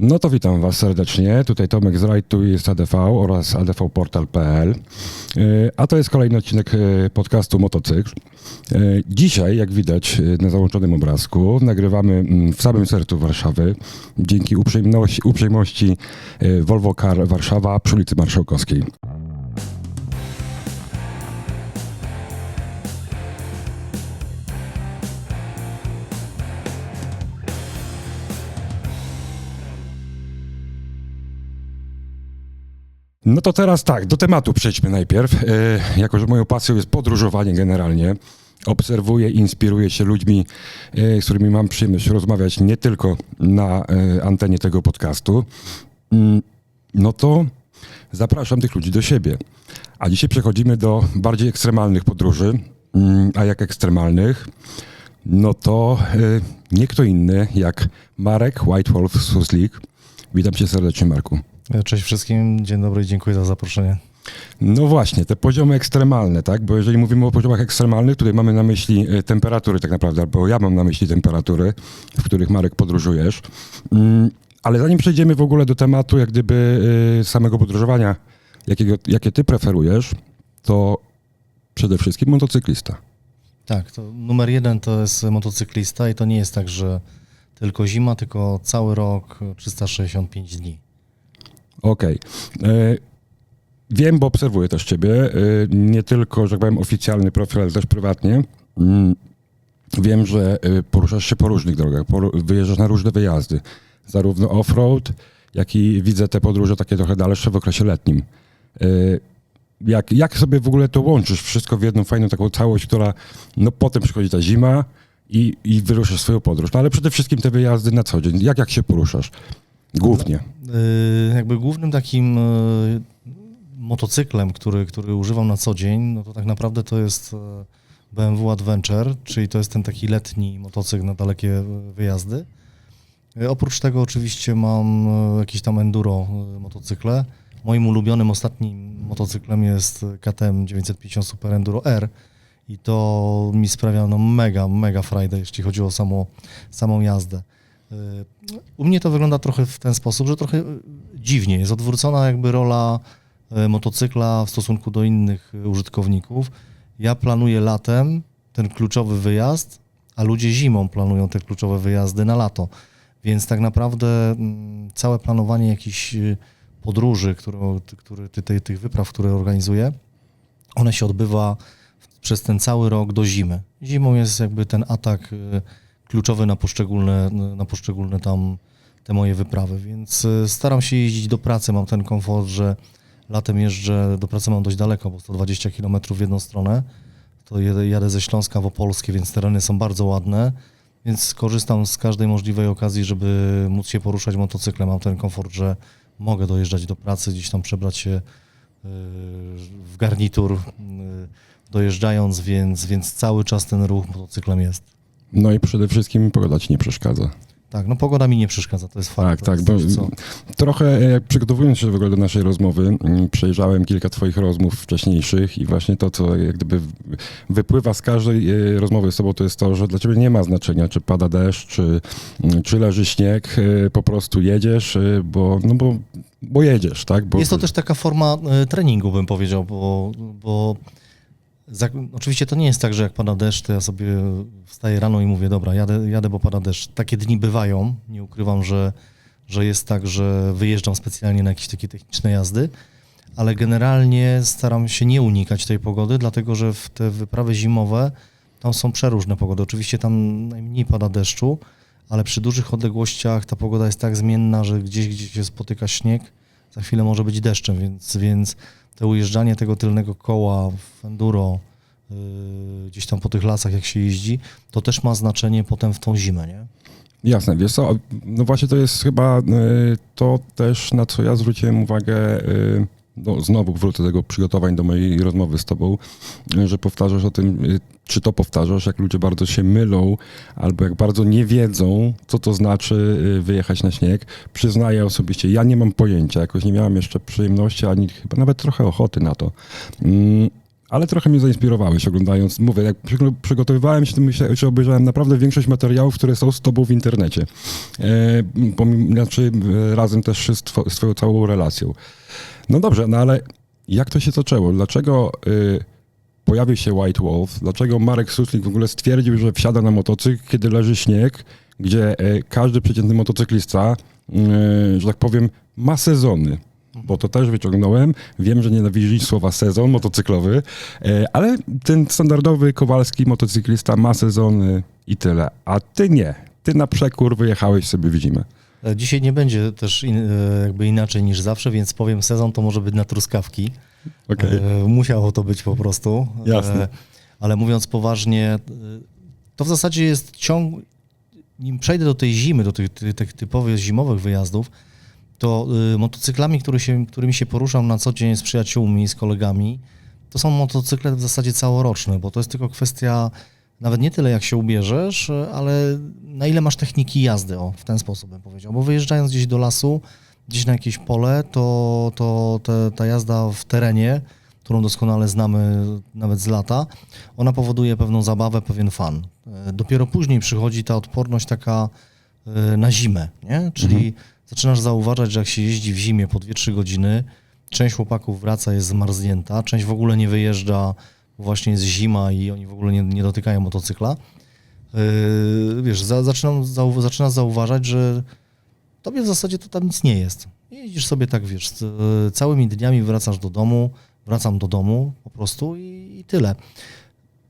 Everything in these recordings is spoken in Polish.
No to witam Was serdecznie. Tutaj Tomek z Ride to jest ADV oraz advportal.pl. A to jest kolejny odcinek podcastu Motocykl. Dzisiaj, jak widać na załączonym obrazku, nagrywamy w samym sercu Warszawy dzięki uprzejmości Volvo Car Warszawa przy ulicy Marszałkowskiej. No to teraz tak, do tematu przejdźmy najpierw. Jako że moją pasją jest podróżowanie generalnie, obserwuję, inspiruję się ludźmi, z którymi mam przyjemność rozmawiać nie tylko na antenie tego podcastu, no to zapraszam tych ludzi do siebie. A dzisiaj przechodzimy do bardziej ekstremalnych podróży, a jak ekstremalnych, no to nie kto inny jak Marek White Wolf z Suslik. Witam cię serdecznie, Marku. Cześć wszystkim, dzień dobry i dziękuję za zaproszenie. No właśnie, te poziomy ekstremalne, tak? Bo jeżeli mówimy o poziomach ekstremalnych, tutaj mamy na myśli temperatury tak naprawdę, albo ja mam na myśli temperatury, w których, Marek, podróżujesz. Ale zanim przejdziemy w ogóle do tematu, jak gdyby samego podróżowania, jakie ty preferujesz, to przede wszystkim motocyklista. Tak, to numer jeden to jest motocyklista i to nie jest tak, że tylko zima, tylko cały rok 365 dni. Okej. Wiem, bo obserwuję też ciebie, nie tylko, że tak powiem, oficjalny profil, ale też prywatnie. Wiem, że poruszasz się po różnych drogach, wyjeżdżasz na różne wyjazdy, zarówno off-road, jak i widzę te podróże takie trochę dalsze w okresie letnim. Jak sobie w ogóle to łączysz wszystko w jedną fajną taką całość, która, no potem przychodzi ta zima i wyruszasz swoją podróż. No ale przede wszystkim te wyjazdy na co dzień, jak się poruszasz? Głównie. Jakby głównym takim motocyklem, który używam na co dzień, no to tak naprawdę to jest BMW Adventure, czyli to jest ten taki letni motocykl na dalekie wyjazdy. Oprócz tego oczywiście mam jakieś tam enduro motocykle. Moim ulubionym ostatnim motocyklem jest KTM 950 Super Enduro R i to mi sprawia no mega frajdę, jeśli chodzi o samą jazdę. U mnie to wygląda trochę w ten sposób, że trochę dziwnie jest odwrócona jakby rola motocykla w stosunku do innych użytkowników. Ja planuję latem ten kluczowy wyjazd, a ludzie zimą planują te kluczowe wyjazdy na lato. Więc tak naprawdę całe planowanie jakichś podróży, tych wypraw, które organizuję, one się odbywa przez ten cały rok do zimy. Zimą jest jakby ten atak kluczowy na poszczególne tam te moje wyprawy, więc staram się jeździć do pracy, mam ten komfort, że latem jeżdżę do pracy, mam dość daleko, bo 120 km w jedną stronę, to jadę ze Śląska w Opolskie, więc tereny są bardzo ładne, więc korzystam z każdej możliwej okazji, żeby móc się poruszać motocyklem, mam ten komfort, że mogę dojeżdżać do pracy, gdzieś tam przebrać się w garnitur dojeżdżając, więc cały czas ten ruch motocyklem jest. No i przede wszystkim pogoda ci nie przeszkadza. Tak, no pogoda mi nie przeszkadza, to jest fakt. Tak, bo trochę przygotowując się w ogóle do naszej rozmowy, przejrzałem kilka twoich rozmów wcześniejszych i właśnie to, co jak gdyby wypływa z każdej rozmowy z tobą, to jest to, że dla ciebie nie ma znaczenia, czy pada deszcz, czy leży śnieg, po prostu jedziesz, bo jedziesz, tak? Jest to też taka forma treningu, bym powiedział, bo oczywiście to nie jest tak, że jak pada deszcz, to ja sobie wstaję rano i mówię, dobra, jadę, bo pada deszcz. Takie dni bywają, nie ukrywam, że jest tak, że wyjeżdżam specjalnie na jakieś takie techniczne jazdy, ale generalnie staram się nie unikać tej pogody, dlatego że w te wyprawy zimowe tam są przeróżne pogody. Oczywiście tam najmniej pada deszczu, ale przy dużych odległościach ta pogoda jest tak zmienna, że gdzieś się spotyka śnieg, za chwilę może być deszczem, więc to ujeżdżanie tego tylnego koła w enduro, gdzieś tam po tych lasach jak się jeździ, to też ma znaczenie potem w tą zimę, nie? Jasne, wiesz co, no właśnie to jest chyba to też, na co ja zwróciłem uwagę, no znowu wrócę do tego przygotowań do mojej rozmowy z tobą, że powtarzasz o tym, czy to powtarzasz, jak ludzie bardzo się mylą, albo jak bardzo nie wiedzą, co to znaczy wyjechać na śnieg. Przyznaję osobiście, ja nie mam pojęcia, jakoś nie miałem jeszcze przyjemności, ani chyba nawet trochę ochoty na to. ale trochę mnie zainspirowałeś oglądając. Mówię, jak przygotowywałem się, to myślę, że obejrzałem naprawdę większość materiałów, które są z tobą w internecie. Znaczy razem też z twoją całą relacją. No dobrze, no ale jak to się zaczęło? Dlaczego pojawił się White Wolf? Dlaczego Marek Suszlik w ogóle stwierdził, że wsiada na motocykl, kiedy leży śnieg, gdzie każdy przeciętny motocyklista, że tak powiem, ma sezony? Bo to też wyciągnąłem. Wiem, że nienawidzisz słowa sezon motocyklowy, ale ten standardowy kowalski motocyklista ma sezony i tyle. A ty nie. Ty na przekór wyjechałeś sobie w zimę. Dzisiaj nie będzie też jakby inaczej niż zawsze, więc powiem, sezon to może być na truskawki. Okay. Musiało to być po prostu. Jasne. Ale mówiąc poważnie, to w zasadzie jest nim przejdę do tej zimy, do tych typowych zimowych wyjazdów, to motocyklami, którymi się poruszam na co dzień z przyjaciółmi, z kolegami, to są motocykle w zasadzie całoroczne, bo to jest tylko kwestia nawet nie tyle jak się ubierzesz, ale na ile masz techniki jazdy, w ten sposób bym powiedział. Bo wyjeżdżając gdzieś do lasu, gdzieś na jakieś pole, ta jazda w terenie, którą doskonale znamy nawet z lata, ona powoduje pewną zabawę, pewien fan. Dopiero później przychodzi ta odporność taka na zimę, nie? Czyli zaczynasz zauważać, że jak się jeździ w zimie po 2-3 godziny, część chłopaków wraca, jest zmarznięta, część w ogóle nie wyjeżdża, bo właśnie jest zima i oni w ogóle nie dotykają motocykla. Wiesz, zaczynasz zauważać, że tobie w zasadzie to tam nic nie jest. Jeździsz sobie tak, wiesz, całymi dniami wracam do domu po prostu i tyle.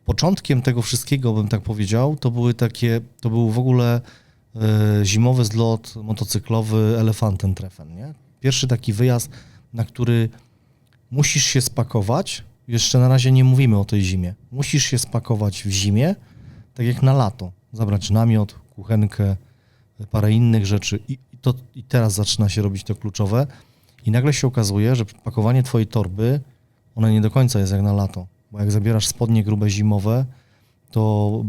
Początkiem tego wszystkiego, bym tak powiedział, to był w ogóle zimowy zlot motocyklowy Elefantentreffen, nie? Pierwszy taki wyjazd, na który musisz się spakować, jeszcze na razie nie mówimy o tej zimie, musisz się spakować w zimie, tak jak na lato, zabrać namiot, kuchenkę, parę innych rzeczy i teraz zaczyna się robić to kluczowe i nagle się okazuje, że pakowanie twojej torby, ona nie do końca jest jak na lato, bo jak zabierasz spodnie grube zimowe, to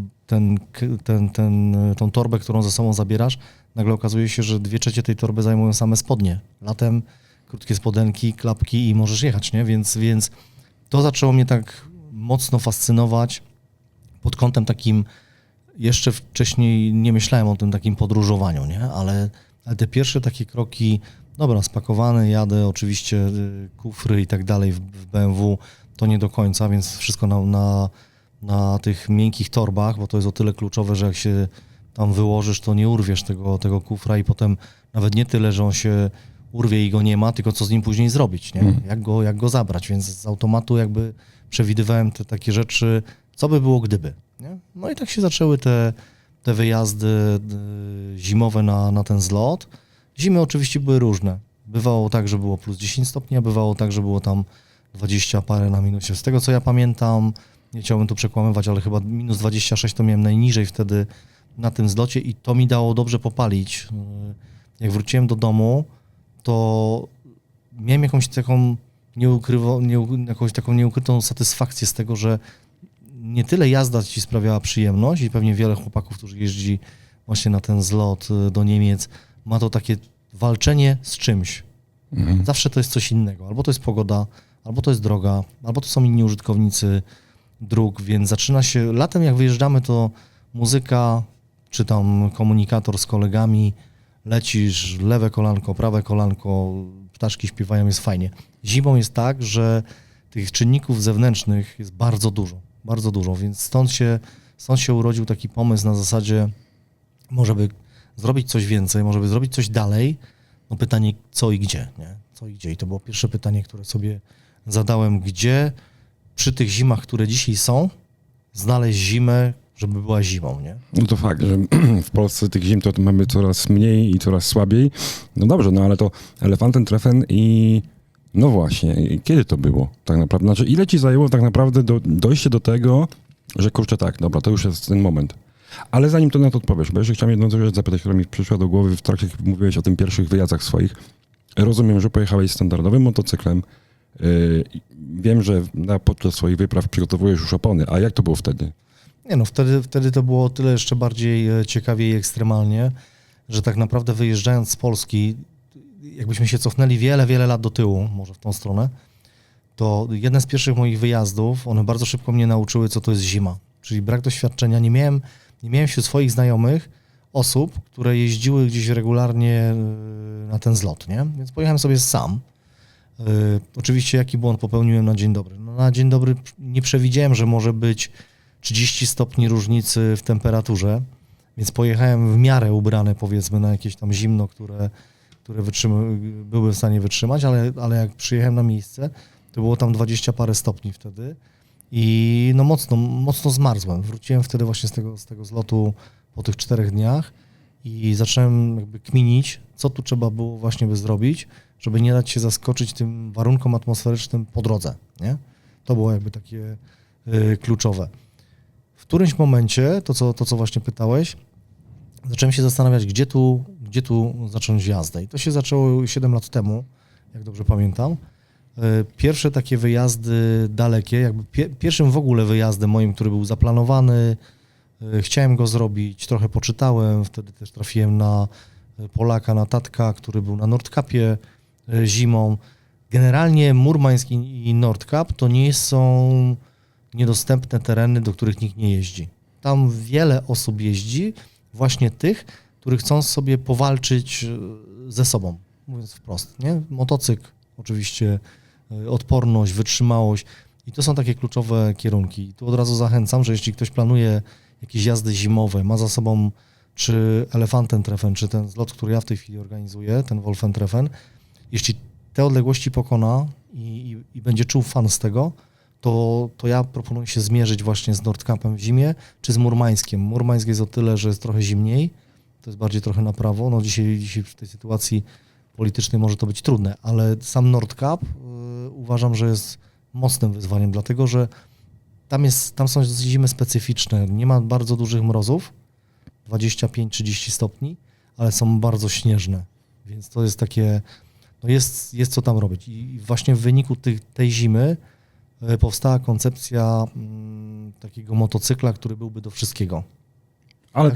tą torbę, którą ze sobą zabierasz, nagle okazuje się, że 2/3 tej torby zajmują same spodnie. Latem krótkie spodenki, klapki i możesz jechać, nie? Więc to zaczęło mnie tak mocno fascynować pod kątem takim, jeszcze wcześniej nie myślałem o tym takim podróżowaniu, nie? Ale te pierwsze takie kroki, dobra, spakowany, jadę, oczywiście kufry i tak dalej w BMW, to nie do końca, więc wszystko na tych miękkich torbach, bo to jest o tyle kluczowe, że jak się tam wyłożysz, to nie urwiesz tego kufra i potem nawet nie tyle, że on się urwie i go nie ma, tylko co z nim później zrobić, nie? Jak go zabrać, więc z automatu jakby przewidywałem te takie rzeczy, co by było gdyby, nie? No i tak się zaczęły te wyjazdy zimowe na ten zlot. Zimy oczywiście były różne. Bywało tak, że było plus 10 stopni, a bywało tak, że było tam 20 parę na minusie. Z tego co ja pamiętam, nie chciałbym tu przekłamywać, ale chyba minus 26 to miałem najniżej wtedy na tym zlocie i to mi dało dobrze popalić. Jak wróciłem do domu, to miałem jakąś taką nieukrytą satysfakcję z tego, że nie tyle jazda ci sprawiała przyjemność i pewnie wiele chłopaków, którzy jeździ właśnie na ten zlot do Niemiec, ma to takie walczenie z czymś. Zawsze to jest coś innego. Albo to jest pogoda, albo to jest droga, albo to są inni użytkownicy dróg, więc zaczyna się, latem jak wyjeżdżamy, to muzyka, czy tam komunikator z kolegami, lecisz, lewe kolanko, prawe kolanko, ptaszki śpiewają, jest fajnie. Zimą jest tak, że tych czynników zewnętrznych jest bardzo dużo, więc stąd się urodził taki pomysł na zasadzie, może by zrobić coś więcej, może by zrobić coś dalej, no pytanie co i gdzie, nie? Co i gdzie? I to było pierwsze pytanie, które sobie zadałem, gdzie przy tych zimach, które dzisiaj są, znaleźć zimę, żeby była zimą, nie? No to fakt, że w Polsce tych zim to mamy coraz mniej i coraz słabiej. No dobrze, no ale to Elefantentreffen i no właśnie, kiedy to było tak naprawdę? Znaczy ile ci zajęło tak naprawdę dojście do tego, że kurczę tak, dobra, to już jest ten moment. Ale zanim to na to odpowiesz, bo jeszcze chciałem jedną rzecz zapytać, która mi przyszła do głowy w trakcie, jak mówiłeś o tym pierwszych wyjazdach swoich. Rozumiem, że pojechałeś standardowym motocyklem. Wiem, że podczas swoich wypraw przygotowujesz już opony, a jak to było wtedy? Nie no, wtedy to było tyle jeszcze bardziej ciekawie i ekstremalnie, że tak naprawdę wyjeżdżając z Polski, jakbyśmy się cofnęli wiele lat do tyłu, może w tą stronę, to jeden z pierwszych moich wyjazdów, one bardzo szybko mnie nauczyły, co to jest zima. Czyli brak doświadczenia. Nie miałem wśród swoich znajomych osób, które jeździły gdzieś regularnie na ten zlot, nie? Więc pojechałem sobie sam. Oczywiście jaki błąd popełniłem na dzień dobry? No, na dzień dobry nie przewidziałem, że może być 30 stopni różnicy w temperaturze, więc pojechałem w miarę ubrany, powiedzmy, na jakieś tam zimno, które były w stanie wytrzymać, ale jak przyjechałem na miejsce, to było tam 20 parę stopni wtedy i no mocno zmarzłem. Wróciłem wtedy właśnie z tego zlotu po tych 4 dniach i zacząłem jakby kminić, co tu trzeba było właśnie by zrobić, żeby nie dać się zaskoczyć tym warunkom atmosferycznym po drodze, nie? To było jakby takie kluczowe. W którymś momencie, to co właśnie pytałeś, zacząłem się zastanawiać, gdzie tu zacząć jazdę. I to się zaczęło 7 lat temu, jak dobrze pamiętam. Pierwsze takie wyjazdy dalekie, jakby pierwszym w ogóle wyjazdem moim, który był zaplanowany, chciałem go zrobić, trochę poczytałem, wtedy też trafiłem na Polaka, na Tatka, który był na Nordkapie zimą. Generalnie Murmańsk i Nordkap to nie są niedostępne tereny, do których nikt nie jeździ. Tam wiele osób jeździ, właśnie tych, którzy chcą sobie powalczyć ze sobą, mówiąc wprost, nie? Motocykl, oczywiście odporność, wytrzymałość i to są takie kluczowe kierunki. I tu od razu zachęcam, że jeśli ktoś planuje jakieś jazdy zimowe, ma za sobą czy Elefantentreffen, czy ten zlot, który ja w tej chwili organizuję, ten Wolfentreffen, jeśli te odległości pokona i będzie czuł fan z tego, to ja proponuję się zmierzyć właśnie z Nordkapem w zimie, czy z Murmańskiem. Murmańsk jest o tyle, że jest trochę zimniej, to jest bardziej trochę na prawo. No dzisiaj w tej sytuacji politycznej może to być trudne, ale sam Nordkap uważam, że jest mocnym wyzwaniem, dlatego że tam są zimy specyficzne. Nie ma bardzo dużych mrozów, 25-30 stopni, ale są bardzo śnieżne, więc to jest takie, no jest co tam robić. I właśnie w wyniku tej zimy powstała koncepcja takiego motocykla, który byłby do wszystkiego. Ale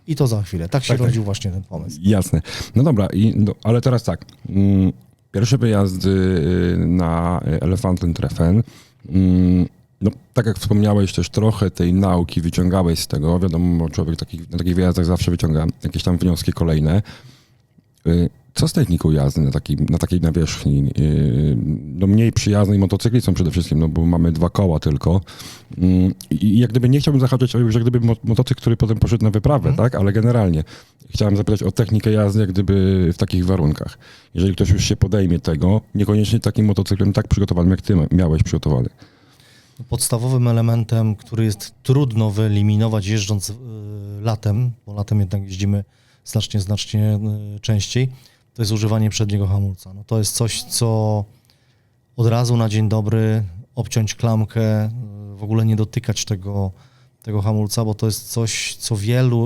I to za chwilę. Tak się rodził właśnie ten pomysł. Jasne. No dobra, ale teraz tak. Pierwsze wyjazdy na Elefantentreffen. No, tak jak wspomniałeś, też trochę tej nauki wyciągałeś z tego. Wiadomo, człowiek na takich wyjazdach zawsze wyciąga jakieś tam wnioski kolejne. Co z techniką jazdy na takiej nawierzchni? No mniej przyjaznej motocykli są przede wszystkim, no bo mamy 2 koła tylko. I jak gdyby nie chciałbym zahaczyć, że gdyby motocykl, który potem poszedł na wyprawę, tak? Ale generalnie chciałem zapytać o technikę jazdy, jak gdyby w takich warunkach. Jeżeli ktoś już się podejmie tego, niekoniecznie takim motocyklem tak przygotowanym, jak ty miałeś przygotowany. Podstawowym elementem, który jest trudno wyeliminować jeżdżąc latem, bo latem jednak jeździmy znacznie częściej, to jest używanie przedniego hamulca. No to jest coś, co od razu na dzień dobry obciąć klamkę, w ogóle nie dotykać tego hamulca, bo to jest coś, co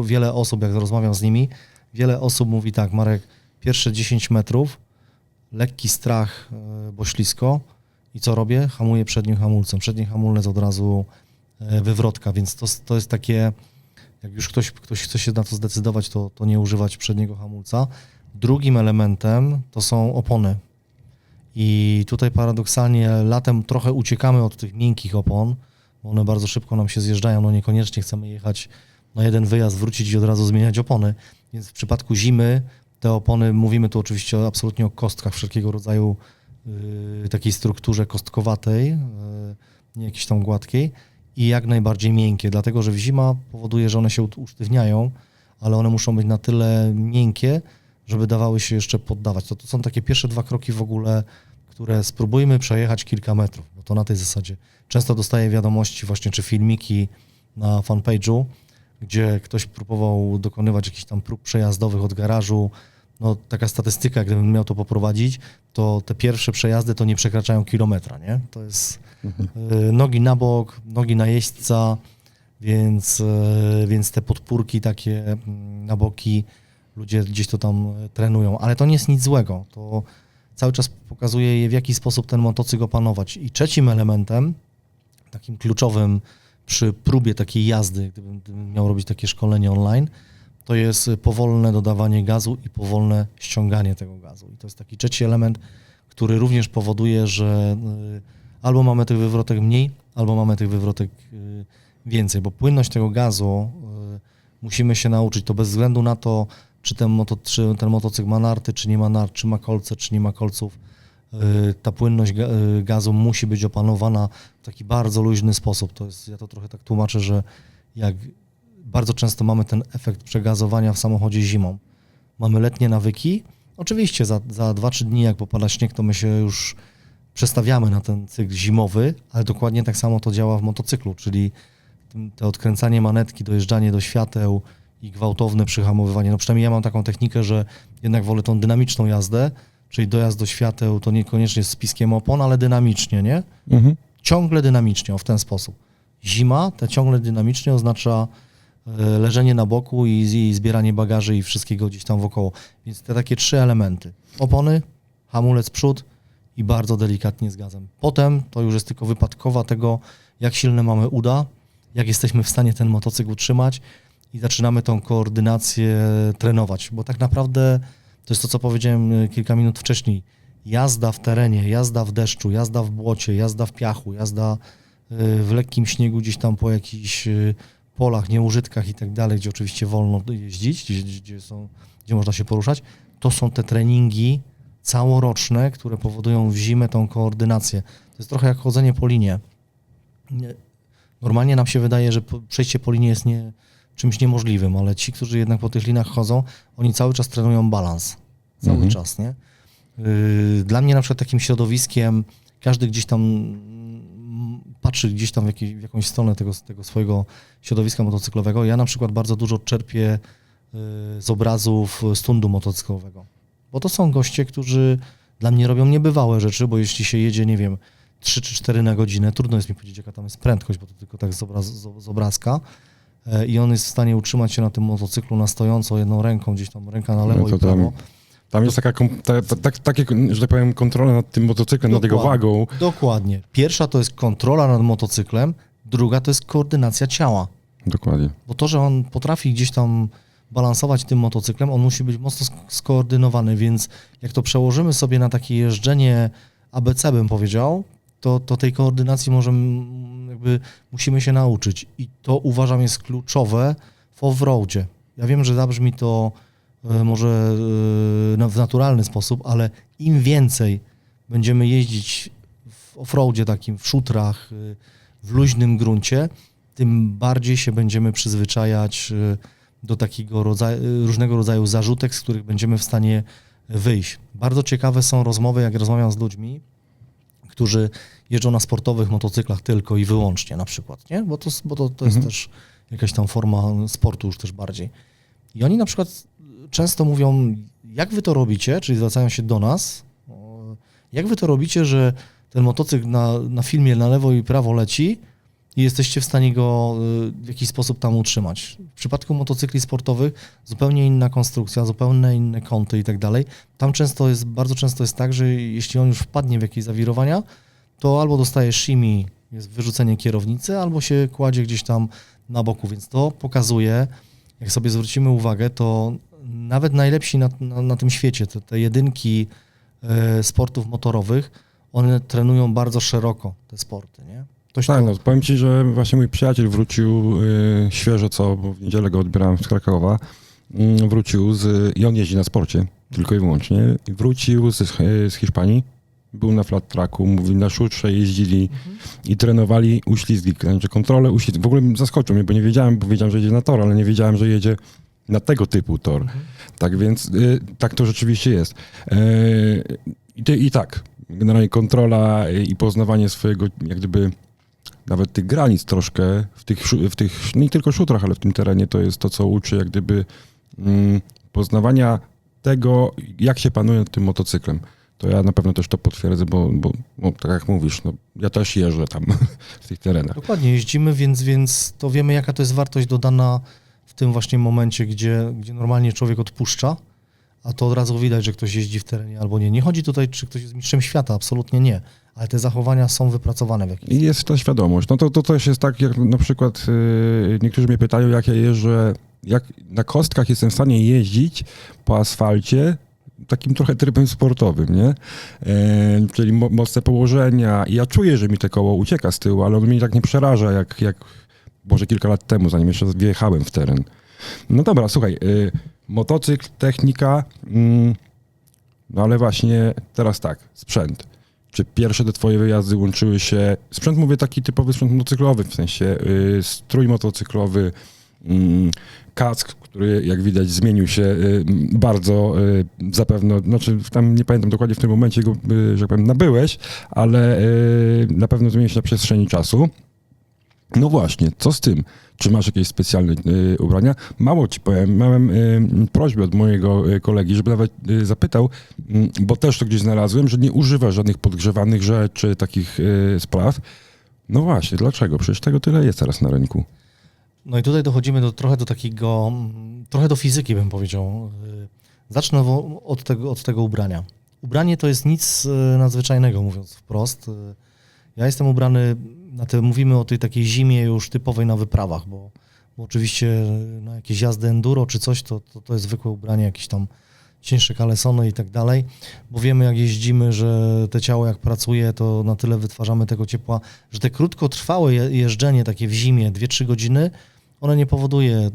wiele osób, jak rozmawiam z nimi, wiele osób mówi tak: Marek, pierwsze 10 metrów, lekki strach, bo ślisko i co robię? Hamuję przednim hamulcem. Przedni hamulec od razu wywrotka, więc to jest takie, jak już ktoś chce się na to zdecydować, to nie używać przedniego hamulca. Drugim elementem to są opony. I tutaj paradoksalnie latem trochę uciekamy od tych miękkich opon, bo one bardzo szybko nam się zjeżdżają, no niekoniecznie chcemy jechać na jeden wyjazd, wrócić i od razu zmieniać opony. Więc w przypadku zimy te opony, mówimy tu oczywiście absolutnie o kostkach wszelkiego rodzaju, takiej strukturze kostkowatej, nie jakiejś tam gładkiej i jak najbardziej miękkie, dlatego że zima powoduje, że one się usztywniają, ale one muszą być na tyle miękkie, żeby dawały się jeszcze poddawać. To są takie pierwsze 2 kroki w ogóle, które spróbujmy przejechać kilka metrów, bo to na tej zasadzie. Często dostaję wiadomości właśnie, czy filmiki na fanpage'u, gdzie ktoś próbował dokonywać jakichś tam prób przejazdowych od garażu. No taka statystyka, gdybym miał to poprowadzić, to te pierwsze przejazdy to nie przekraczają kilometra, nie? To jest nogi na bok, nogi na jeźdźca, więc te podpórki takie na boki, ludzie gdzieś to tam trenują, ale to nie jest nic złego. To cały czas pokazuje, w jaki sposób ten motocykl opanować. I trzecim elementem, takim kluczowym przy próbie takiej jazdy, gdybym miał robić takie szkolenie online, to jest powolne dodawanie gazu i powolne ściąganie tego gazu. I to jest taki trzeci element, który również powoduje, że albo mamy tych wywrotek mniej, albo mamy tych wywrotek więcej, bo płynność tego gazu musimy się nauczyć, to bez względu na to, czy ten motocykl ma narty, czy nie ma nart, czy ma kolce, czy nie ma kolców. Ta płynność gazu musi być opanowana w taki bardzo luźny sposób. Ja to trochę tak tłumaczę, że jak bardzo często mamy ten efekt przegazowania w samochodzie zimą. Mamy letnie nawyki. Oczywiście za 2-3 dni, jak popada śnieg, to my się już przestawiamy na ten cykl zimowy, ale dokładnie tak samo to działa w motocyklu, czyli to odkręcanie manetki, dojeżdżanie do świateł i gwałtowne przyhamowywanie. No przynajmniej ja mam taką technikę, że jednak wolę tą dynamiczną jazdę, czyli dojazd do świateł to niekoniecznie z piskiem opon, ale dynamicznie, nie? Ciągle dynamicznie, w ten sposób. Zima, te ciągle dynamicznie oznacza leżenie na boku i zbieranie bagaży i wszystkiego gdzieś tam wokoło. Więc te takie 3 elementy. Opony, hamulec przód i bardzo delikatnie z gazem. Potem to już jest tylko wypadkowa tego, jak silne mamy uda, jak jesteśmy w stanie ten motocykl utrzymać i zaczynamy tą koordynację trenować, bo tak naprawdę to jest to, co powiedziałem kilka minut wcześniej. Jazda w terenie, jazda w deszczu, jazda w błocie, jazda w piachu, jazda w lekkim śniegu gdzieś tam po jakichś polach, nieużytkach i tak dalej, gdzie oczywiście wolno jeździć, gdzie można się poruszać, to są te treningi całoroczne, które powodują w zimę tą koordynację. To jest trochę jak chodzenie po linie. Normalnie nam się wydaje, że przejście po linie jest czymś niemożliwym, ale ci, którzy jednak po tych linach chodzą, oni cały czas trenują balans. Cały czas, nie? Dla mnie na przykład takim środowiskiem, każdy gdzieś tam patrzy gdzieś tam w jakąś stronę tego swojego środowiska motocyklowego. Ja na przykład bardzo dużo czerpię z obrazów z tundu motocyklowego, bo to są goście, którzy dla mnie robią niebywałe rzeczy, bo jeśli się jedzie, nie wiem, 3 czy 4 na godzinę, trudno jest mi powiedzieć, jaka tam jest prędkość, bo to tylko tak z obrazka, i on jest w stanie utrzymać się na tym motocyklu na stojąco jedną ręką, gdzieś tam ręka na lewo i prawo. Tam jest takie, że tak powiem, kontrola nad tym motocyklem, nad jego wagą. Dokładnie. Pierwsza to jest kontrola nad motocyklem, druga to jest koordynacja ciała. Dokładnie. Bo to, że on potrafi gdzieś tam balansować tym motocyklem, on musi być mocno skoordynowany, więc jak to przełożymy sobie na takie jeżdżenie ABC, bym powiedział, to tej koordynacji musimy się nauczyć. I to uważam jest kluczowe w off-roadzie. Ja wiem, że zabrzmi to może w naturalny sposób, ale im więcej będziemy jeździć w off-roadzie takim, w szutrach, w luźnym gruncie, tym bardziej się będziemy przyzwyczajać do takiego różnego rodzaju zarzutek, z których będziemy w stanie wyjść. Bardzo ciekawe są rozmowy, jak rozmawiam z ludźmi, którzy jeżdżą na sportowych motocyklach tylko i wyłącznie na przykład, nie? Bo to jest też jakaś tam forma sportu już też bardziej. I oni na przykład często mówią, jak wy to robicie, czyli zwracają się do nas, jak wy to robicie, że ten motocykl na filmie na lewo i prawo leci i jesteście w stanie go w jakiś sposób tam utrzymać. W przypadku motocykli sportowych zupełnie inna konstrukcja, zupełnie inne kąty i tak dalej. Tam bardzo często jest tak, że jeśli on już wpadnie w jakieś zawirowania, to albo dostaje shimmy, jest wyrzucenie kierownicy, albo się kładzie gdzieś tam na boku, więc to pokazuje, jak sobie zwrócimy uwagę, to nawet najlepsi na tym świecie, te jedynki sportów motorowych, one trenują bardzo szeroko te sporty, nie? Powiem ci, że właśnie mój przyjaciel wrócił świeżo, bo w niedzielę go odbierałem z Krakowa, wrócił i on jeździ na sporcie, tylko i wyłącznie, i wrócił z Hiszpanii, był na flat tracku, mówi, na szutrze jeździli i trenowali uślizgi, znaczy kontrolę uślizgi. W ogóle zaskoczył mnie, bo nie wiedziałem, bo wiedziałem, że jedzie na tor, ale nie wiedziałem, że jedzie na tego typu tor. Tak więc tak to rzeczywiście jest. I tak, generalnie kontrola i poznawanie swojego, jak gdyby, nawet tych granic troszkę, w tych nie tylko szutrach, ale w tym terenie, to jest to, co uczy, jak gdyby poznawania tego, jak się panuje nad tym motocyklem. To ja na pewno też to potwierdzę, bo tak jak mówisz, no, ja też jeżdżę tam w tych terenach. Dokładnie, jeździmy, więc to wiemy, jaka to jest wartość dodana w tym właśnie momencie, gdzie normalnie człowiek odpuszcza, a to od razu widać, że ktoś jeździ w terenie albo nie. Nie chodzi tutaj, czy ktoś jest mistrzem świata, absolutnie nie, ale te zachowania są wypracowane w jakiś sposób. I jest ta świadomość. No to też jest tak, jak na przykład niektórzy mnie pytają, jak ja jeżdżę, jak na kostkach jestem w stanie jeździć po asfalcie takim trochę trybem sportowym, nie? Czyli mocne położenia. I ja czuję, że mi te koło ucieka z tyłu, ale on mnie tak nie przeraża, jak może kilka lat temu, zanim jeszcze wjechałem w teren. No dobra, słuchaj, motocykl, technika, no ale właśnie teraz tak, sprzęt. Czy pierwsze te twoje wyjazdy łączyły się, sprzęt mówię taki typowy sprzęt motocyklowy, w sensie strój motocyklowy, kask, który jak widać zmienił się bardzo zapewne, znaczy tam nie pamiętam dokładnie w tym momencie go, że tak powiem, nabyłeś, ale na pewno zmienił się na przestrzeni czasu. No właśnie, co z tym? Czy masz jakieś specjalne ubrania? Mało ci powiem, miałem prośbę od mojego kolegi, żeby nawet zapytał, bo też to gdzieś znalazłem, że nie używa żadnych podgrzewanych rzeczy, takich spraw. No właśnie, dlaczego? Przecież tego tyle jest teraz na rynku. No i tutaj dochodzimy trochę do fizyki, bym powiedział. Zacznę od tego ubrania. Ubranie to jest nic nadzwyczajnego, mówiąc wprost. Ja jestem ubrany, mówimy o tej takiej zimie już typowej na wyprawach, bo oczywiście na jakieś jazdy enduro czy coś, to jest zwykłe ubranie, jakieś tam cieńsze kalesony i tak dalej, bo wiemy jak jeździmy, że te ciało jak pracuje, to na tyle wytwarzamy tego ciepła, że te krótkotrwałe jeżdżenie takie w zimie, 2-3 godziny, one nie powoduje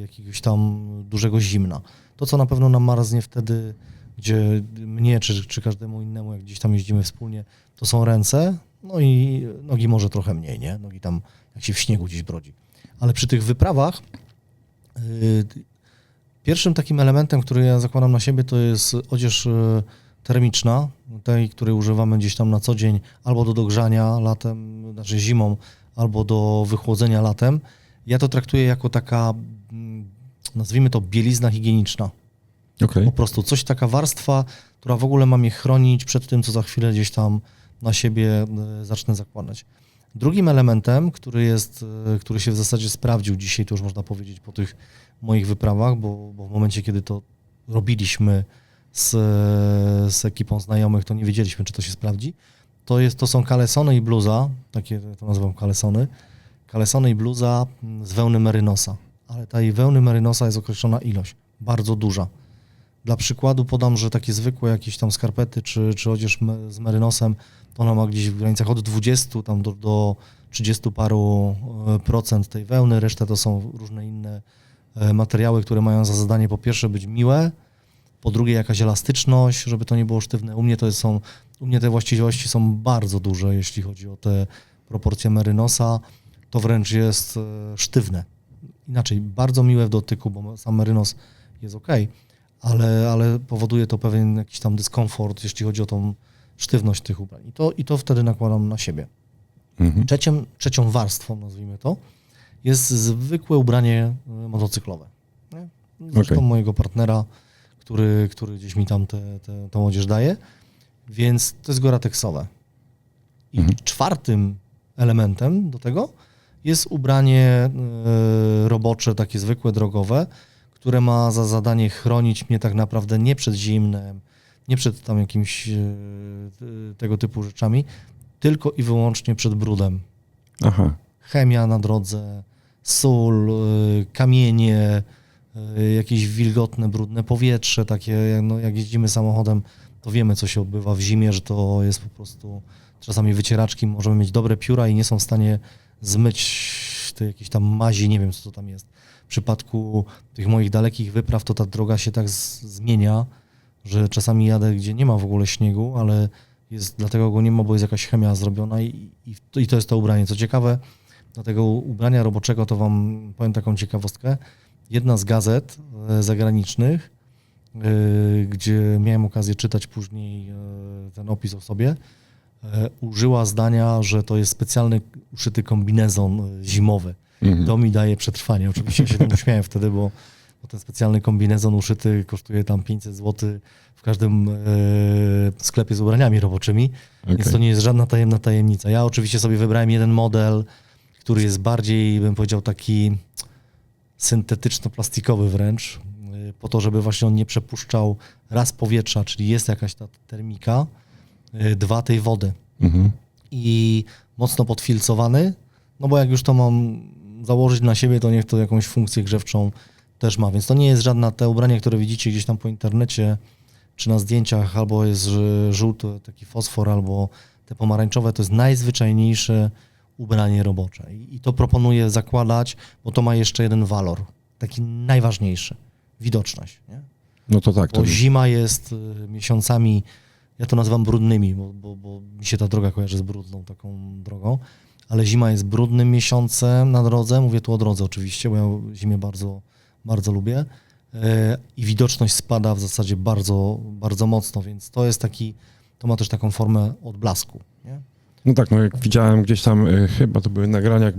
jakiegoś tam dużego zimna. To, co na pewno nam marznie wtedy, gdzie mnie czy każdemu innemu, jak gdzieś tam jeździmy wspólnie, to są ręce, no i nogi może trochę mniej, nie? Nogi tam jak się w śniegu gdzieś brodzi. Ale przy tych wyprawach pierwszym takim elementem, który ja zakładam na siebie, to jest odzież termiczna, tej, której używamy gdzieś tam na co dzień, albo do dogrzania latem, znaczy zimą, albo do wychłodzenia latem. Ja to traktuję jako taka, nazwijmy to, bielizna higieniczna. Okay. Po prostu coś, taka warstwa, która w ogóle ma mnie chronić przed tym, co za chwilę gdzieś tam na siebie zacznę zakładać. Drugim elementem, który się w zasadzie sprawdził dzisiaj, to już można powiedzieć po tych moich wyprawach, bo w momencie, kiedy to robiliśmy z ekipą znajomych, to nie wiedzieliśmy, czy to się sprawdzi. To są kalesony i bluza, takie to nazywam kalesony. Kalesony i bluza z wełny merynosa, ale tej wełny merynosa jest określona ilość, bardzo duża. Dla przykładu podam, że takie zwykłe jakieś tam skarpety czy odzież z merynosem, to ona ma gdzieś w granicach od 20 tam do 30 paru procent tej wełny, reszta to są różne inne materiały, które mają za zadanie po pierwsze być miłe, po drugie jakaś elastyczność, żeby to nie było sztywne. U mnie te właściwości są bardzo duże, jeśli chodzi o te proporcje merynosa, to wręcz jest sztywne. Inaczej, bardzo miłe w dotyku, bo sam merynos jest ok, ale powoduje to pewien jakiś tam dyskomfort, jeśli chodzi o tą sztywność tych ubrań. I to wtedy nakładam na siebie. Mhm. Trzecią warstwą, nazwijmy to, jest zwykłe ubranie motocyklowe. Zresztą mojego partnera, który gdzieś mi tam tą odzież daje, więc to jest Gore-Texowe. I czwartym elementem do tego jest ubranie robocze, takie zwykłe, drogowe, które ma za zadanie chronić mnie tak naprawdę nie przed zimnem, nie przed tam jakimś tego typu rzeczami, tylko i wyłącznie przed brudem. Aha. Chemia na drodze, sól, kamienie, jakieś wilgotne, brudne powietrze, takie, no jak jeździmy samochodem, to wiemy, co się odbywa w zimie, że to jest po prostu, czasami wycieraczki, możemy mieć dobre pióra i nie są w stanie zmyć tej jakiejś tam mazi, nie wiem, co to tam jest. W przypadku tych moich dalekich wypraw to ta droga się tak zmienia, że czasami jadę, gdzie nie ma w ogóle śniegu, ale dlatego go nie ma, bo jest jakaś chemia zrobiona i to jest to ubranie. Co ciekawe, do tego ubrania roboczego to wam powiem taką ciekawostkę. Jedna z gazet zagranicznych, gdzie miałem okazję czytać później ten opis o sobie, użyła zdania, że to jest specjalny uszyty kombinezon zimowy. To mi daje przetrwanie. Oczywiście się temu śmiałem wtedy, bo ten specjalny kombinezon uszyty kosztuje tam 500 zł w każdym sklepie z ubraniami roboczymi, więc to nie jest żadna tajemnica. Ja oczywiście sobie wybrałem jeden model, który jest bardziej, bym powiedział, taki syntetyczno-plastikowy wręcz, po to, żeby właśnie on nie przepuszczał raz powietrza, czyli jest jakaś ta termika, dwa tej wody. I mocno podfilcowany, no bo jak już to mam założyć na siebie, to niech to jakąś funkcję grzewczą też ma, więc to nie jest żadna, te ubranie, które widzicie gdzieś tam po internecie, czy na zdjęciach albo jest żółty taki fosfor, albo te pomarańczowe, to jest najzwyczajniejsze ubranie robocze. I to proponuję zakładać, bo to ma jeszcze jeden walor, taki najważniejszy, widoczność. Nie? No to tak. Bo zima jest miesiącami, ja to nazywam brudnymi, bo mi się ta droga kojarzy z brudną taką drogą, ale zima jest brudnym miesiącem na drodze, mówię tu o drodze oczywiście, bo ja zimę bardzo, bardzo lubię i widoczność spada w zasadzie bardzo, bardzo mocno, więc to jest taki, to ma też taką formę odblasku. Nie? No tak, no jak widziałem gdzieś tam, chyba to były nagrania,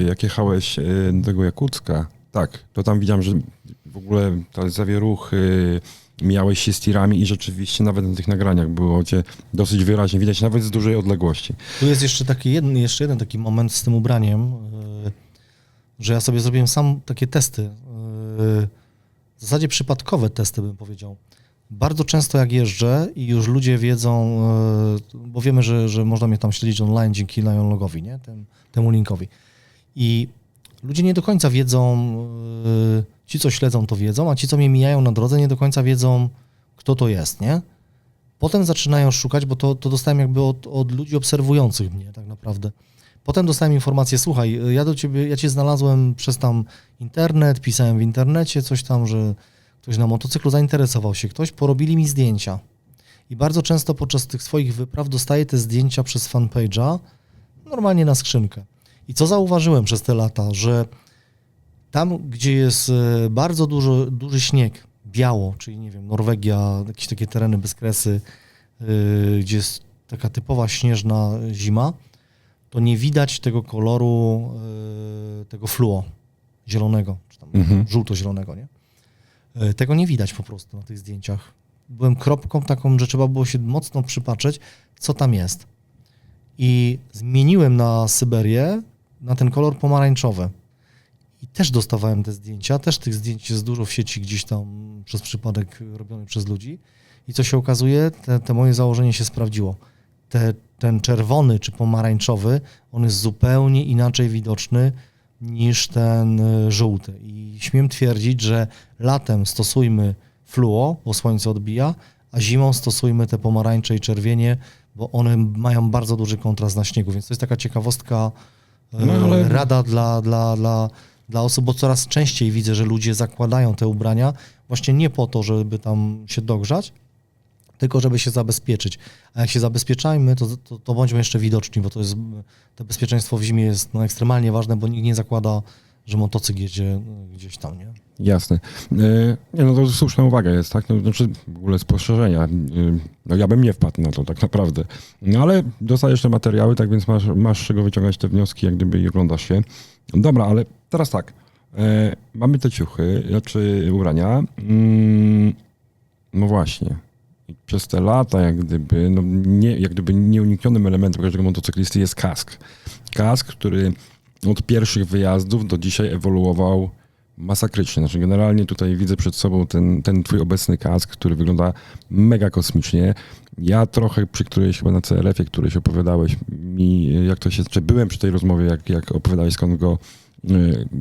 jak jechałeś do tego Jakucka, tak, to tam widziałem, że w ogóle te zawieruchy, mijałeś się z tirami i rzeczywiście nawet na tych nagraniach było cię dosyć wyraźnie widać, nawet z dużej odległości. Tu jest jeszcze taki jeszcze jeden taki moment z tym ubraniem, że ja sobie zrobiłem sam takie testy, w zasadzie przypadkowe testy bym powiedział. Bardzo często jak jeżdżę i już ludzie wiedzą, bo wiemy, że można mnie tam śledzić online dzięki Lionlogowi, nie? Temu linkowi. I ludzie nie do końca wiedzą, ci co śledzą to wiedzą, a ci co mnie mijają na drodze nie do końca wiedzą, kto to jest, nie? Potem zaczynają szukać, bo to dostałem jakby od ludzi obserwujących mnie tak naprawdę. Potem dostałem informację, słuchaj, ja cię znalazłem przez tam internet, pisałem w internecie coś tam, że ktoś na motocyklu zainteresował się, porobili mi zdjęcia. I bardzo często podczas tych swoich wypraw dostaję te zdjęcia przez fanpage'a normalnie na skrzynkę. I co zauważyłem przez te lata, że tam, gdzie jest bardzo duży śnieg, biało, czyli nie wiem, Norwegia, jakieś takie tereny bez kresy, gdzie jest taka typowa śnieżna zima, to nie widać tego koloru, tego fluo zielonego, czy tam żółto-zielonego, nie? Tego nie widać po prostu na tych zdjęciach. Byłem kropką taką, że trzeba było się mocno przypatrzeć, co tam jest. I zmieniłem na Syberię na ten kolor pomarańczowy. I też dostawałem te zdjęcia, też tych zdjęć jest dużo w sieci gdzieś tam przez przypadek robiony przez ludzi. I co się okazuje, te moje założenie się sprawdziło. Ten czerwony czy pomarańczowy, on jest zupełnie inaczej widoczny niż ten żółty. I śmiem twierdzić, że latem stosujmy fluo, bo słońce odbija, a zimą stosujmy te pomarańcze i czerwienie, bo one mają bardzo duży kontrast na śniegu. Więc to jest taka ciekawostka, rada dla osób, bo coraz częściej widzę, że ludzie zakładają te ubrania właśnie nie po to, żeby tam się dogrzać, tylko żeby się zabezpieczyć. A jak się zabezpieczajmy, to bądźmy jeszcze widoczni, bo to bezpieczeństwo w zimie jest ekstremalnie ważne, bo nikt nie zakłada, że motocykl jedzie gdzieś tam, nie? Jasne. Nie, no to słuszna uwaga jest, tak? No, znaczy w ogóle spostrzeżenia. No ja bym nie wpadł na to tak naprawdę. No ale dostajesz te materiały, tak więc masz z czego wyciągać te wnioski, jak gdyby i oglądasz się. Dobra, ale teraz tak. Mamy te ciuchy, znaczy ubrania. No właśnie. I przez te lata jak gdyby nieuniknionym elementem każdego motocyklisty jest kask. Kask, który od pierwszych wyjazdów do dzisiaj ewoluował masakrycznie. Znaczy generalnie tutaj widzę przed sobą ten twój obecny kask, który wygląda mega kosmicznie. Ja trochę przy którejś chyba na CLF-ie, którejś opowiadałeś mi, jak to się, czy byłem przy tej rozmowie, jak opowiadałeś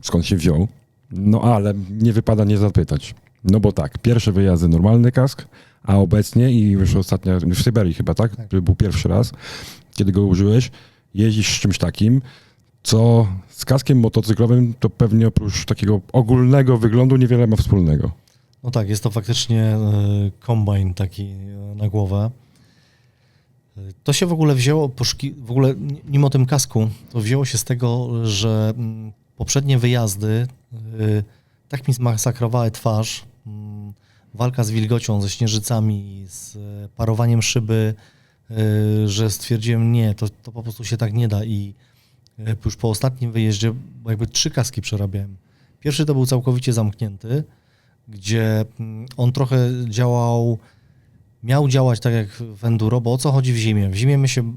skąd się wziął. No ale nie wypada nie zapytać. No bo tak, pierwsze wyjazdy normalny kask, a obecnie i już ostatnio w Syberii chyba, tak? To był pierwszy raz, kiedy go użyłeś. Jeździsz z czymś takim, co z kaskiem motocyklowym to pewnie oprócz takiego ogólnego wyglądu niewiele ma wspólnego. No tak, jest to faktycznie kombajn taki na głowę. To się w ogóle wzięło, mimo tym kasku, to wzięło się z tego, że poprzednie wyjazdy tak mi zmasakrowały twarz, walka z wilgocią, ze śnieżycami, z parowaniem szyby, że stwierdziłem nie, to po prostu się tak nie da i już po ostatnim wyjeździe jakby 3 kaski przerabiałem. Pierwszy to był całkowicie zamknięty, gdzie on trochę miał działać tak jak w enduro, bo o co chodzi w zimie? W zimie my się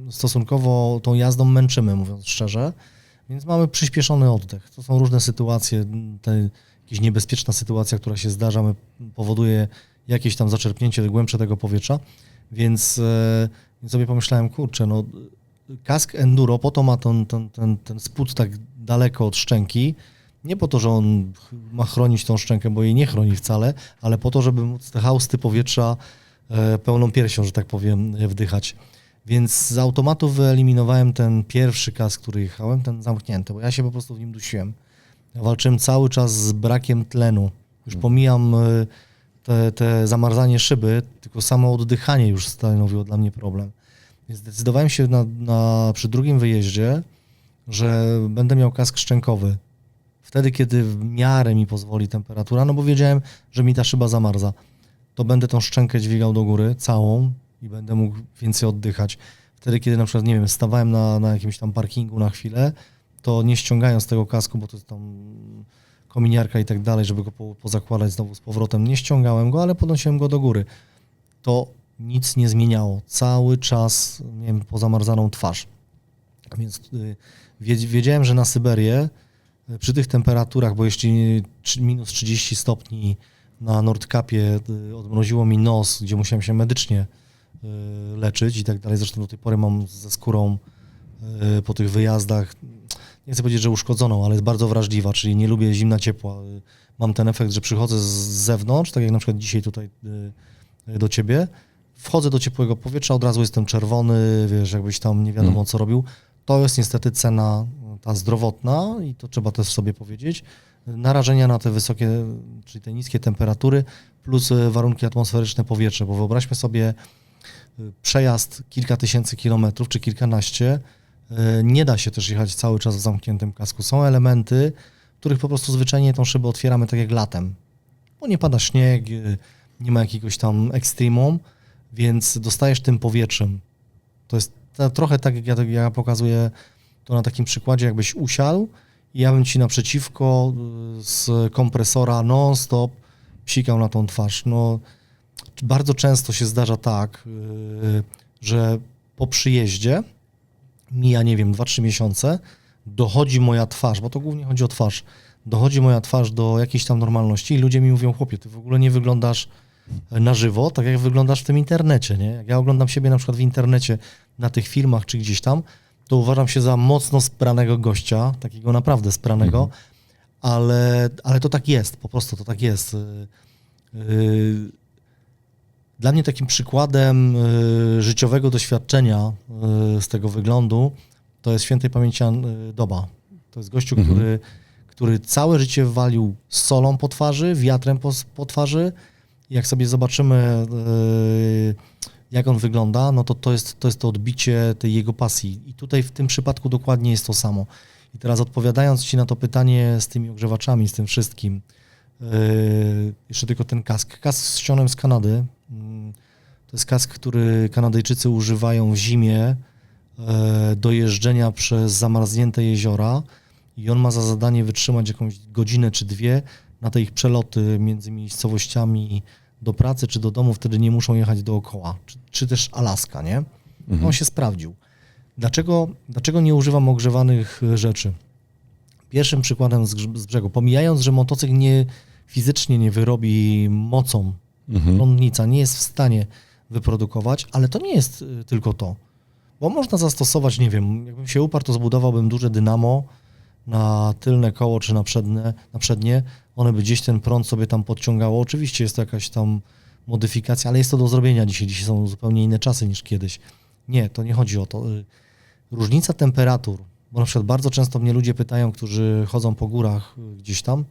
stosunkowo tą jazdą męczymy, mówiąc szczerze, więc mamy przyspieszony oddech. To są różne sytuacje, jakaś niebezpieczna sytuacja, która się zdarza, powoduje jakieś tam zaczerpnięcie głębsze tego powietrza, więc sobie pomyślałem, kurczę, no kask enduro, po to ma ten spód tak daleko od szczęki, Nie po to, że on ma chronić tą szczękę, bo jej nie chroni wcale, ale po to, żeby móc te hausty powietrza pełną piersią, że tak powiem, wdychać. Więc z automatu wyeliminowałem ten pierwszy kask, który jechałem, ten zamknięty, bo ja się po prostu w nim dusiłem. Ja walczyłem cały czas z brakiem tlenu. Już pomijam te zamarzanie szyby, tylko samo oddychanie już stanowiło dla mnie problem. Więc zdecydowałem się przy drugim wyjeździe, że będę miał kask szczękowy. Wtedy, kiedy w miarę mi pozwoli temperatura, no bo wiedziałem, że mi ta szyba zamarza, to będę tą szczękę dźwigał do góry całą i będę mógł więcej oddychać. Wtedy, kiedy na przykład, nie wiem, stawałem na jakimś tam parkingu na chwilę, to nie ściągając tego kasku, bo to jest tam kominiarka i tak dalej, żeby go pozakładać znowu z powrotem, nie ściągałem go, ale podnosiłem go do góry. To nic nie zmieniało. Cały czas miałem pozamarzaną twarz. Więc wiedziałem, że na Syberię przy tych temperaturach, bo jeśli minus 30 stopni na Nordkapie odmroziło mi nos, gdzie musiałem się medycznie leczyć i tak dalej. Zresztą do tej pory mam ze skórą po tych wyjazdach, nie chcę powiedzieć, że uszkodzoną, ale jest bardzo wrażliwa, czyli nie lubię zimna, ciepła. Mam ten efekt, że przychodzę z zewnątrz, tak jak na przykład dzisiaj tutaj do ciebie, wchodzę do ciepłego powietrza, od razu jestem czerwony, wiesz, jakbyś tam nie wiadomo co robił. To jest niestety cena ta zdrowotna i to trzeba też sobie powiedzieć. Narażenia na te wysokie, czyli te niskie temperatury plus warunki atmosferyczne powietrza, bo wyobraźmy sobie przejazd kilka tysięcy kilometrów czy kilkanaście, nie da się też jechać cały czas w zamkniętym kasku. Są elementy, których po prostu zwyczajnie tą szybę otwieramy tak jak latem, bo nie pada śnieg, nie ma jakiegoś tam ekstremum, więc dostajesz tym powietrzem. To jest trochę tak, jak ja pokazuję to na takim przykładzie, jakbyś usiadł i ja bym ci naprzeciwko z kompresora non-stop psikał na tą twarz. No, bardzo często się zdarza tak, że po przyjeździe mija, nie wiem, 2-3 miesiące, dochodzi moja twarz, bo to głównie chodzi o twarz, dochodzi moja twarz do jakiejś tam normalności i ludzie mi mówią, chłopie, ty w ogóle nie wyglądasz na żywo, tak jak wyglądasz w tym internecie, nie? Jak ja oglądam siebie na przykład w internecie, na tych filmach czy gdzieś tam, to uważam się za mocno spranego gościa, takiego naprawdę spranego, ale to tak jest, po prostu to tak jest. Dla mnie takim przykładem życiowego doświadczenia z tego wyglądu to jest świętej pamięci Doba. To jest gościu, który całe życie walił solą po twarzy, wiatrem po twarzy. Jak sobie zobaczymy, jak on wygląda, no to jest to odbicie tej jego pasji. I tutaj w tym przypadku dokładnie jest to samo. I teraz odpowiadając ci na to pytanie z tymi ogrzewaczami, z tym wszystkim, jeszcze tylko ten kask. Kask z ścianem z Kanady. To jest kask, który Kanadyjczycy używają w zimie do jeżdżenia przez zamarznięte jeziora i on ma za zadanie wytrzymać jakąś godzinę czy dwie na te ich przeloty między miejscowościami do pracy czy do domu, wtedy nie muszą jechać dookoła, czy też Alaska, nie? On się sprawdził. Dlaczego nie używam ogrzewanych rzeczy? Pierwszym przykładem z brzegu, pomijając, że motocykl fizycznie nie wyrobi mocą, prądnica nie jest w stanie wyprodukować, ale to nie jest tylko to, bo można zastosować, nie wiem, jakbym się uparł, to zbudowałbym duże dynamo na tylne koło czy na przednie, one by gdzieś ten prąd sobie tam podciągało. Oczywiście jest to jakaś tam modyfikacja, ale jest to do zrobienia dzisiaj. Dzisiaj są zupełnie inne czasy niż kiedyś. Nie, to nie chodzi o to. Różnica temperatur, bo na przykład bardzo często mnie ludzie pytają, którzy chodzą po górach gdzieś tam,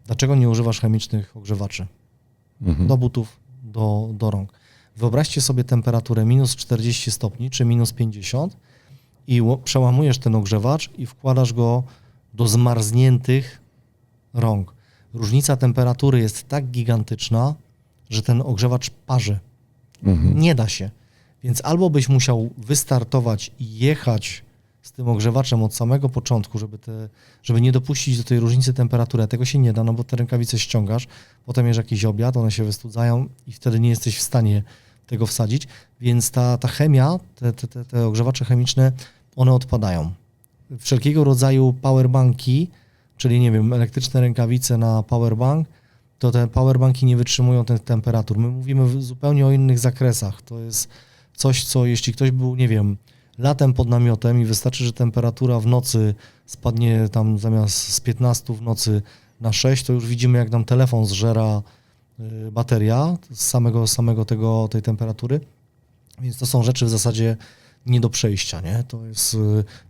dlaczego nie używasz chemicznych ogrzewaczy do butów, do rąk. Wyobraźcie sobie temperaturę minus 40 stopni czy minus 50 i przełamujesz ten ogrzewacz i wkładasz go do zmarzniętych rąk. Różnica temperatury jest tak gigantyczna, że ten ogrzewacz parzy. Nie da się. Więc albo byś musiał wystartować i jechać z tym ogrzewaczem od samego początku, żeby nie dopuścić do tej różnicy temperatury, a tego się nie da, no bo te rękawice ściągasz, potem jest jakiś obiad, one się wystudzają i wtedy nie jesteś w stanie tego wsadzić, więc ta chemia, te ogrzewacze chemiczne, one odpadają. Wszelkiego rodzaju powerbanki, czyli nie wiem, elektryczne rękawice na powerbank, to te powerbanki nie wytrzymują tych temperatur. My mówimy zupełnie o innych zakresach. To jest coś, co jeśli ktoś był, nie wiem, latem pod namiotem i wystarczy, że temperatura w nocy spadnie tam zamiast z 15 w nocy na 6, to już widzimy, jak nam telefon zżera bateria z samego tej temperatury. Więc to są rzeczy w zasadzie nie do przejścia, nie? To jest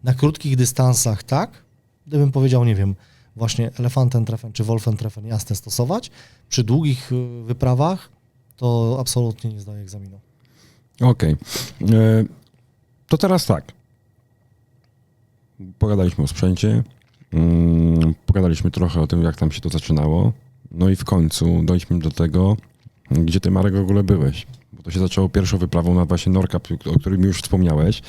na krótkich dystansach tak, gdybym powiedział, nie wiem, właśnie Elefantentreffen czy Wolfentreffen jasne stosować. Przy długich wyprawach to absolutnie nie zdaje egzaminu. Okej. To teraz tak. Pogadaliśmy o sprzęcie, pogadaliśmy trochę o tym, jak tam się to zaczynało, no i w końcu dojdźmy do tego, gdzie ty, Marek, w ogóle byłeś. Bo to się zaczęło pierwszą wyprawą na właśnie Nordkap, o którym już wspomniałeś.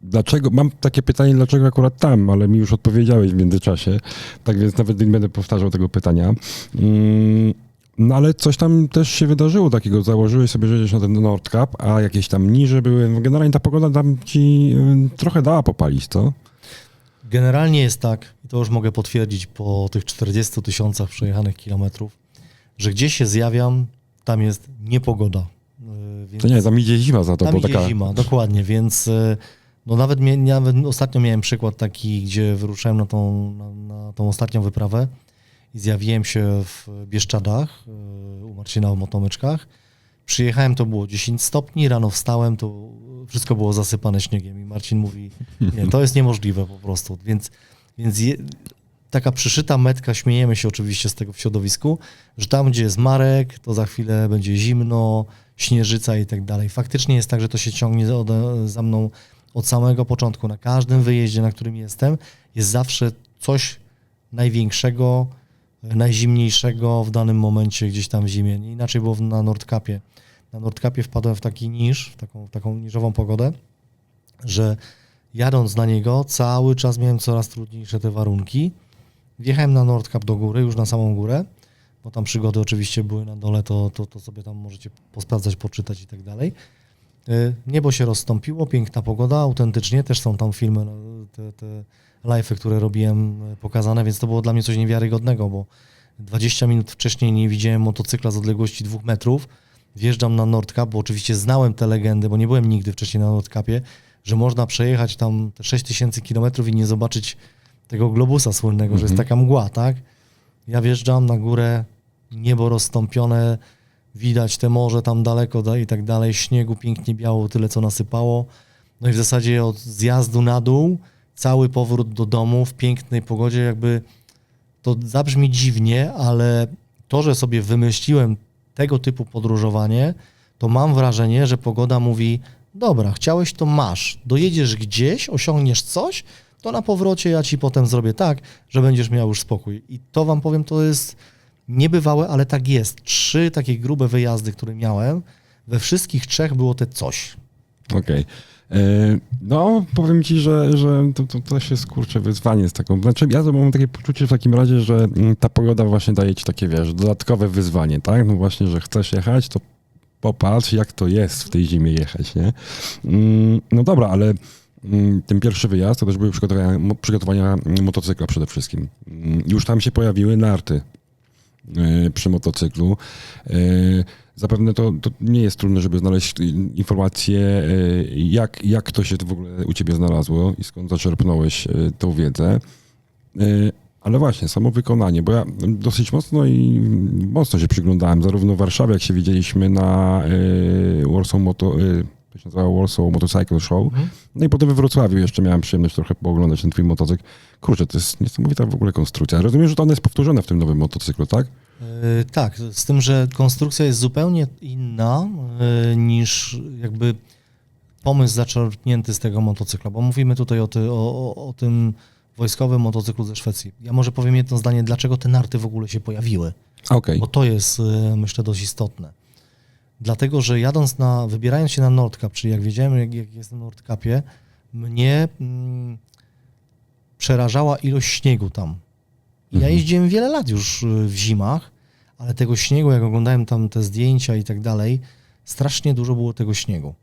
Dlaczego, mam takie pytanie, dlaczego akurat tam, ale mi już odpowiedziałeś w międzyczasie, tak więc nawet nie będę powtarzał tego pytania. No ale coś tam też się wydarzyło takiego, założyłeś sobie, że jedziesz na ten Nordkap, a jakieś tam niże były, generalnie ta pogoda tam ci trochę dała popalić, co? Generalnie jest tak, i to już mogę potwierdzić po tych 40 000 przejechanych kilometrów, że gdzie się zjawiam, tam jest niepogoda. Więc To nie, tam idzie zima za to, tam bo idzie taka... zima, dokładnie, więc no nawet ostatnio miałem przykład taki, gdzie wyruszałem na tą ostatnią wyprawę i zjawiłem się w Bieszczadach u Marcina w Motomyczkach. Przyjechałem, to było 10 stopni, rano wstałem, to wszystko było zasypane śniegiem i Marcin mówi, nie, to jest niemożliwe po prostu, więc taka przyszyta metka, śmiejemy się oczywiście z tego w środowisku, że tam, gdzie jest Marek, to za chwilę będzie zimno, śnieżyca i tak dalej. Faktycznie jest tak, że to się ciągnie za mną od samego początku. Na każdym wyjeździe, na którym jestem, jest zawsze coś największego, najzimniejszego w danym momencie gdzieś tam w zimie. Nie inaczej było na Nordkapie. Na Nordkapie wpadłem w taki niż, w taką niżową pogodę, że jadąc na niego cały czas miałem coraz trudniejsze te warunki. Wjechałem na Nordkap do góry, już na samą górę, bo tam przygody oczywiście były na dole, to sobie tam możecie posprawdzać, poczytać i tak dalej. Niebo się rozstąpiło, piękna pogoda, autentycznie, też są tam filmy, te live'y, które robiłem, pokazane, więc to było dla mnie coś niewiarygodnego, bo 20 minut wcześniej nie widziałem motocykla z odległości 2 metrów, wjeżdżam na Nordkap, bo oczywiście znałem te legendy, bo nie byłem nigdy wcześniej na Nordkapie, że można przejechać tam te 6000 kilometrów i nie zobaczyć tego globusa słynnego, że jest taka mgła, tak? Ja wjeżdżam na górę, niebo rozstąpione, widać te morze tam daleko i tak dalej, śniegu pięknie biało, tyle co nasypało. No i w zasadzie od zjazdu na dół, cały powrót do domu w pięknej pogodzie, jakby to zabrzmi dziwnie, ale to, że sobie wymyśliłem tego typu podróżowanie, to mam wrażenie, że pogoda mówi, dobra, chciałeś, to masz, dojedziesz gdzieś, osiągniesz coś, to na powrocie ja ci potem zrobię tak, że będziesz miał już spokój. I to wam powiem, to jest niebywałe, ale tak jest. 3 takie grube wyjazdy, które miałem, we wszystkich 3 było te coś. Okej. No, powiem ci, że to też jest, kurczę, wyzwanie z taką... Znaczy, ja mam takie poczucie w takim razie, że ta pogoda właśnie daje ci takie, wiesz, dodatkowe wyzwanie, tak? No właśnie, że chcesz jechać, to popatrz, jak to jest w tej zimie jechać, nie? No dobra, ale ten pierwszy wyjazd to też były przygotowania motocykla przede wszystkim. Już tam się pojawiły narty przy motocyklu. Zapewne to nie jest trudne, żeby znaleźć informacje, jak to się w ogóle u ciebie znalazło i skąd zaczerpnąłeś tą wiedzę. Ale właśnie, samo wykonanie, bo ja dosyć mocno się przyglądałem, zarówno w Warszawie, jak się widzieliśmy na Warsaw to się nazywa Warsaw Motorcycle Show. No i potem we Wrocławiu jeszcze miałem przyjemność trochę pooglądać ten twój motocykl. Kurczę, to jest niesamowita w ogóle konstrukcja. Rozumiem, że to ona jest powtórzona w tym nowym motocyklu, tak? Tak, z tym, że konstrukcja jest zupełnie inna niż jakby pomysł zaczerpnięty z tego motocykla, bo mówimy tutaj o tym wojskowym motocyklu ze Szwecji. Ja może powiem jedno zdanie, dlaczego te narty w ogóle się pojawiły. Okej. Bo to jest, myślę, dość istotne. Dlatego, że wybierając się na Nordkap, czyli jak wiedziałem, jak jest na Nordkapie, mnie przerażała ilość śniegu tam. Ja jeździłem wiele lat już w zimach, ale tego śniegu, jak oglądałem tam te zdjęcia i tak dalej, strasznie dużo było tego śniegu.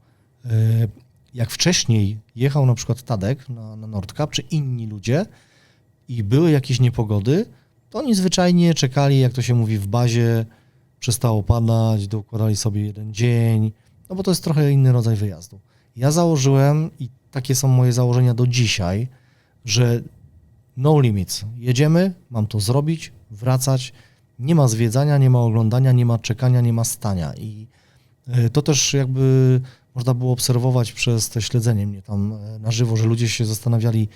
Jak wcześniej jechał na przykład Tadek na Nordkap, czy inni ludzie i były jakieś niepogody, to oni zwyczajnie czekali, jak to się mówi, w bazie, przestało padać, dokładali sobie jeden dzień, no bo to jest trochę inny rodzaj wyjazdu. Ja założyłem, i takie są moje założenia do dzisiaj, że no limits. Jedziemy, mam to zrobić, wracać. Nie ma zwiedzania, nie ma oglądania, nie ma czekania, nie ma stania. I to też jakby można było obserwować przez te śledzenie mnie tam na żywo, że ludzie się zastanawiali,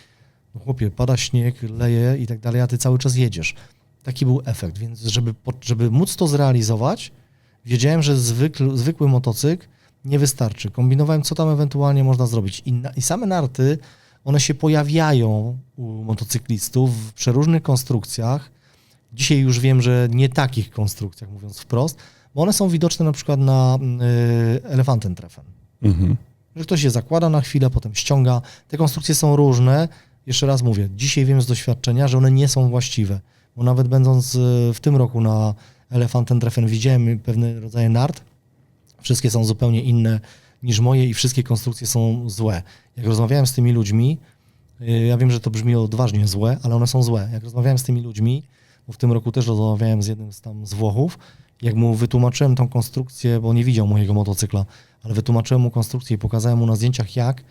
no chłopie, pada śnieg, leje i tak dalej, a ty cały czas jedziesz. Taki był efekt, więc żeby móc to zrealizować, wiedziałem, że zwykły motocykl nie wystarczy. Kombinowałem, co tam ewentualnie można zrobić. I same narty, one się pojawiają u motocyklistów w przeróżnych konstrukcjach. Dzisiaj już wiem, że nie takich konstrukcjach, mówiąc wprost, bo one są widoczne na przykład na Elefantentreffen. Że ktoś je zakłada na chwilę, potem ściąga. Te konstrukcje są różne. Jeszcze raz mówię, dzisiaj wiem z doświadczenia, że one nie są właściwe. Bo nawet będąc w tym roku na Elefantentreffen widziałem pewne rodzaje nart. Wszystkie są zupełnie inne niż moje i wszystkie konstrukcje są złe. Jak rozmawiałem z tymi ludźmi, ja wiem, że to brzmi odważnie złe, ale one są złe. Jak rozmawiałem z tymi ludźmi, bo w tym roku też rozmawiałem z jednym z Włochów, jak mu wytłumaczyłem tą konstrukcję, bo nie widział mojego motocykla, ale wytłumaczyłem mu konstrukcję i pokazałem mu na zdjęciach jak,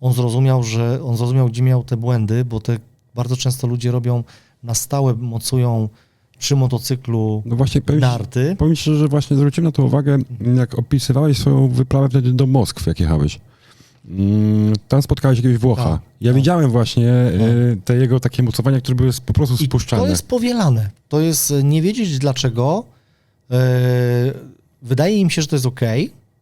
on zrozumiał, gdzie miał te błędy, bo te bardzo często ludzie robią na stałe, mocują przy motocyklu No właśnie, narty. powiem ci, że właśnie zwróciłem na to uwagę, jak opisywałeś swoją wyprawę wtedy do Moskwy, jak jechałeś. Tam spotkałeś jakiegoś Włocha. Tak, Ja tak. widziałem właśnie te jego takie mocowania, które były po prostu I spuszczane. to jest powielane. To jest nie wiedzieć dlaczego. Wydaje im się, że to jest ok.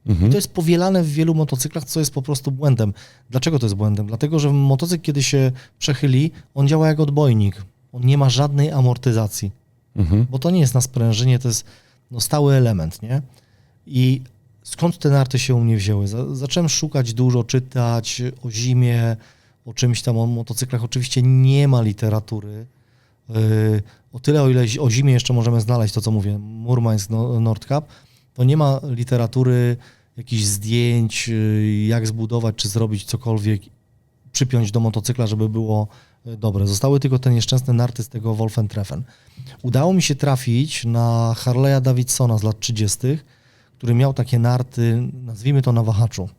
I to jest powielane w wielu motocyklach, co jest po prostu błędem. Dlaczego to jest błędem? Dlatego, że motocykl, kiedy się przechyli, on działa jak odbojnik. On nie ma żadnej amortyzacji. Bo to nie jest na sprężynie, to jest stały element, nie? I skąd te narty się u mnie wzięły? Zacząłem szukać dużo, czytać o zimie, o czymś tam, o motocyklach. Oczywiście nie ma literatury. O tyle, o ile o zimie jeszcze możemy znaleźć to, co mówię, Murmańsk, Nordkap, to nie ma literatury, jakichś zdjęć, jak zbudować, czy zrobić cokolwiek, przypiąć do motocykla, żeby było dobre. Zostały tylko te nieszczęsne narty z tego Wolfentreffen. Udało mi się trafić na Harley'a Davidsona z lat 30., który miał takie narty, nazwijmy to na wahaczu.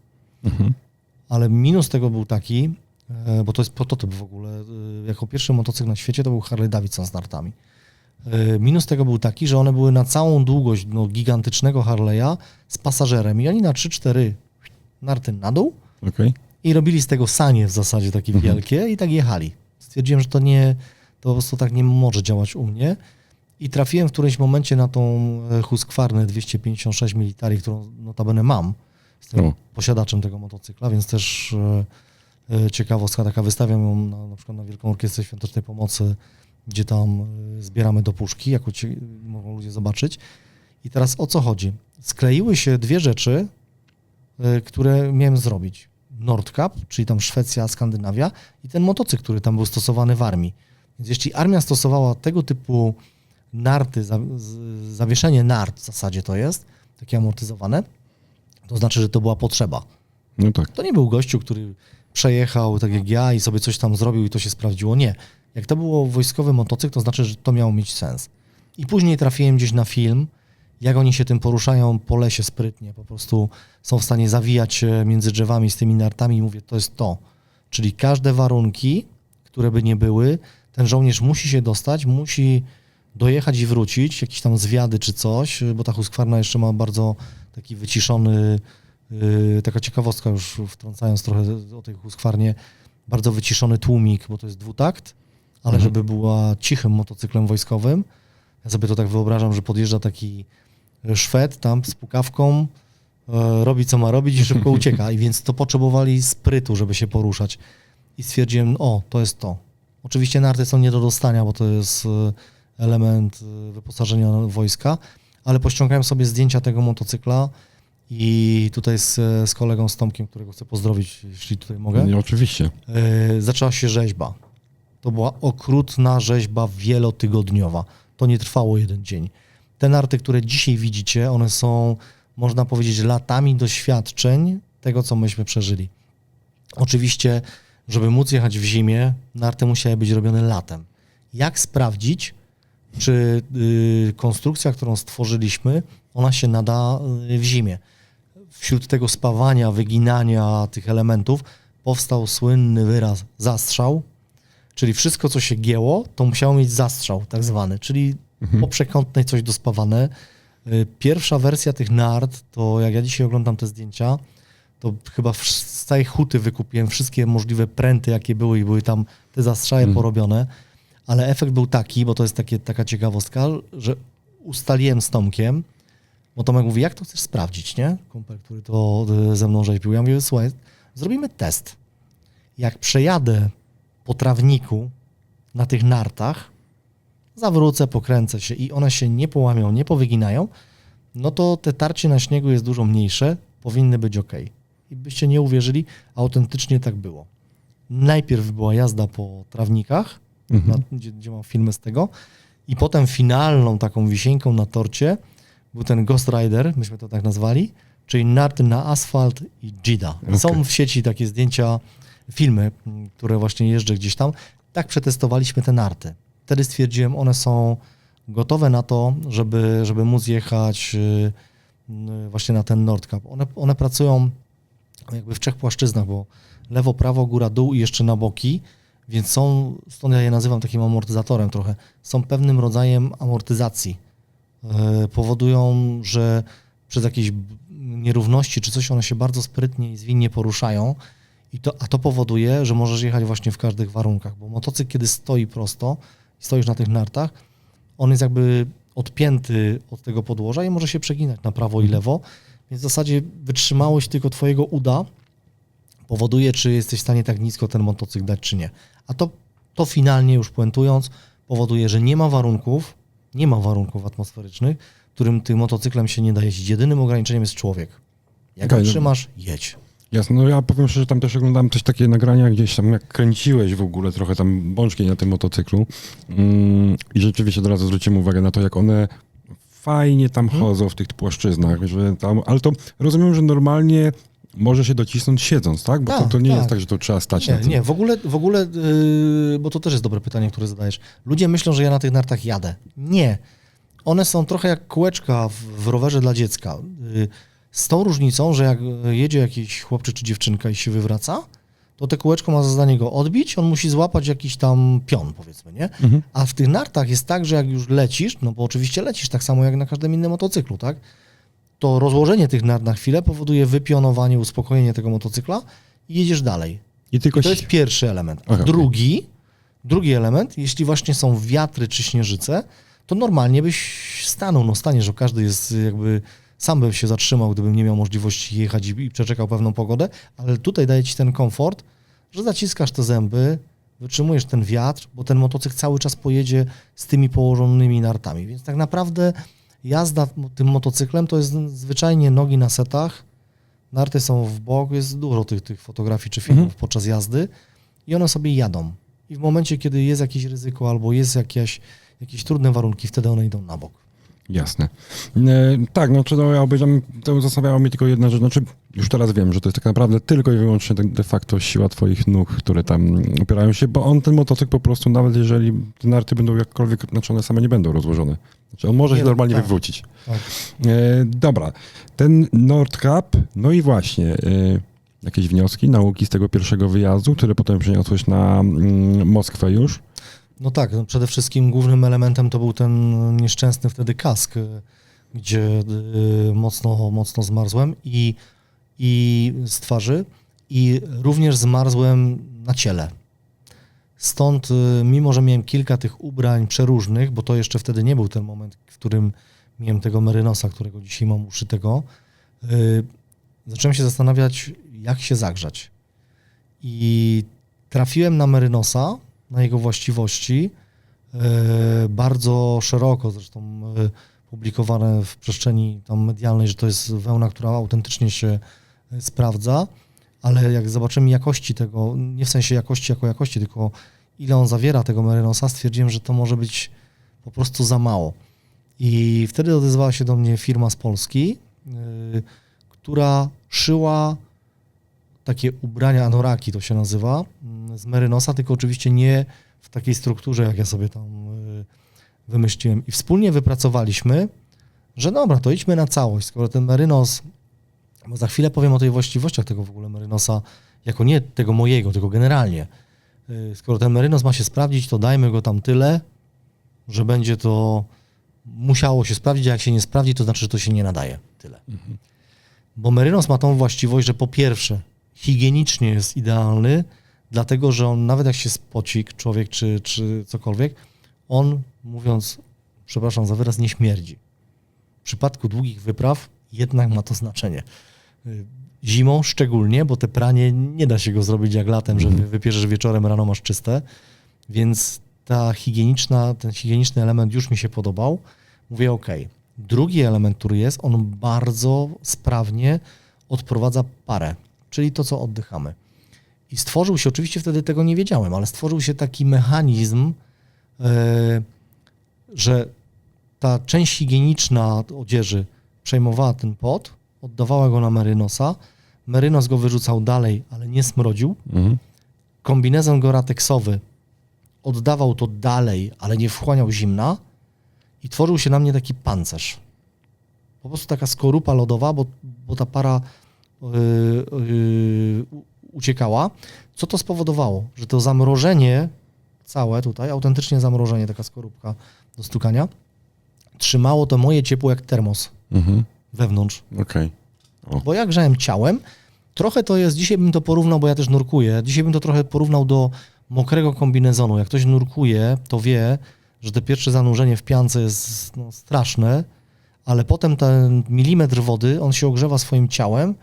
Ale minus tego był taki, bo to jest prototyp w ogóle, jako pierwszy motocykl na świecie to był Harley Davidson z nartami. Minus tego był taki, że one były na całą długość gigantycznego Harley'a z pasażerem i oni na 3-4 narty na dół i robili z tego sanie w zasadzie takie wielkie i tak jechali. Stwierdziłem, że to po prostu tak nie może działać u mnie i trafiłem w którymś momencie na tą Husqvarnę 256 Militari, którą notabene mam. Jestem posiadaczem tego motocykla, więc też ciekawostka taka, wystawiam ją na przykład na Wielką Orkiestrę Świątecznej Pomocy, gdzie tam zbieramy do puszki, jak mogą ludzie zobaczyć. I teraz o co chodzi? Skleiły się dwie rzeczy, które miałem zrobić. Nordkap, czyli tam Szwecja, Skandynawia i ten motocykl, który tam był stosowany w armii. Więc jeśli armia stosowała tego typu narty, zawieszenie nart w zasadzie to jest, takie amortyzowane, to znaczy, że to była potrzeba. No tak. To nie był gościu, który przejechał tak jak ja i sobie coś tam zrobił i to się sprawdziło. Nie. Jak to było wojskowy motocykl, to znaczy, że to miało mieć sens. I później trafiłem gdzieś na film, jak oni się tym poruszają po lesie sprytnie. Po prostu są w stanie zawijać się między drzewami z tymi nartami i mówię, to jest to. Czyli każde warunki, które by nie były, ten żołnierz musi się dostać, musi dojechać i wrócić, jakieś tam zwiady czy coś, bo ta Husqvarna jeszcze ma bardzo taki wyciszony, taka ciekawostka już wtrącając trochę o tej Husqvarnie, bardzo wyciszony tłumik, bo to jest dwutakt, ale żeby była cichym motocyklem wojskowym. Ja sobie to tak wyobrażam, że podjeżdża taki Szwed tam z pukawką, robi co ma robić i szybko ucieka. I więc to potrzebowali sprytu, żeby się poruszać. I stwierdziłem, to jest to. Oczywiście narty są nie do dostania, bo to jest element wyposażenia wojska, ale pościągałem sobie zdjęcia tego motocykla i tutaj z kolegą, z Tomkiem, którego chcę pozdrowić, jeśli tutaj mogę. Nie, oczywiście. Zaczęła się rzeźba. To była okrutna rzeźba wielotygodniowa. To nie trwało jeden dzień. Te narty, które dzisiaj widzicie, one są, można powiedzieć, latami doświadczeń tego, co myśmy przeżyli. Oczywiście, żeby móc jechać w zimie, narty musiały być robione latem. Jak sprawdzić, czy konstrukcja, którą stworzyliśmy, ona się nada w zimie? wśród tego spawania, wyginania tych elementów powstał słynny wyraz zastrzał, czyli wszystko, co się gięło, to musiało mieć zastrzał tak zwany, czyli po przekątnej coś dospawane. Pierwsza wersja tych nart, to jak ja dzisiaj oglądam te zdjęcia, to chyba z całej huty wykupiłem wszystkie możliwe pręty, jakie były i były tam te zastrzały porobione, ale efekt był taki, bo to jest taka ciekawostka, że ustaliłem z Tomkiem, bo Tomek mówi, jak to chcesz sprawdzić, nie? Kumpel, który to ze mną rzeźbił. Ja mówię, słuchaj, zrobimy test. Jak przejadę po trawniku na tych nartach, zawrócę, pokręcę się i one się nie połamią, nie powyginają, no to te tarcie na śniegu jest dużo mniejsze, powinny być ok. I byście nie uwierzyli, autentycznie tak było. Najpierw była jazda po trawnikach, gdzie mam filmy z tego, i potem finalną taką wisienką na torcie był ten Ghost Rider, myśmy to tak nazwali, czyli narty na asfalt i Jida. Są w sieci takie zdjęcia, filmy, które właśnie jeżdżę gdzieś tam. Tak przetestowaliśmy te narty. Wtedy stwierdziłem, one są gotowe na to, żeby móc jechać właśnie na ten Nordcup. One pracują jakby w 3 płaszczyznach, bo lewo, prawo, góra, dół i jeszcze na boki, więc stąd ja je nazywam takim amortyzatorem trochę, są pewnym rodzajem amortyzacji. Powodują, że przez jakieś nierówności czy coś one się bardzo sprytnie i zwinnie poruszają, a to powoduje, że możesz jechać właśnie w każdych warunkach, bo motocykl, kiedy stoi prosto i stoisz na tych nartach, on jest jakby odpięty od tego podłoża i może się przeginać na prawo i lewo, więc w zasadzie wytrzymałość tylko twojego uda powoduje, czy jesteś w stanie tak nisko ten motocykl dać, czy nie. A to finalnie już puentując, powoduje, że nie ma warunków atmosferycznych, którym tym motocyklem się nie da jeździć. Jedynym ograniczeniem jest człowiek. Jak go trzymasz, jedź. Jasne, no ja powiem szczerze, że tam też oglądałem też takie nagrania gdzieś tam, jak kręciłeś w ogóle trochę tam bączki na tym motocyklu i rzeczywiście od razu zwróciłem uwagę na to, jak one fajnie tam chodzą w tych płaszczyznach, że tam, ale to rozumiem, że normalnie może się docisnąć siedząc, tak? Bo to nie jest tak, że to trzeba stać na tym. Nie, w ogóle, bo to też jest dobre pytanie, które zadajesz. Ludzie myślą, że ja na tych nartach jadę. Nie. One są trochę jak kółeczka w rowerze dla dziecka. Z tą różnicą, że jak jedzie jakiś chłopczyk czy dziewczynka i się wywraca, to te kółeczko ma za zadanie go odbić, on musi złapać jakiś tam pion, powiedzmy, nie? A w tych nartach jest tak, że jak już lecisz, no bo oczywiście lecisz tak samo jak na każdym innym motocyklu, tak? To rozłożenie tych nart na chwilę powoduje wypionowanie, uspokojenie tego motocykla i jedziesz dalej. I to jest pierwszy element. A drugi element, jeśli właśnie są wiatry czy śnieżyce, to normalnie byś stanął, no staniesz, że każdy jest jakby, sam bym się zatrzymał, gdybym nie miał możliwości jechać i przeczekał pewną pogodę, ale tutaj daje ci ten komfort, że zaciskasz te zęby, wytrzymujesz ten wiatr, bo ten motocykl cały czas pojedzie z tymi położonymi nartami, więc tak naprawdę jazda tym motocyklem to jest zwyczajnie nogi na setach, narty są w bok, jest dużo tych fotografii czy filmów podczas jazdy i one sobie jadą. I w momencie, kiedy jest jakieś ryzyko albo jest jakieś trudne warunki, wtedy one idą na bok. Jasne. Tak, no ja obejrzałem, to zastanawiało mnie tylko jedna rzecz, znaczy już teraz wiem, że to jest tak naprawdę tylko i wyłącznie de facto siła twoich nóg, które tam opierają się, bo ten motocykl po prostu, nawet jeżeli te narty będą jakkolwiek, znaczy one same nie będą rozłożone. Znaczy on może się normalnie wywrócić. Tak. Dobra, ten Nordcup, no i właśnie, jakieś wnioski, nauki z tego pierwszego wyjazdu, które potem przeniosłeś na Moskwę już? No tak, no przede wszystkim głównym elementem to był ten nieszczęsny wtedy kask, gdzie mocno zmarzłem i z twarzy i również zmarzłem na ciele. Stąd, mimo że miałem kilka tych ubrań przeróżnych, bo to jeszcze wtedy nie był ten moment, w którym miałem tego Merynosa, którego dzisiaj mam uszytego, zacząłem się zastanawiać, jak się zagrzać. I trafiłem na Merynosa, na jego właściwości, bardzo szeroko, zresztą publikowane w przestrzeni tam medialnej, że to jest wełna, która autentycznie się sprawdza, ale jak zobaczymy jakości tego, nie w sensie jakości jako jakości, tylko ile on zawiera tego Merynosa, stwierdziłem, że to może być po prostu za mało. I wtedy odezwała się do mnie firma z Polski, która szyła takie ubrania, anoraki to się nazywa, z Merynosa, tylko oczywiście nie w takiej strukturze, jak ja sobie tam wymyśliłem. I wspólnie wypracowaliśmy, że dobra, to idźmy na całość. Skoro ten Merynos Bo za chwilę powiem o tej właściwościach tego w ogóle merynosa, jako nie tego mojego, tylko generalnie. Skoro ten merynos ma się sprawdzić, to dajmy go tam tyle, że będzie to musiało się sprawdzić, a jak się nie sprawdzi, to znaczy, że to się nie nadaje. Tyle. Bo merynos ma tą właściwość, że po pierwsze higienicznie jest idealny, dlatego że on nawet jak się spoci człowiek czy cokolwiek, on, mówiąc, przepraszam za wyraz, nie śmierdzi. W przypadku długich wypraw jednak ma to znaczenie. Zimą szczególnie, bo te pranie nie da się go zrobić jak latem, że wypierzesz wieczorem, rano masz czyste, więc ten higieniczny element już mi się podobał. Mówię OK. Drugi element, który jest, on bardzo sprawnie odprowadza parę, czyli to, co oddychamy. I stworzył się, oczywiście wtedy tego nie wiedziałem, ale stworzył się taki mechanizm, że ta część higieniczna odzieży przejmowała ten pot, oddawała go na merynosa, merynos go wyrzucał dalej, ale nie smrodził. Kombinezon gorateksowy oddawał to dalej, ale nie wchłaniał zimna i tworzył się na mnie taki pancerz. Po prostu taka skorupa lodowa, bo ta para uciekała. Co to spowodowało? Że to zamrożenie całe tutaj, autentycznie zamrożenie, taka skorupka do stukania, trzymało to moje ciepło jak termos wewnątrz. Okej. Bo jak grzałem ciałem, trochę to jest, dzisiaj bym to porównał, bo ja też nurkuję, dzisiaj bym to trochę porównał do mokrego kombinezonu. Jak ktoś nurkuje, to wie, że te pierwsze zanurzenie w piance jest straszne, ale potem ten milimetr wody, on się ogrzewa swoim ciałem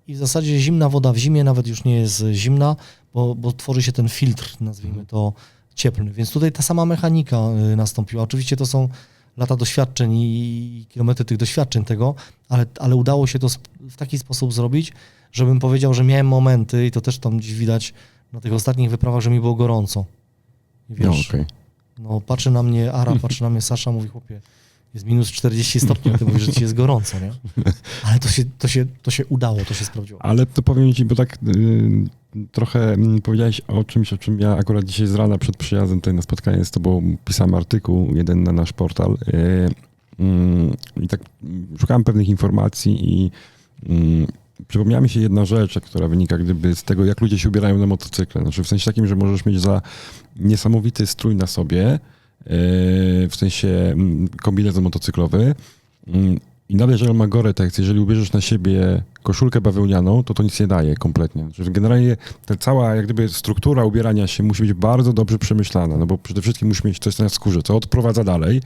i w zasadzie zimna woda w zimie nawet już nie jest zimna, bo tworzy się ten filtr, nazwijmy to, cieplny. Więc tutaj ta sama mechanika nastąpiła. Oczywiście to są lata doświadczeń i kilometry tych doświadczeń tego, ale udało się to w taki sposób zrobić, żebym powiedział, że miałem momenty i to też tam gdzieś widać na tych ostatnich wyprawach, że mi było gorąco. I wiesz, patrzy na mnie Ara, patrzy na mnie Sasza, mówi, chłopie, jest minus 40 stopni, a ty mówisz, że ci jest gorąco, nie? Ale to się udało, to się sprawdziło. Ale to powiem ci, bo tak trochę powiedziałeś o czymś, o czym ja akurat dzisiaj z rana przed przyjazdem tutaj na spotkanie z tobą pisałem artykuł, jeden na nasz portal i tak szukałem pewnych informacji i przypomniała mi się jedna rzecz, która wynika gdyby z tego, jak ludzie się ubierają na motocykle. Znaczy w sensie takim, że możesz mieć za niesamowity strój na sobie, w sensie kombinezon motocyklowy i nawet jeżeli on ma Gore-Tex, jeżeli ubierzesz na siebie koszulkę bawełnianą, to nic nie daje kompletnie. Znaczy, generalnie ta cała jak gdyby struktura ubierania się musi być bardzo dobrze przemyślana, no bo przede wszystkim musi mieć coś na skórze, co odprowadza dalej,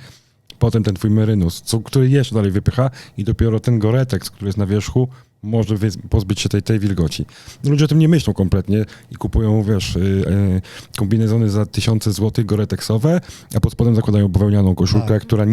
potem ten twój merynus, który jeszcze dalej wypycha i dopiero ten Gore-Tex, który jest na wierzchu, może pozbyć się tej wilgoci. No, ludzie o tym nie myślą kompletnie i kupują, wiesz, kombinezony za 1000 złotych Gore-Texowe, a pod spodem zakładają bawełnianą koszulkę, która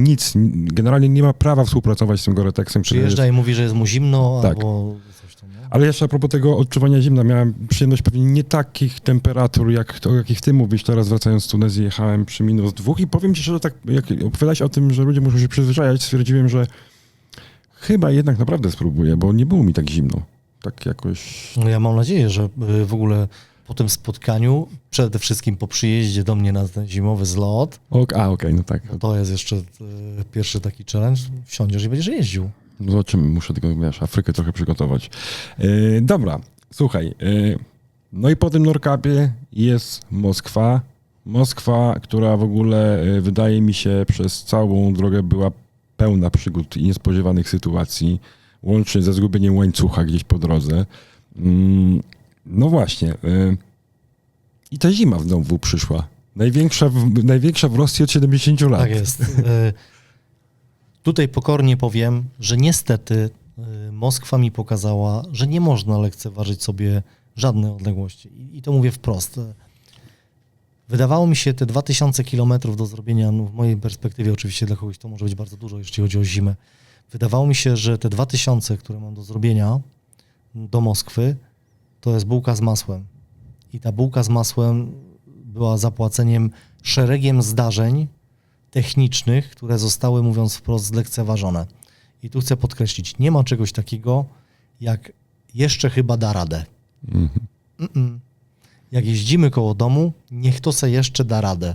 generalnie nie ma prawa współpracować z tym Gore-Texem. Przyjeżdża i mówi, że jest mu zimno, tak. Albo coś tam. Nie? Ale jeszcze a propos tego odczuwania zimna, miałem przyjemność pewnie nie takich temperatur, o jakich ty mówisz. Teraz wracając z Tunezji jechałem przy -2 i powiem ci szczerze, tak jak opowiadałeś o tym, że ludzie muszą się przyzwyczajać, stwierdziłem, że chyba jednak naprawdę spróbuję, bo nie było mi tak zimno. Tak jakoś... No ja mam nadzieję, że w ogóle po tym spotkaniu, przede wszystkim po przyjeździe do mnie na ten zimowy zlot, Okej, no tak. to jest jeszcze pierwszy taki challenge, wsiądziesz i będziesz jeździł. No zobaczymy, muszę tylko, wiesz, Afrykę trochę przygotować. Dobra, słuchaj. No i po tym Nordkapie jest Moskwa. Moskwa, która w ogóle wydaje mi się przez całą drogę była pełna przygód i niespodziewanych sytuacji, łącznie ze zgubieniem łańcucha gdzieś po drodze. No właśnie. I ta zima znowu przyszła. Największa w Rosji od 70 lat. Tak jest. Tutaj pokornie powiem, że niestety Moskwa mi pokazała, że nie można lekceważyć sobie żadnej odległości. I to mówię wprost. Wydawało mi się te 2000 kilometrów do zrobienia, no w mojej perspektywie oczywiście dla kogoś to może być bardzo dużo, jeśli chodzi o zimę. Wydawało mi się, że te 2000, które mam do zrobienia do Moskwy, to jest bułka z masłem. I ta bułka z masłem była zapłaceniem szeregiem zdarzeń technicznych, które zostały, mówiąc wprost, zlekceważone. I tu chcę podkreślić, nie ma czegoś takiego, jak jeszcze chyba da radę. Jak jeździmy koło domu, niech to se jeszcze da radę,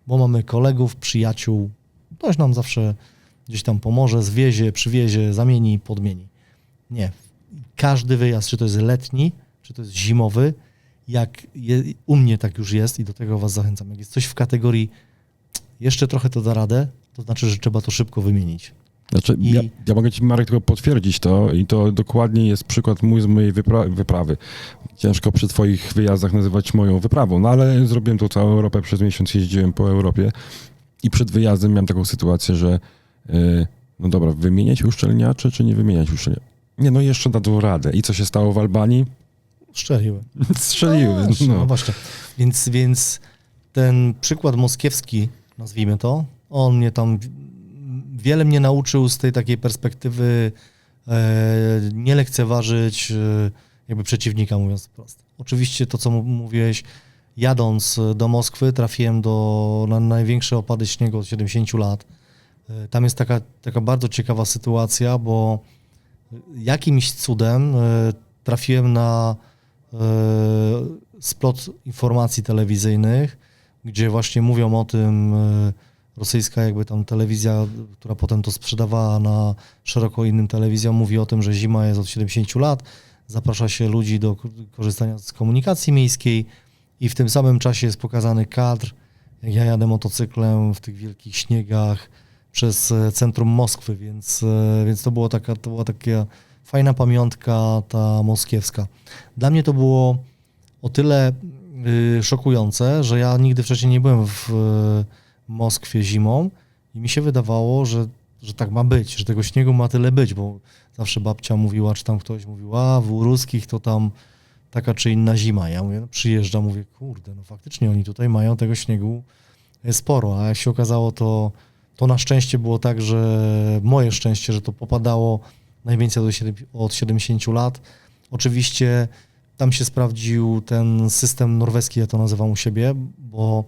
bo mamy kolegów, przyjaciół, ktoś nam zawsze gdzieś tam pomoże, zwiezie, przywiezie, zamieni, podmieni. Nie. każdy wyjazd, czy to jest letni, czy to jest zimowy, u mnie tak już jest i do tego was zachęcam. Jak jest coś w kategorii jeszcze trochę to da radę, to znaczy, że trzeba to szybko wymienić. Znaczy, ja mogę ci, Marek, tylko potwierdzić to i to dokładnie jest przykład mój z mojej wyprawy. Ciężko przy twoich wyjazdach nazywać moją wyprawą, no ale zrobiłem to całą Europę, przez miesiąc jeździłem po Europie i przed wyjazdem miałem taką sytuację, że no dobra, wymieniać uszczelniacze, czy nie wymieniać uszczelniacze? Nie, no jeszcze dadzą radę. I co się stało w Albanii? Strzeliłem. Strzeliły. No właśnie. Więc ten przykład moskiewski, nazwijmy to, on mnie tam wiele mnie nauczył z tej takiej perspektywy nie lekceważyć jakby przeciwnika, mówiąc wprost. Oczywiście to, co mówiłeś, jadąc do Moskwy, trafiłem na największe opady śniegu od 70 lat. Tam jest taka bardzo ciekawa sytuacja, bo jakimś cudem trafiłem na splot informacji telewizyjnych, gdzie właśnie mówią o tym, rosyjska jakby tam telewizja, która potem to sprzedawała na szeroko innym telewizjom, mówi o tym, że zima jest od 70 lat, zaprasza się ludzi do korzystania z komunikacji miejskiej i w tym samym czasie jest pokazany kadr, jak ja jadę motocyklem w tych wielkich śniegach przez centrum Moskwy, więc to była taka fajna pamiątka ta moskiewska. Dla mnie to było o tyle szokujące, że ja nigdy wcześniej nie byłem w Moskwie zimą i mi się wydawało, że tak ma być, że tego śniegu ma tyle być, bo zawsze babcia mówiła, czy tam ktoś mówił, w ruskich to tam taka czy inna zima. Ja mówię, no przyjeżdżam, mówię, kurde, no faktycznie oni tutaj mają tego śniegu sporo, a jak się okazało, to na szczęście było tak, że moje szczęście, że to popadało najwięcej od 70 lat. Oczywiście tam się sprawdził ten system norweski, ja to nazywam u siebie, bo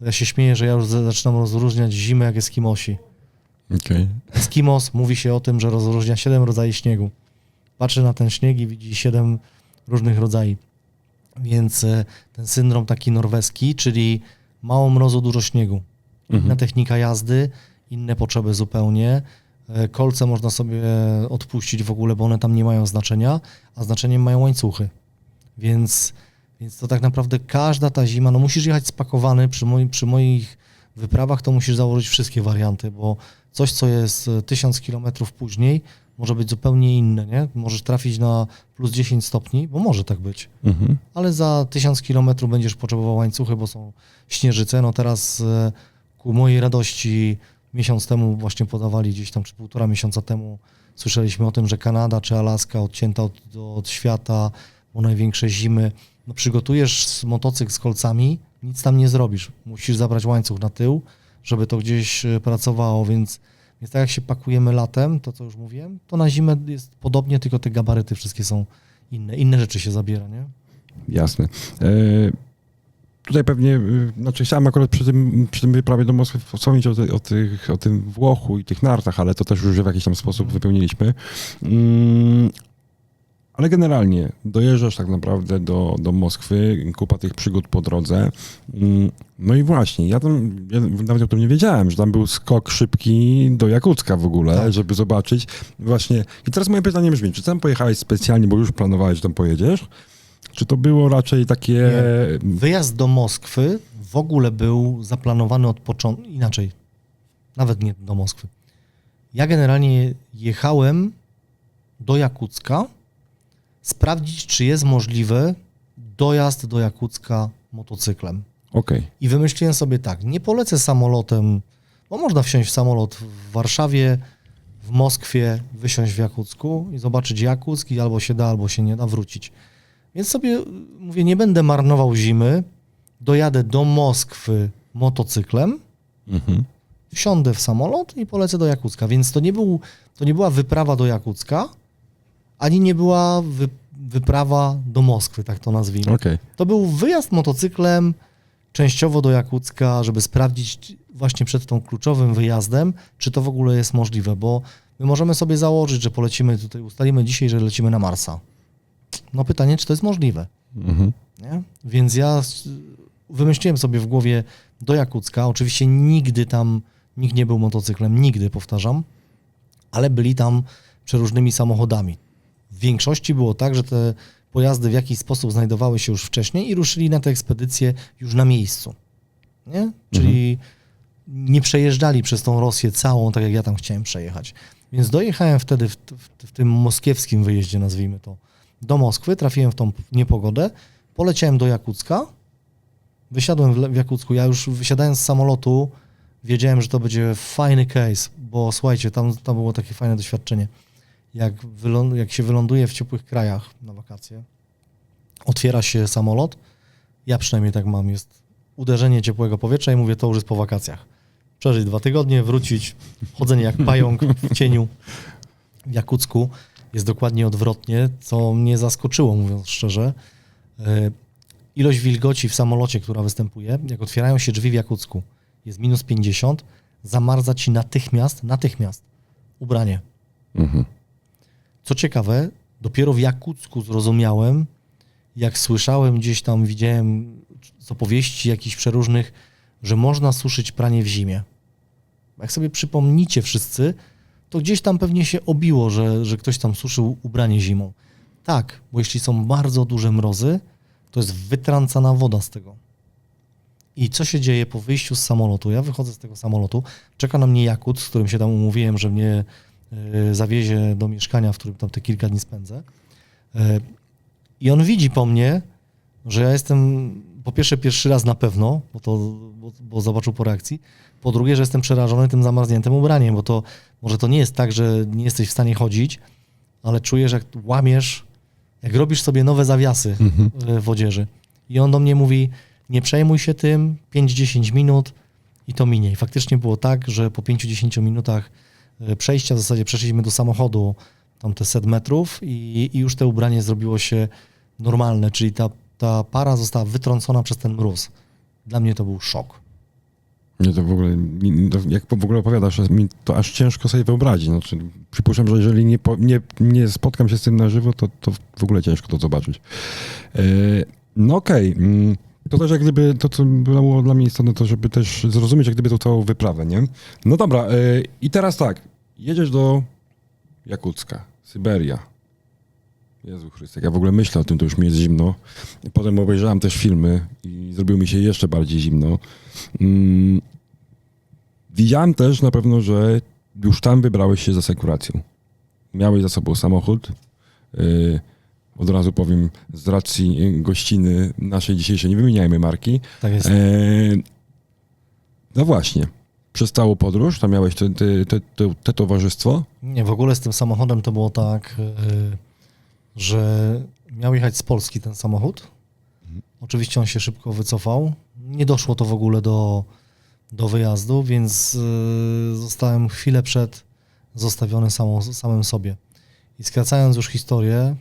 ja się śmieję, że ja już zaczynam rozróżniać zimę jak Eskimosi. Okay. Eskimos mówi się o tym, że rozróżnia 7 rodzajów śniegu. Patrzy na ten śnieg i widzi 7 różnych rodzajów. Więc ten syndrom taki norweski, czyli mało mrozu, dużo śniegu. Inna technika jazdy, inne potrzeby zupełnie. Kolce można sobie odpuścić w ogóle, bo one tam nie mają znaczenia, a znaczeniem mają łańcuchy. Więc to tak naprawdę każda ta zima, no musisz jechać spakowany, przy moich wyprawach to musisz założyć wszystkie warianty, bo coś, co jest 1000 kilometrów później, może być zupełnie inne, nie? Możesz trafić na plus 10 stopni, bo może tak być, ale za 1000 kilometrów będziesz potrzebował łańcuchy, bo są śnieżyce. No teraz ku mojej radości miesiąc temu właśnie podawali gdzieś tam, czy 1,5 miesiąca temu słyszeliśmy o tym, że Kanada czy Alaska odcięta od świata, bo największe zimy. No przygotujesz motocykl z kolcami, nic tam nie zrobisz. Musisz zabrać łańcuch na tył, żeby to gdzieś pracowało, więc tak jak się pakujemy latem, to co już mówiłem, to na zimę jest podobnie, tylko te gabaryty wszystkie są inne. Inne rzeczy się zabiera, nie? Jasne. Tutaj pewnie, znaczy chciałem akurat przy tym wyprawie do Moskwy wspomnieć o tym Włochu i tych nartach, ale to też już w jakiś tam sposób wypełniliśmy. Ale generalnie dojeżdżasz tak naprawdę do Moskwy, kupa tych przygód po drodze. No i właśnie, ja nawet o tym nie wiedziałem, że tam był skok szybki do Jakucka w ogóle, tak, żeby zobaczyć. Właśnie. I teraz moje pytanie brzmi, czy tam pojechałeś specjalnie, bo już planowałeś, że tam pojedziesz? Czy to było raczej takie... Nie. Wyjazd do Moskwy w ogóle był zaplanowany od początku, inaczej, nawet nie do Moskwy. Ja generalnie jechałem do Jakucka sprawdzić, czy jest możliwy dojazd do Jakucka motocyklem. Okay. I wymyśliłem sobie tak, nie polecę samolotem, bo można wsiąść w samolot w Warszawie, w Moskwie, wysiąść w Jakucku i zobaczyć Jakuck i albo się da, albo się nie da wrócić. Więc sobie mówię, nie będę marnował zimy, dojadę do Moskwy motocyklem, wsiądę w samolot i polecę do Jakucka. Więc to nie była wyprawa do Jakucka, ani nie była wyprawa do Moskwy, tak to nazwijmy. Okay. To był wyjazd motocyklem częściowo do Jakucka, żeby sprawdzić właśnie przed tą kluczowym wyjazdem, czy to w ogóle jest możliwe, bo my możemy sobie założyć, że polecimy tutaj, ustalimy dzisiaj, że lecimy na Marsa. No pytanie, czy to jest możliwe. Nie? Więc ja wymyśliłem sobie w głowie do Jakucka, oczywiście nigdy tam nikt nie był motocyklem, nigdy, powtarzam, ale byli tam przeróżnymi samochodami. W większości było tak, że te pojazdy w jakiś sposób znajdowały się już wcześniej i ruszyli na tę ekspedycję już na miejscu. Nie? Czyli nie przejeżdżali przez tą Rosję całą, tak jak ja tam chciałem przejechać. Więc dojechałem wtedy w tym moskiewskim wyjeździe, nazwijmy to, do Moskwy, trafiłem w tą niepogodę, poleciałem do Jakucka, wysiadłem w Jakucku, ja już wysiadając z samolotu wiedziałem, że to będzie fajny case, bo słuchajcie, tam było takie fajne doświadczenie. Jak się wyląduje w ciepłych krajach na wakacje, otwiera się samolot, ja przynajmniej tak mam, jest uderzenie ciepłego powietrza i mówię, to już jest po wakacjach. Przeżyć 2 tygodnie, wrócić, chodzenie jak pająk w cieniu. W Jakucku jest dokładnie odwrotnie, co mnie zaskoczyło, mówiąc szczerze. Ilość wilgoci w samolocie, która występuje, jak otwierają się drzwi w Jakucku, jest minus 50, zamarza ci natychmiast ubranie. Co ciekawe, dopiero w Jakucku zrozumiałem, jak słyszałem gdzieś tam, widziałem z opowieści jakichś przeróżnych, że można suszyć pranie w zimie. Jak sobie przypomnicie wszyscy, to gdzieś tam pewnie się obiło, że ktoś tam suszył ubranie zimą. Tak, bo jeśli są bardzo duże mrozy, to jest wytrącana woda z tego. I co się dzieje po wyjściu z samolotu? Ja wychodzę z tego samolotu, czeka na mnie Jakut, z którym się tam umówiłem, że mnie zawiezie do mieszkania, w którym tam te kilka dni spędzę. I on widzi po mnie, że ja jestem po pierwsze pierwszy raz na pewno, bo zobaczył po reakcji, po drugie, że jestem przerażony tym zamarzniętym ubraniem, bo to może to nie jest tak, że nie jesteś w stanie chodzić, ale czujesz, jak łamiesz, jak robisz sobie nowe zawiasy w odzieży. I on do mnie mówi, nie przejmuj się tym, 5-10 minut i to minie. I faktycznie było tak, że po 5-10 minutach przejścia w zasadzie przeszliśmy do samochodu tam te set metrów i już to ubranie zrobiło się normalne, czyli ta para została wytrącona przez ten mróz. Dla mnie to był szok. Nie, to w ogóle, jak w ogóle opowiadasz, mi to aż ciężko sobie wyobrazić. Znaczy, przypuszczam, że jeżeli nie spotkam się z tym na żywo, to w ogóle ciężko to zobaczyć. No okej. To też jak gdyby, to co było dla mnie istotne, to żeby też zrozumieć jak gdyby tą całą wyprawę, nie? No dobra, i teraz tak, jedziesz do Jakucka, Syberia. Jezu Chryste, ja w ogóle myślę o tym, to już mi jest zimno. Potem obejrzałem też filmy i zrobiło mi się jeszcze bardziej zimno. Widziałem też na pewno, że już tam wybrałeś się za sekuracją. Miałeś za sobą samochód. Od razu powiem, z racji gościny naszej dzisiejszej, nie wymieniajmy marki. Tak jest. No właśnie, przez całą podróż, tam miałeś te towarzystwo? Nie, w ogóle z tym samochodem to było tak, że miał jechać z Polski ten samochód. Oczywiście on się szybko wycofał. Nie doszło to w ogóle do wyjazdu, więc zostałem chwilę przed zostawiony samym sobie. I skracając już historię,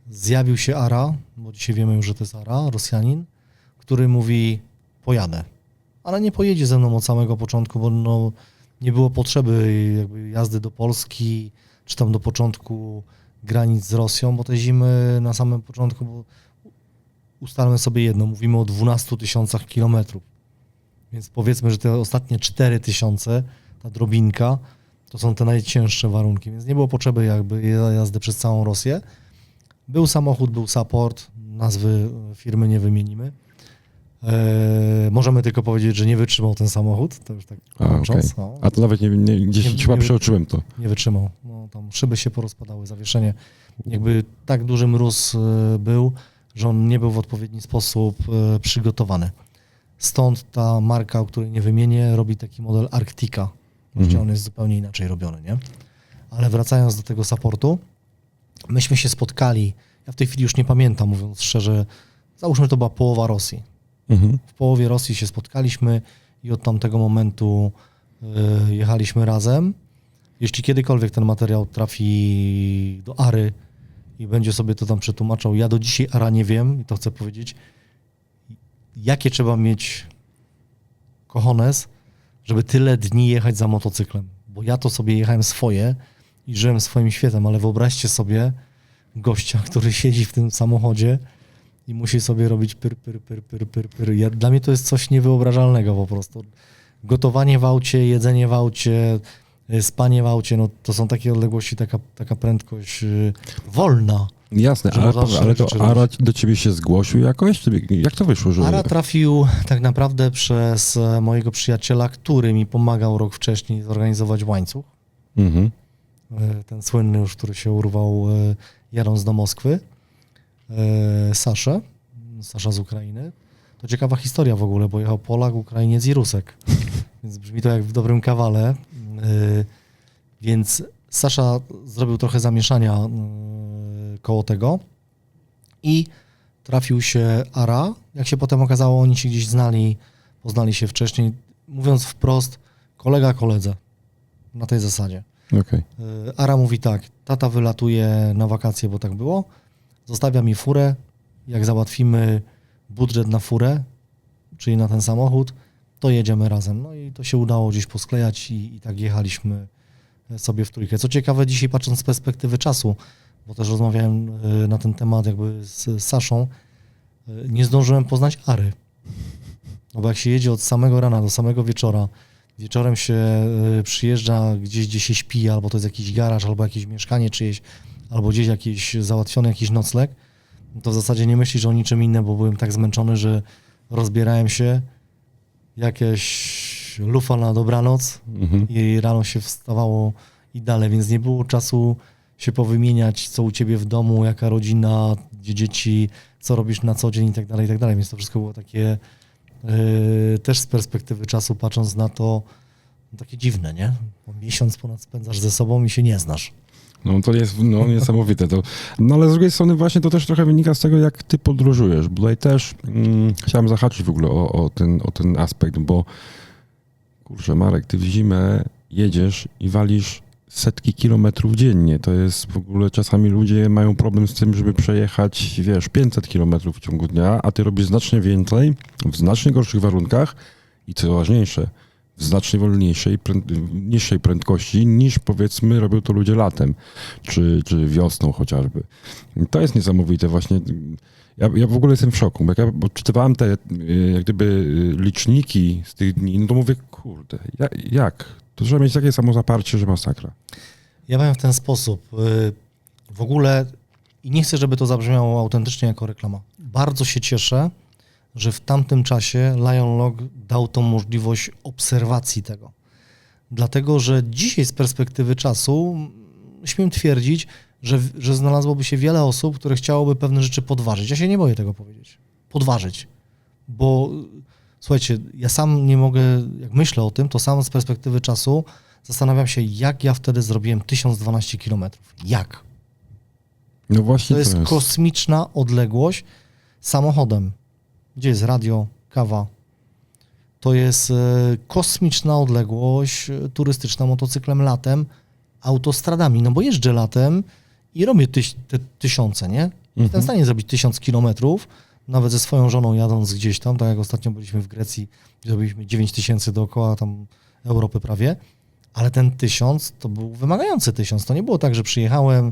zjawił się Ara, bo dzisiaj wiemy już, że to jest Ara, Rosjanin, który mówi, pojadę. Ale nie pojedzie ze mną od samego początku, bo no, nie było potrzeby jakby jazdy do Polski, czy tam do początku granic z Rosją, bo te zimy na samym początku, bo ustalmy sobie jedno, mówimy o 12 000 kilometrów. Więc powiedzmy, że te ostatnie 4 000, ta drobinka, to są te najcięższe warunki, więc nie było potrzeby jakby jazdy przez całą Rosję. Był samochód, był support, nazwy firmy nie wymienimy. Możemy tylko powiedzieć, że nie wytrzymał ten samochód, to już tak kończąc. Okay. A to nawet gdzieś chyba przeoczyłem to. Nie wytrzymał. No, tam szyby się porozpadały, zawieszenie. Jakby tak duży mróz był, że on nie był w odpowiedni sposób przygotowany. Stąd ta marka, o której nie wymienię, robi taki model Arctica. Właściwie on jest zupełnie inaczej robiony, nie? Ale wracając do tego supportu, myśmy się spotkali, ja w tej chwili już nie pamiętam, mówiąc szczerze, załóżmy, to była połowa Rosji. W połowie Rosji się spotkaliśmy i od tamtego momentu jechaliśmy razem. Jeśli kiedykolwiek ten materiał trafi do Ary i będzie sobie to tam przetłumaczał, ja do dzisiaj Ara nie wiem i to chcę powiedzieć, jakie trzeba mieć cojones, żeby tyle dni jechać za motocyklem. Bo ja to sobie jechałem swoje i żyłem swoim światem, ale wyobraźcie sobie gościa, który siedzi w tym samochodzie i musi sobie robić pyr. Dla mnie to jest coś niewyobrażalnego po prostu. Gotowanie w aucie, jedzenie w aucie, spanie w aucie, no to są takie odległości, taka prędkość wolna. Jasne, Że można ale to rzeczy Ara robić. do ciebie się zgłosił jakoś? Jak to wyszło, że... Ara trafił tak naprawdę przez mojego przyjaciela, który mi pomagał rok wcześniej zorganizować łańcuch. Mhm. Ten słynny już, który się urwał jadąc do Moskwy. Sasza z Ukrainy. To ciekawa historia w ogóle, bo jechał Polak, Ukrainiec i Rusek. Więc brzmi to jak w dobrym kawale. Więc Sasza zrobił trochę zamieszania koło tego i trafił się Ara. Jak się potem okazało, oni się gdzieś znali, poznali się wcześniej. Mówiąc wprost, kolega koledze. Na tej zasadzie. Okej. Ara mówi tak, tata wylatuje na wakacje, bo tak było, zostawia mi furę, jak załatwimy budżet na furę, czyli na ten samochód, to jedziemy razem. No i to się udało gdzieś posklejać i tak jechaliśmy sobie w trójkę. Co ciekawe, dzisiaj patrząc z perspektywy czasu, bo też rozmawiałem na ten temat jakby z Saszą, nie zdążyłem poznać Ary. No bo jak się jedzie od samego rana do samego wieczora, wieczorem się przyjeżdża gdzieś, gdzie się śpi, albo to jest jakiś garaż, albo jakieś mieszkanie czyjeś, albo gdzieś jakiś załatwiony jakiś nocleg, to w zasadzie nie myślisz o niczym innym, bo byłem tak zmęczony, że rozbierałem się, jakieś lufa na dobranoc i rano się wstawało i dalej, więc nie było czasu się powymieniać, co u ciebie w domu, jaka rodzina, gdzie dzieci, co robisz na co dzień i tak dalej, więc to wszystko było takie też z perspektywy czasu patrząc na to takie dziwne, nie? Bo miesiąc ponad spędzasz ze sobą i się nie znasz. No to jest niesamowite. No ale z drugiej strony właśnie to też trochę wynika z tego, jak ty podróżujesz. Bo tutaj też chciałem zahaczyć w ogóle o ten aspekt, bo kurczę, Marek, ty w zimę jedziesz i walisz setki kilometrów dziennie. To jest w ogóle, czasami ludzie mają problem z tym, żeby przejechać, 500 kilometrów w ciągu dnia, a ty robisz znacznie więcej, w znacznie gorszych warunkach i co ważniejsze, w znacznie wolniejszej, niższej prędkości niż powiedzmy robią to ludzie latem, czy wiosną chociażby. I to jest niesamowite właśnie. Ja w ogóle jestem w szoku, bo jak ja odczytywałem te jak gdyby liczniki z tych dni, no to mówię, kurde, jak? To trzeba mieć takie samo zaparcie, że masakra. Ja powiem w ten sposób. W ogóle i nie chcę, żeby to zabrzmiało autentycznie jako reklama. Bardzo się cieszę, że w tamtym czasie Lion Log dał tą możliwość obserwacji tego. Dlatego, że dzisiaj z perspektywy czasu śmiem twierdzić, że znalazłoby się wiele osób, które chciałoby pewne rzeczy podważyć. Ja się nie boję tego powiedzieć. Podważyć. Bo słuchajcie, ja sam nie mogę, jak myślę o tym, to sam z perspektywy czasu zastanawiam się, jak ja wtedy zrobiłem 1012 kilometrów. Jak? No właśnie To jest kosmiczna odległość samochodem. Gdzie jest radio, kawa. To jest kosmiczna odległość turystyczna motocyklem latem, autostradami. No bo jeżdżę latem i robię te tysiące, nie? Jestem w stanie zrobić 1000 kilometrów, nawet ze swoją żoną jadąc gdzieś tam, tak jak ostatnio byliśmy w Grecji, zrobiliśmy 9000 dookoła tam Europy prawie, ale ten 1000 to był wymagający 1000. To nie było tak, że przyjechałem,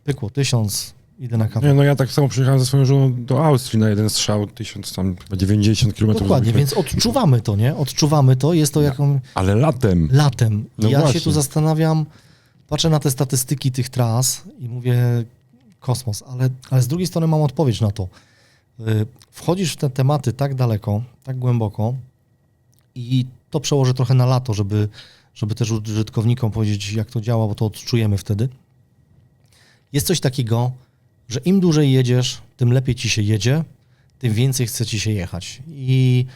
pykło 1000, idę na kawę. Nie, no ja tak samo przyjechałem ze swoją żoną do Austrii na jeden strzał, 1090 km. Dokładnie, więc odczuwamy to, nie? Odczuwamy to, jest to jaką... Ale latem. Latem. No Ja właśnie. się tu zastanawiam, patrzę na te statystyki tych tras i mówię kosmos, ale z drugiej strony mam odpowiedź na to. Wchodzisz w te tematy tak daleko, tak głęboko i to przełożę trochę na lato, żeby też użytkownikom powiedzieć, jak to działa, bo to odczujemy wtedy. Jest coś takiego, że im dłużej jedziesz, tym lepiej ci się jedzie, tym więcej chce ci się jechać. I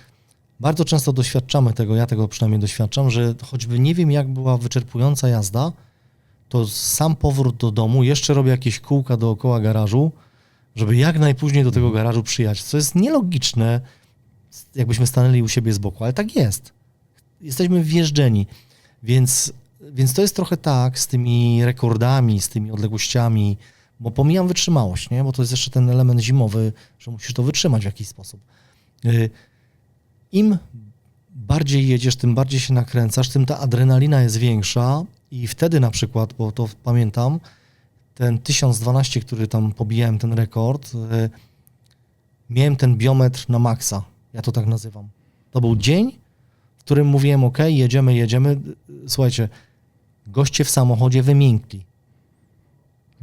bardzo często doświadczamy tego, ja tego przynajmniej doświadczam, że choćby nie wiem, jak była wyczerpująca jazda, to sam powrót do domu, jeszcze robię jakieś kółka dookoła garażu, żeby jak najpóźniej do tego garażu przyjechać, co jest nielogiczne, jakbyśmy stanęli u siebie z boku, ale tak jest. Jesteśmy wjeżdżeni, więc to jest trochę tak z tymi rekordami, z tymi odległościami, bo pomijam wytrzymałość, nie? Bo to jest jeszcze ten element zimowy, że musisz to wytrzymać w jakiś sposób. Im bardziej jedziesz, tym bardziej się nakręcasz, tym ta adrenalina jest większa i wtedy na przykład, bo to pamiętam, ten 1012, który tam pobijałem ten rekord, miałem ten biometr na maksa, ja to tak nazywam. To był dzień, w którym mówiłem, ok, jedziemy. Słuchajcie, Goście w samochodzie wymiękli.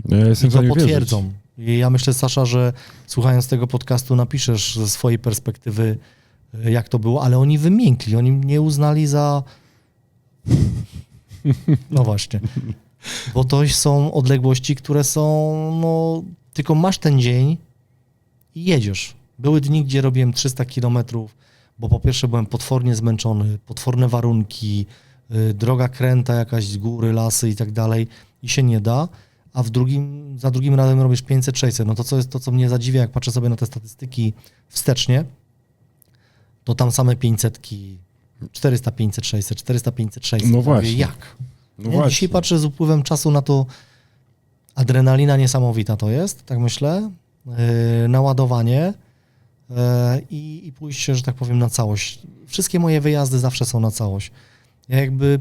Ja jestem I w to stanie potwierdzą. I ja myślę, Sasza, że słuchając tego podcastu napiszesz ze swojej perspektywy, jak to było, ale oni wymiękli, oni mnie uznali za... No właśnie. Bo to są odległości, które są, no, tylko masz ten dzień i jedziesz. Były dni, gdzie robiłem 300 kilometrów, bo po pierwsze byłem potwornie zmęczony, potworne warunki, droga kręta, jakaś z góry, lasy i tak dalej i się nie da, a za drugim razem robisz 500-600. No to, co mnie zadziwia, jak patrzę sobie na te statystyki wstecznie, to tam same 500-ki, 400, 500, 600, 400, 500, 600. No Ja właśnie. mówię, jak? No Nie? właśnie. Dzisiaj patrzę z upływem czasu na to, adrenalina niesamowita to jest, tak myślę, naładowanie i pójście, że tak powiem, na całość. Wszystkie moje wyjazdy zawsze są na całość. Ja jakby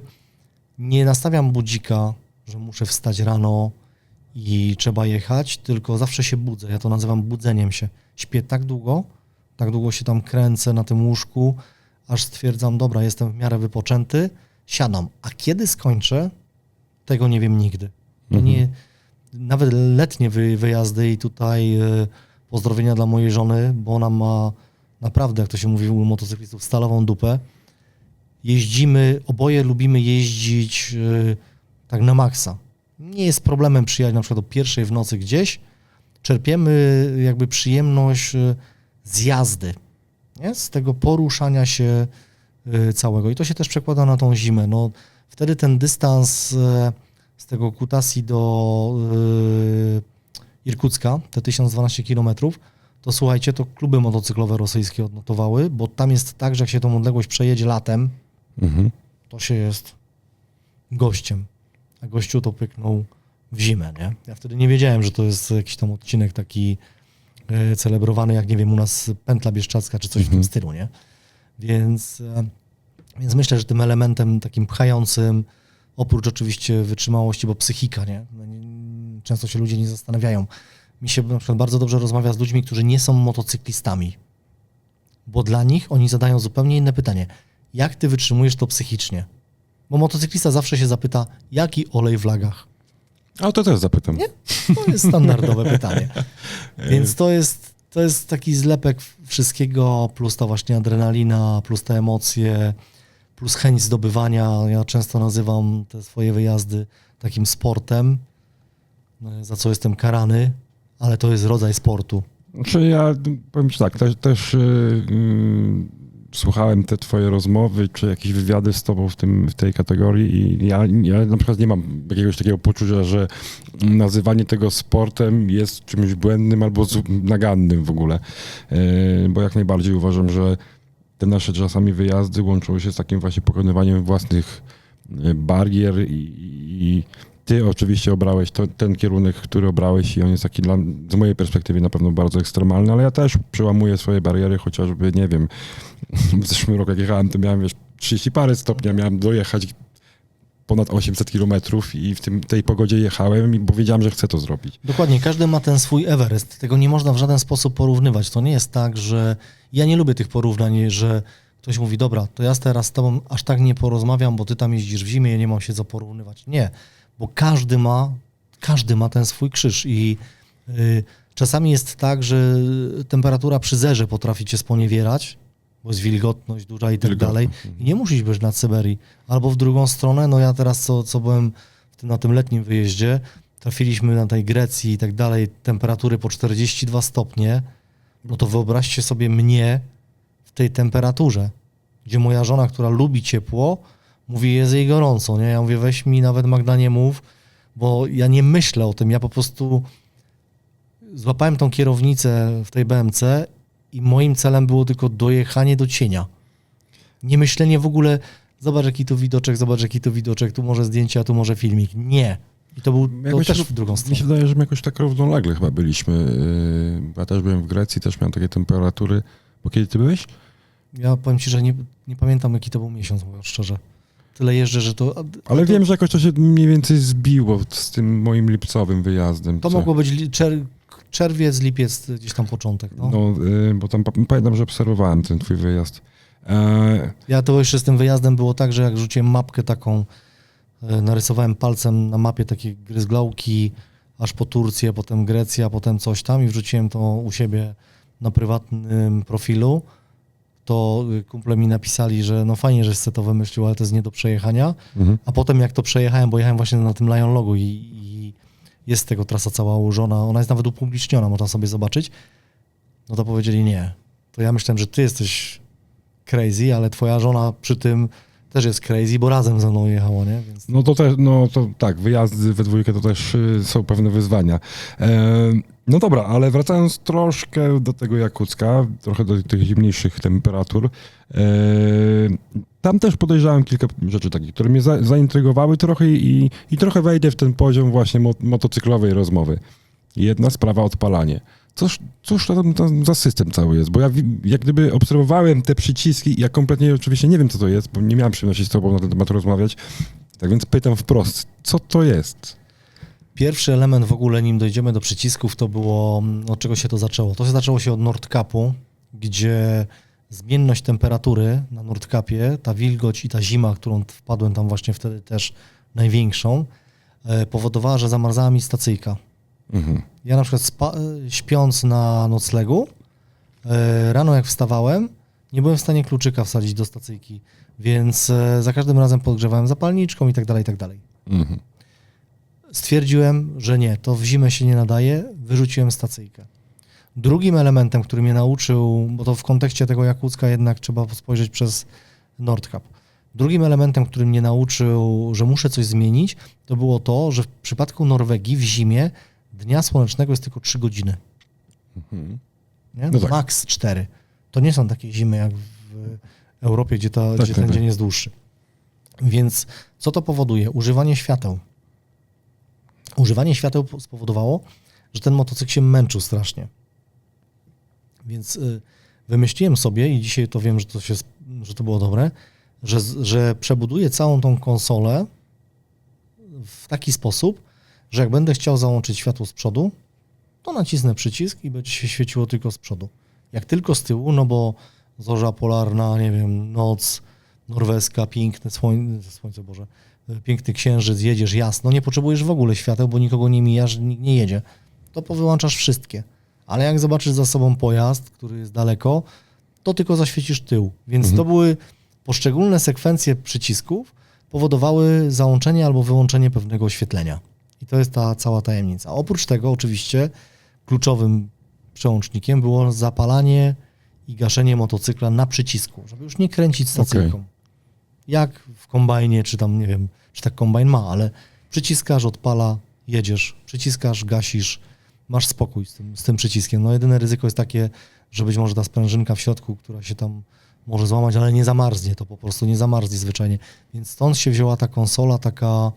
nie nastawiam budzika, że muszę wstać rano i trzeba jechać, tylko zawsze się budzę. Ja to nazywam budzeniem się. Śpię tak długo się tam kręcę na tym łóżku, aż stwierdzam, dobra, jestem w miarę wypoczęty, siadam. A kiedy skończę, tego nie wiem nigdy. To nie, nawet letnie wyjazdy i tutaj pozdrowienia dla mojej żony, bo ona ma naprawdę, jak to się mówi u motocyklistów, stalową dupę. Jeździmy, oboje lubimy jeździć tak na maksa. Nie jest problemem przyjechać na przykład o 1:00 w nocy gdzieś. Czerpiemy jakby przyjemność z jazdy, nie? Z tego poruszania się całego. I to się też przekłada na tą zimę. No, wtedy ten dystans z tego Kutasi do Irkucka, te 1012 km, to słuchajcie, to kluby motocyklowe rosyjskie odnotowały, bo tam jest tak, że jak się tą odległość przejedzie latem, to się jest gościem, a gościu to pyknął w zimę, nie? Ja wtedy nie wiedziałem, że to jest jakiś tam odcinek taki celebrowany, jak nie wiem, u nas Pętla Bieszczacka, czy coś w tym stylu, nie? Więc myślę, że tym elementem takim pchającym, oprócz oczywiście wytrzymałości, bo psychika, nie? Często się ludzie nie zastanawiają. Mi się na przykład bardzo dobrze rozmawia z ludźmi, którzy nie są motocyklistami, bo dla nich oni zadają zupełnie inne pytanie. Jak ty wytrzymujesz to psychicznie? Bo motocyklista zawsze się zapyta, jaki olej w lagach? A to też zapytam. Nie? To jest standardowe pytanie. Więc to jest taki zlepek wszystkiego, plus ta właśnie adrenalina, plus te emocje, plus chęć zdobywania. Ja często nazywam te swoje wyjazdy takim sportem, za co jestem karany, ale to jest rodzaj sportu. Znaczy ja powiem ci tak, też słuchałem te twoje rozmowy, czy jakieś wywiady z tobą w tej kategorii i ja na przykład nie mam jakiegoś takiego poczucia, że nazywanie tego sportem jest czymś błędnym albo nagannym w ogóle, bo jak najbardziej uważam, że te nasze czasami wyjazdy łączą się z takim właśnie pokonywaniem własnych barier i ty oczywiście obrałeś ten kierunek, który obrałeś i on jest taki z mojej perspektywy na pewno bardzo ekstremalny, ale ja też przełamuję swoje bariery, chociażby, nie wiem, w zeszłym roku jak jechałem, to miałem 30 parę stopnia, miałem dojechać ponad 800 kilometrów i w tej pogodzie jechałem, bo wiedziałem, że chcę to zrobić. Dokładnie, każdy ma ten swój Everest. Tego nie można w żaden sposób porównywać. To nie jest tak, że ja nie lubię tych porównań, że ktoś mówi, dobra, to ja teraz z tobą aż tak nie porozmawiam, bo ty tam jeździsz w zimie, ja nie mam się co porównywać. Nie, bo każdy ma ten swój krzyż i czasami jest tak, że temperatura przy zerze potrafi cię sponiewierać, bo jest wilgotność duża i tak dalej. I nie musisz być nad Syberii. Albo w drugą stronę, no ja teraz, co byłem na tym letnim wyjeździe, trafiliśmy na tej Grecji i tak dalej, temperatury po 42 stopnie, no to wyobraźcie sobie mnie w tej temperaturze, gdzie moja żona, która lubi ciepło, mówi, jest jej gorąco, nie? Ja mówię, weź mi nawet Magda nie mów, bo ja nie myślę o tym, ja po prostu złapałem tą kierownicę w tej BMC i moim celem było tylko dojechanie do cienia. Nie myślenie w ogóle, zobacz jaki tu widoczek, tu może zdjęcia, tu może filmik. Nie. I to był to też w drugą stronę. Mi się wydaje, że my jakoś tak równolegle chyba byliśmy. Ja też byłem w Grecji, też miałem takie temperatury. Bo kiedy ty byłeś? Ja powiem ci, że nie pamiętam jaki to był miesiąc, mówiąc szczerze. Tyle jeżdżę, że to... Ale wiem, że jakoś to się mniej więcej zbiło z tym moim lipcowym wyjazdem. To mogło być czerwiec, lipiec, gdzieś tam początek. No. Bo tam pamiętam, że obserwowałem ten twój wyjazd. Ja to jeszcze z tym wyjazdem było tak, że jak rzuciłem mapkę taką narysowałem palcem na mapie takie gryzgałki, aż po Turcję, potem Grecja, potem coś tam i wrzuciłem to u siebie na prywatnym profilu, to kumple mi napisali, że no fajnie, żeś sobie to wymyślił, ale to jest nie do przejechania. A potem jak to przejechałem, bo jechałem właśnie na tym Lion Logu i jest z tego trasa cała ułożona, ona jest nawet upubliczniona, można sobie zobaczyć, no to powiedzieli nie. To ja myślałem, że ty jesteś crazy, ale twoja żona przy tym też jest crazy, bo razem ze mną jechała, nie? Więc... No to też, no to tak, wyjazdy we dwójkę to też są pewne wyzwania. No dobra, ale wracając troszkę do tego Jakucka, trochę do tych zimniejszych temperatur, tam też podejrzewałem kilka rzeczy takich, które mnie zaintrygowały trochę i trochę wejdę w ten poziom właśnie motocyklowej rozmowy. Jedna sprawa, odpalanie. Cóż to tam za system cały jest? Bo ja jak gdyby obserwowałem te przyciski, ja kompletnie oczywiście nie wiem, co to jest, bo nie miałem przyjemności z tobą na ten temat rozmawiać, tak więc pytam wprost, co to jest? Pierwszy element w ogóle, nim dojdziemy do przycisków, to było, od czego się to zaczęło. To się zaczęło się od Nordkapu, gdzie zmienność temperatury na Nordkapie, ta wilgoć i ta zima, którą wpadłem tam właśnie wtedy też największą, powodowała, że zamarzała mi stacyjka. Ja na przykład śpiąc na noclegu, rano jak wstawałem, nie byłem w stanie kluczyka wsadzić do stacyjki, więc za każdym razem podgrzewałem zapalniczką i tak dalej, i tak dalej. Stwierdziłem, że nie, to w zimę się nie nadaje, wyrzuciłem stacyjkę. Drugim elementem, który mnie nauczył, bo to w kontekście tego Jakucka jednak trzeba spojrzeć przez Nordkap. Drugim elementem, który mnie nauczył, że muszę coś zmienić, to było to, że w przypadku Norwegii w zimie dnia słonecznego jest tylko 3 godziny. Nie? No tak. Max 4. To nie są takie zimy jak w Europie, gdzie ten dzień jest dłuższy. Więc co to powoduje? Używanie świateł. Używanie świateł spowodowało, że ten motocykl się męczył strasznie. Więc wymyśliłem sobie i dzisiaj to wiem, że to było dobre, że przebuduję całą tą konsolę w taki sposób, że jak będę chciał załączyć światło z przodu, to nacisnę przycisk i będzie się świeciło tylko z przodu. Jak tylko z tyłu, no bo zorza polarna, nie wiem, noc norweska, piękne słońce Boże, piękny księżyc, jedziesz jasno, nie potrzebujesz w ogóle świateł, bo nikogo nie mijasz, nikt nie jedzie. To powyłączasz wszystkie. Ale jak zobaczysz za sobą pojazd, który jest daleko, to tylko zaświecisz tył. Więc to były poszczególne sekwencje przycisków, powodowały załączenie albo wyłączenie pewnego oświetlenia. I to jest ta cała tajemnica. Oprócz tego oczywiście kluczowym przełącznikiem było zapalanie i gaszenie motocykla na przycisku, żeby już nie kręcić stacyjką. Okay. Jak w kombajnie, czy tam, nie wiem, czy tak kombajn ma, ale przyciskasz, odpala, jedziesz, przyciskasz, gasisz, masz spokój z tym przyciskiem. No jedyne ryzyko jest takie, że być może ta sprężynka w środku, która się tam może złamać, ale nie zamarznie, to po prostu nie zamarznie zwyczajnie. Więc stąd się wzięła ta konsola taka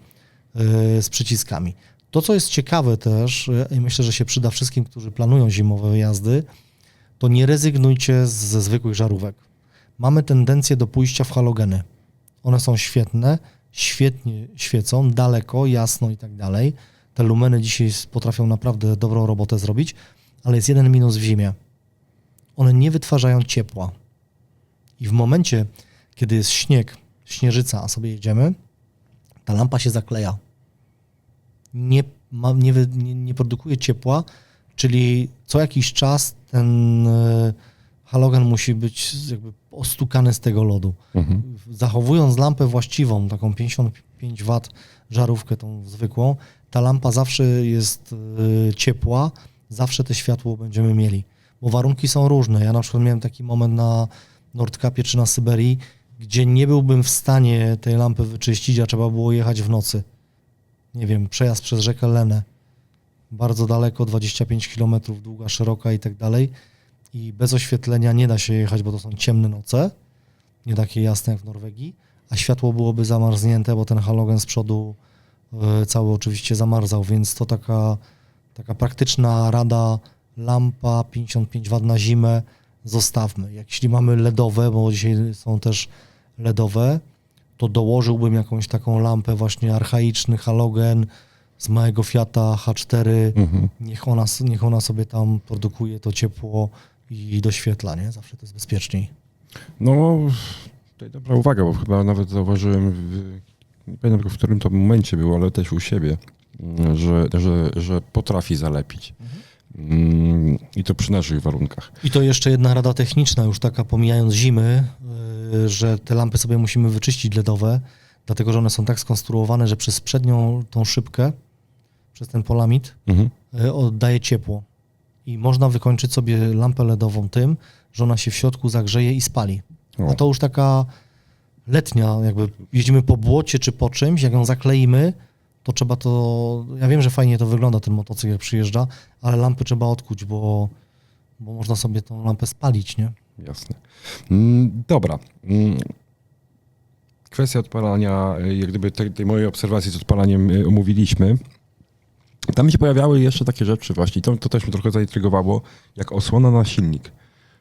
z przyciskami. To, co jest ciekawe też i myślę, że się przyda wszystkim, którzy planują zimowe wyjazdy, to nie rezygnujcie ze zwykłych żarówek. Mamy tendencję do pójścia w halogeny. One są świetne, świetnie świecą, daleko, jasno i tak dalej. Te lumeny dzisiaj potrafią naprawdę dobrą robotę zrobić, ale jest jeden minus w zimie. One nie wytwarzają ciepła. I w momencie, kiedy jest śnieg, śnieżyca, a sobie jedziemy, ta lampa się zakleja. Nie produkuje ciepła, czyli co jakiś czas ten halogen musi być jakby ostukany z tego lodu. Zachowując lampę właściwą, taką 55 W żarówkę tą zwykłą, ta lampa zawsze jest ciepła, zawsze te światło będziemy mieli. Bo warunki są różne. Ja na przykład miałem taki moment na Nordkapie czy na Syberii, gdzie nie byłbym w stanie tej lampy wyczyścić, a trzeba było jechać w nocy. Nie wiem, przejazd przez rzekę Lenę. Bardzo daleko, 25 km, długa, szeroka i tak dalej. I bez oświetlenia nie da się jechać, bo to są ciemne noce, nie takie jasne jak w Norwegii, a światło byłoby zamarznięte, bo ten halogen z przodu cały oczywiście zamarzał, więc to taka praktyczna rada, lampa 55 W na zimę zostawmy. Jeśli mamy LEDowe, bo dzisiaj są też LEDowe, to dołożyłbym jakąś taką lampę właśnie archaiczny halogen z małego Fiata H4, niech ona sobie tam produkuje to ciepło i doświetla, nie? Zawsze to jest bezpieczniej. No, tutaj dobra uwaga, bo chyba nawet zauważyłem nie pamiętam w którym to momencie było, ale też u siebie, że potrafi zalepić. I to przy naszych warunkach. I to jeszcze jedna rada techniczna, już taka pomijając zimy, że te lampy sobie musimy wyczyścić LEDowe, dlatego że one są tak skonstruowane, że przez przednią tą szybkę, przez ten polamid oddaje ciepło. I można wykończyć sobie lampę LEDową tym, że ona się w środku zagrzeje i spali. O. A to już taka letnia, jakby jeździmy po błocie czy po czymś, jak ją zakleimy, to trzeba to... Ja wiem, że fajnie to wygląda, ten motocykl jak przyjeżdża, ale lampy trzeba odkuć, bo można sobie tą lampę spalić, nie? Jasne. Dobra. Kwestia odpalania, jak gdyby tej mojej obserwacji z odpalaniem omówiliśmy. Tam mi się pojawiały jeszcze takie rzeczy właśnie, to też mnie trochę zaintrygowało, jak osłona na silnik,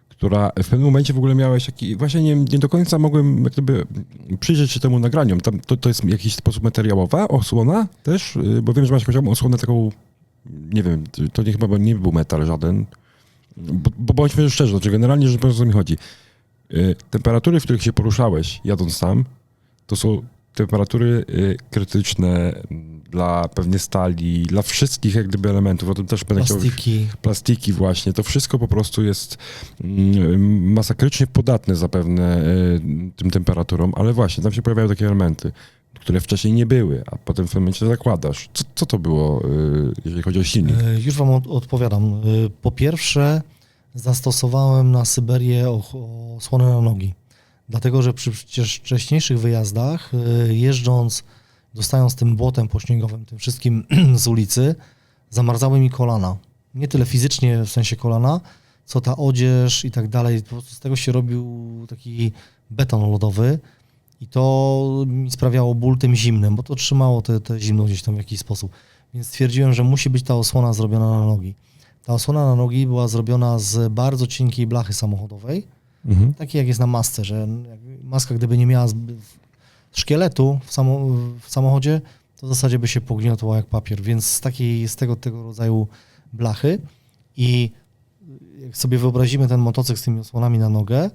która w pewnym momencie w ogóle miałeś taki, właśnie nie do końca mogłem jak gdyby przyjrzeć się temu nagraniom. Tam to jest w jakiś sposób materiałowa osłona też, bo wiem, że masz poziom osłonę taką, nie wiem, to chyba nie był metal żaden, bo bądźmy szczerzy, znaczy generalnie rzecz biorąc, o co mi chodzi. Temperatury, w których się poruszałeś jadąc tam, to są temperatury krytyczne dla pewnie stali, dla wszystkich jak gdyby elementów. O tym też będę chciał... Plastiki właśnie. To wszystko po prostu jest masakrycznie podatne zapewne tym temperaturom, ale właśnie tam się pojawiają takie elementy, które wcześniej nie były, a potem w pewnym momencie zakładasz. Co to było, jeżeli chodzi o silnik? Już wam odpowiadam. Po pierwsze zastosowałem na Syberię osłonę na nogi. Dlatego, że przy wcześniejszych wyjazdach, jeżdżąc, dostając tym błotem pośniegowym, tym wszystkim z ulicy, zamarzały mi kolana. Nie tyle fizycznie w sensie kolana, co ta odzież i tak dalej. Po prostu z tego się robił taki beton lodowy i to mi sprawiało ból tym zimnym, bo to trzymało tę zimno gdzieś tam w jakiś sposób. Więc stwierdziłem, że musi być ta osłona zrobiona na nogi. Ta osłona na nogi była zrobiona z bardzo cienkiej blachy samochodowej, takiej jak jest na masce, że maska gdyby nie miała szkieletu w samochodzie, to w zasadzie by się pogniotła jak papier, więc z tego rodzaju blachy i jak sobie wyobrazimy ten motocykl z tymi osłonami na nogę,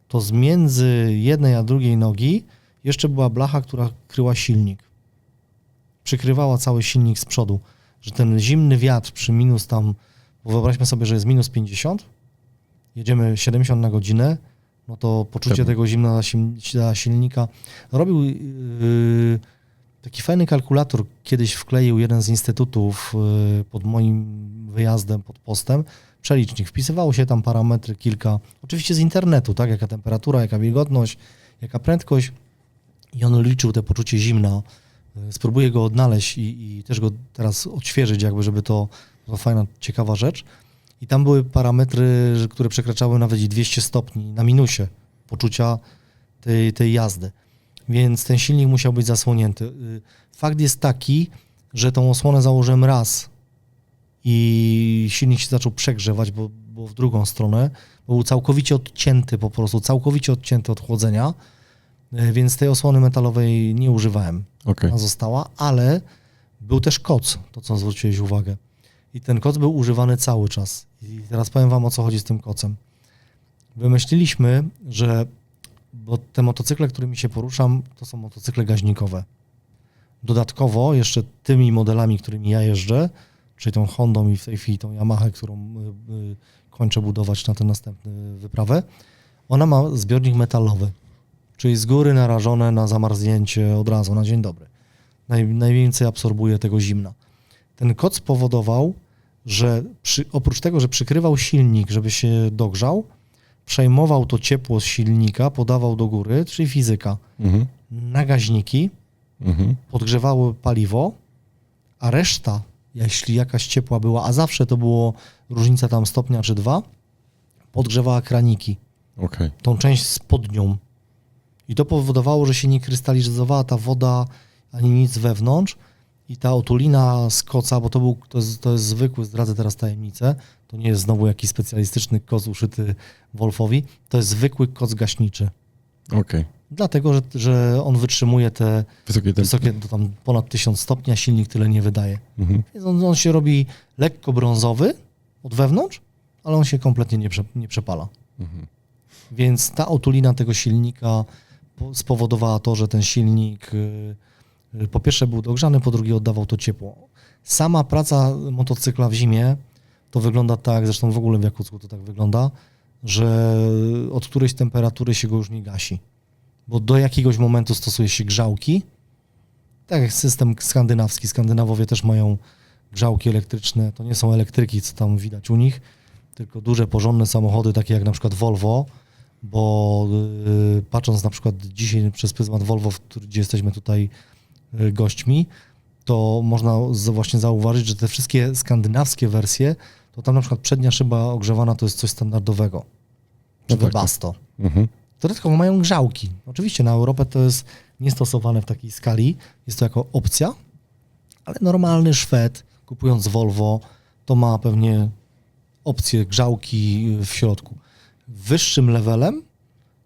to między jednej a drugiej nogi jeszcze była blacha, która kryła silnik. Przykrywała cały silnik z przodu, że ten zimny wiatr przy minus tam, bo wyobraźmy sobie, że jest minus 50, jedziemy 70 na godzinę, no to poczucie tego zimna dla silnika. Robił taki fajny kalkulator, kiedyś wkleił jeden z instytutów pod moim wyjazdem, pod postem, przelicznik. Wpisywało się tam parametry kilka, oczywiście z internetu, tak, jaka temperatura, jaka wilgotność, jaka prędkość i on liczył te poczucie zimna. Spróbuję go odnaleźć i też go teraz odświeżyć, jakby, żeby to fajna, ciekawa rzecz. I tam były parametry, które przekraczały nawet i 200 stopni na minusie poczucia tej jazdy. Więc ten silnik musiał być zasłonięty. Fakt jest taki, że tą osłonę założyłem raz i silnik się zaczął przegrzewać, bo w drugą stronę, bo był całkowicie odcięty po prostu, całkowicie odcięty od chłodzenia, więc tej osłony metalowej nie używałem. Okay. Ona została, ale był też koc, to co zwróciłeś uwagę. I ten koc był używany cały czas. I teraz powiem wam, o co chodzi z tym kocem. Wymyśliliśmy, bo te motocykle, którymi się poruszam, to są motocykle gaźnikowe. Dodatkowo jeszcze tymi modelami, którymi ja jeżdżę, czyli tą Hondą i w tej chwili tą Yamahę, którą kończę budować na tę następną wyprawę, ona ma zbiornik metalowy, czyli z góry narażone na zamarznięcie od razu, na dzień dobry. Najwięcej absorbuje tego zimna. Ten koc powodował, że oprócz tego, że przykrywał silnik, żeby się dogrzał, przejmował to ciepło z silnika, podawał do góry, czyli fizyka, na gaźniki, podgrzewało paliwo, a reszta, jeśli jakaś ciepła była, a zawsze to było różnica tam stopnia czy 2, podgrzewała kraniki, tą część spodnią. I to powodowało, że się nie krystalizowała ta woda ani nic wewnątrz i ta otulina z koca, bo to jest zwykły, zdradzę teraz tajemnicę, to nie jest znowu jakiś specjalistyczny koc uszyty Wolfowi, to jest zwykły koc gaśniczy. Dlatego, że on wytrzymuje te wysokie to tam ponad 1000 stopni, a silnik tyle nie wydaje. Więc on się robi lekko brązowy od wewnątrz, ale on się kompletnie nie przepala. Więc ta otulina tego silnika spowodowała to, że ten silnik Po pierwsze był dogrzany, po drugie oddawał to ciepło. Sama praca motocykla w zimie to wygląda tak, zresztą w ogóle w Jakucku to tak wygląda, że od którejś temperatury się go już nie gasi. Bo do jakiegoś momentu stosuje się grzałki, tak jak system skandynawski. Skandynawowie też mają grzałki elektryczne, to nie są elektryki, co tam widać u nich, tylko duże, porządne samochody, takie jak na przykład Volvo, bo patrząc na przykład dzisiaj przez pryzmat Volvo, gdzie jesteśmy tutaj gośćmi, to można właśnie zauważyć, że te wszystkie skandynawskie wersje, to tam na przykład przednia szyba ogrzewana to jest coś standardowego, czy No tak. Webasto. Mhm. Dodatkowo mają grzałki. Oczywiście na Europę to jest niestosowane w takiej skali, jest to jako opcja, ale normalny Szwed, kupując Volvo, to ma pewnie opcję grzałki w środku. Wyższym levelem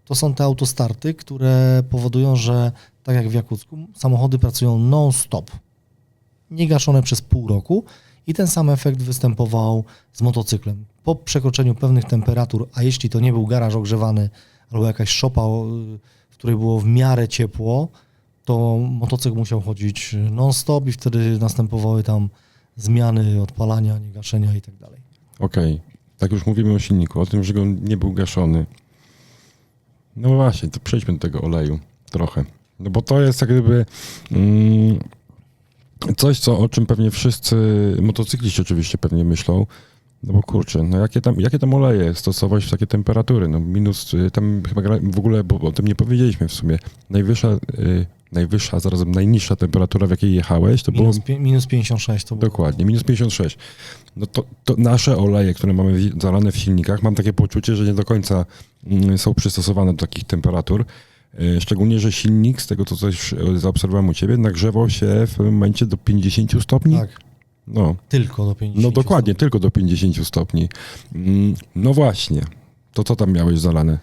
to są te autostarty, które powodują, że tak jak w Jakucku, samochody pracują non-stop, niegaszone przez pół roku i ten sam efekt występował z motocyklem. Po przekroczeniu pewnych temperatur, a jeśli to nie był garaż ogrzewany albo jakaś szopa, w której było w miarę ciepło, to motocykl musiał chodzić non-stop i wtedy następowały tam zmiany odpalania, niegaszenia i tak dalej. Okej, tak już mówimy o silniku, o tym, że go nie był gaszony. No właśnie, to przejdźmy do tego oleju trochę. No bo to jest jak gdyby coś, o czym pewnie wszyscy motocykliści oczywiście pewnie myślą. No bo kurczę, no jakie tam oleje stosować w takie temperatury? No minus, tam chyba w ogóle, bo o tym nie powiedzieliśmy w sumie, najwyższa, zarazem najniższa temperatura, w jakiej jechałeś, to było... Minus 56 to było. Dokładnie, minus 56. No to nasze oleje, które mamy zalane w silnikach, mam takie poczucie, że nie do końca są przystosowane do takich temperatur. Szczególnie, że silnik, z tego co coś zaobserwowałem u ciebie, nagrzewał się w pewnym momencie do 50 stopni. Tak, No, tylko do 50. no dokładnie, tylko do 50 stopni. No właśnie, to co tam miałeś zalane?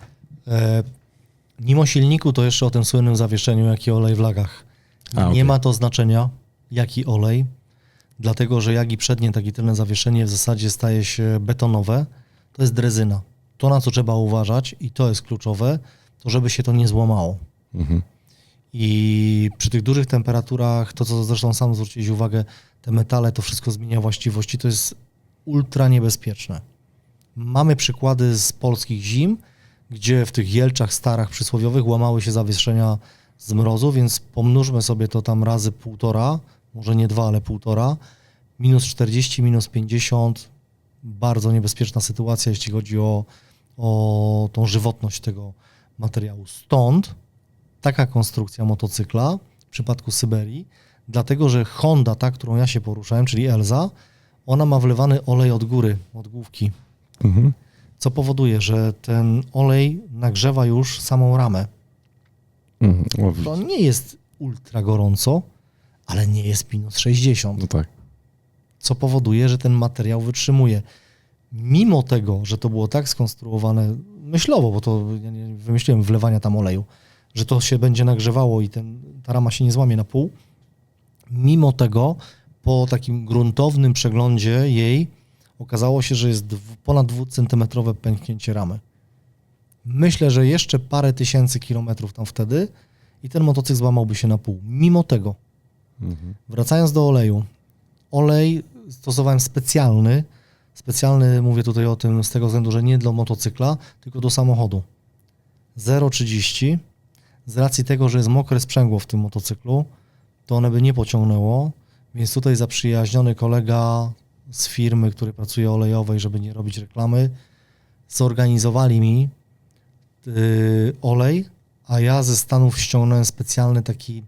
Mimo silniku to jeszcze o tym słynnym zawieszeniu, jaki olej w lagach. A, Nie okej. ma to znaczenia, jaki olej, dlatego że jak i przednie, tak i tylne zawieszenie w zasadzie staje się betonowe. To jest drezyna. To, na co trzeba uważać i to jest kluczowe, to żeby się to nie złamało. Mhm. I przy tych dużych temperaturach, to co zresztą sam zwróciłeś uwagę, te metale, to wszystko zmienia właściwości, to jest ultra niebezpieczne. Mamy przykłady z polskich zim, gdzie w tych jelczach starach przysłowiowych łamały się zawieszenia z mrozu, więc pomnóżmy sobie to tam razy 1,5, może nie 2, ale 1,5, minus 40, minus 50, bardzo niebezpieczna sytuacja, jeśli chodzi o tą żywotność tego materiału. Stąd taka konstrukcja motocykla w przypadku Syberii, dlatego że Honda, ta, którą ja się poruszałem, czyli Elza, ona ma wlewany olej od góry, od główki, Mhm. co powoduje, że ten olej nagrzewa już samą ramę. Mhm. O, To nie jest ultra gorąco, ale nie jest minus 60, no tak. co powoduje, że ten materiał wytrzymuje. Mimo tego, że to było tak skonstruowane myślowo, bo to ja nie wymyśliłem wlewania tam oleju, że to się będzie nagrzewało i ta rama się nie złamie na pół, mimo tego po takim gruntownym przeglądzie jej okazało się, że jest ponad 2-centymetrowe pęknięcie ramy. Myślę, że jeszcze parę tysięcy kilometrów tam wtedy i ten motocykl złamałby się na pół. Mimo tego, Mhm. wracając do oleju, olej stosowałem specjalny, mówię tutaj o tym z tego względu, że nie dla motocykla, tylko do samochodu. 0,30. Z racji tego, że jest mokre sprzęgło w tym motocyklu, to one by nie pociągnęło, więc tutaj zaprzyjaźniony kolega z firmy, który pracuje olejowej, żeby nie robić reklamy, zorganizowali mi olej, a ja ze Stanów ściągnąłem specjalny taki,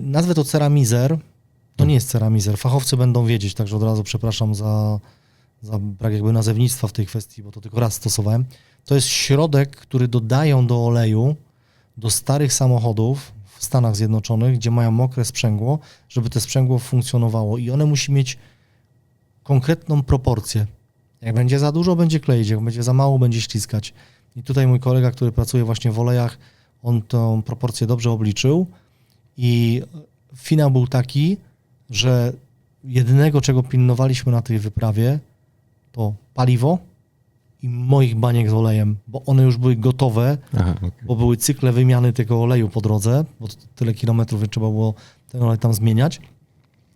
nazwę to ceramizer, to nie jest ceramizer, fachowcy będą wiedzieć, także od razu przepraszam za brak jakby nazewnictwa w tej kwestii, bo to tylko raz stosowałem. To jest środek, który dodają do oleju, do starych samochodów w Stanach Zjednoczonych, gdzie mają mokre sprzęgło, żeby to sprzęgło funkcjonowało i one musi mieć konkretną proporcję. Jak będzie za dużo, będzie kleić, jak będzie za mało, będzie śliskać. I tutaj mój kolega, który pracuje właśnie w olejach, on tą proporcję dobrze obliczył i finał był taki, że jedynego, czego pilnowaliśmy na tej wyprawie, to paliwo i moich baniek z olejem, bo one już były gotowe, Aha, okej. bo były cykle wymiany tego oleju po drodze, bo tyle kilometrów, więc trzeba było ten olej tam zmieniać.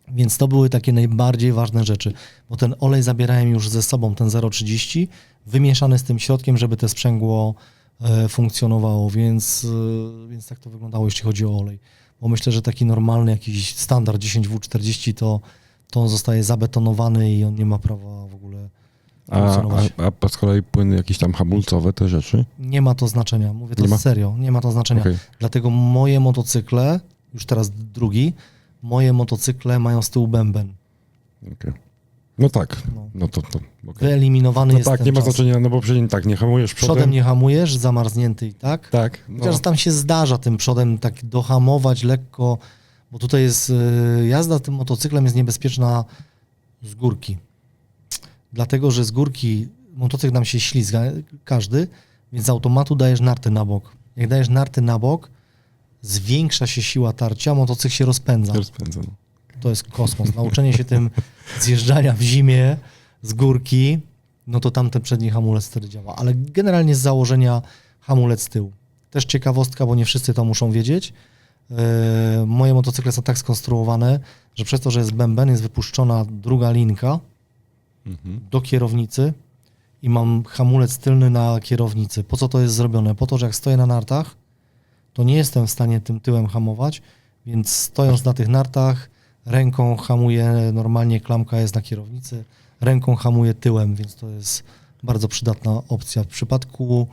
Więc to były takie najbardziej ważne rzeczy, bo ten olej zabierałem już ze sobą, ten 0,30, wymieszany z tym środkiem, żeby to sprzęgło funkcjonowało, więc tak to wyglądało, jeśli chodzi o olej. Bo myślę, że taki normalny jakiś standard 10W40 to on zostaje zabetonowany i on nie ma prawa w ogóle funkcjonować. A z kolei płyny jakieś tam hamulcowe, te rzeczy? Nie ma to znaczenia, mówię to Nie ma? serio, nie ma to znaczenia. Okej. Dlatego moje motocykle, już teraz drugi, moje motocykle mają z tyłu bęben. Okej. No tak, No. no to okej. Wyeliminowany No jest tak, ten nie ma czas. znaczenia, no bo przecież tak, nie hamujesz przodem. Przodem nie hamujesz, zamarznięty i tak. Tak, no. Chociaż tam się zdarza tym przodem tak dohamować lekko, bo tutaj jest jazda tym motocyklem jest niebezpieczna z górki. Dlatego, że z górki motocykl nam się ślizga, każdy, więc z automatu dajesz narty na bok. Jak dajesz narty na bok, zwiększa się siła tarcia, motocykl się rozpędza. Rozpędzę, no. To jest kosmos. Nauczenie się tym zjeżdżania w zimie z górki, no to tamten przedni hamulec wtedy działa. Ale generalnie z założenia hamulec z tyłu. Też ciekawostka, bo nie wszyscy to muszą wiedzieć. Moje motocykle są tak skonstruowane, że przez to, że jest bęben, jest wypuszczona druga linka do kierownicy i mam hamulec tylny na kierownicy. Po co to jest zrobione? Po to, że jak stoję na nartach, to nie jestem w stanie tym tyłem hamować, więc stojąc na tych nartach, ręką hamuję, normalnie klamka jest na kierownicy, ręką hamuję tyłem, więc to jest bardzo przydatna opcja. W przypadku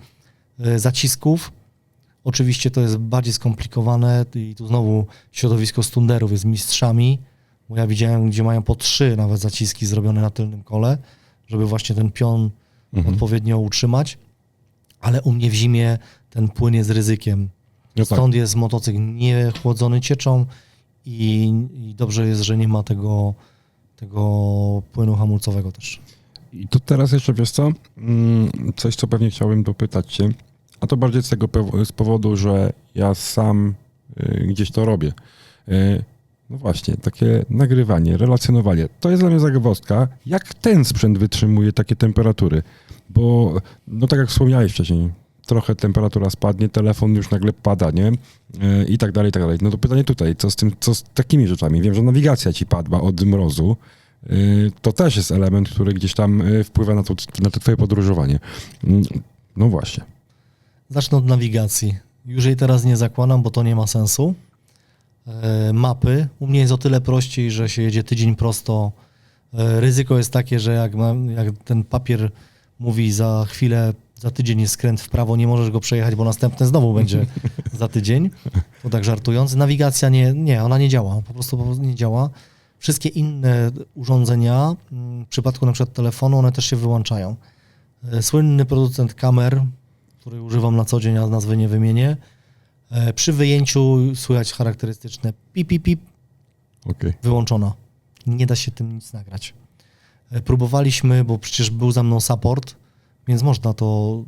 zacisków oczywiście to jest bardziej skomplikowane i tu znowu środowisko stunderów jest mistrzami, bo ja widziałem, gdzie mają po 3 nawet zaciski zrobione na tylnym kole, żeby właśnie ten pion odpowiednio utrzymać, ale u mnie w zimie ten płyn jest ryzykiem. No tak. Stąd jest motocykl niechłodzony cieczą i dobrze jest, że nie ma tego płynu hamulcowego też. I to teraz jeszcze, wiesz co, coś, co pewnie chciałbym dopytać cię, a to bardziej z powodu, że ja sam gdzieś to robię. No właśnie, takie nagrywanie, relacjonowanie, to jest dla mnie zagwozdka, jak ten sprzęt wytrzymuje takie temperatury, bo no tak jak wspomniałeś wcześniej, trochę temperatura spadnie, telefon już nagle pada, nie? I tak dalej, i tak dalej. No to pytanie tutaj, co z takimi rzeczami? Wiem, że nawigacja ci padła od mrozu, to też jest element, który gdzieś tam wpływa na to twoje podróżowanie. No właśnie. Zacznę od nawigacji. Już jej teraz nie zakładam, bo to nie ma sensu. Mapy. U mnie jest o tyle prościej, że się jedzie tydzień prosto. Ryzyko jest takie, że jak ten papier mówi za chwilę, za tydzień jest skręt w prawo, nie możesz go przejechać, bo następny znowu będzie za tydzień. To tak żartując. Nawigacja nie, ona nie działa. Po prostu nie działa. Wszystkie inne urządzenia, w przypadku na przykład telefonu, one też się wyłączają. Słynny producent kamer, który używam na co dzień, a nazwy nie wymienię, przy wyjęciu słychać charakterystyczne pip, pip, pip, Okej. wyłączona. Nie da się tym nic nagrać. Próbowaliśmy, bo przecież był za mną support, więc można to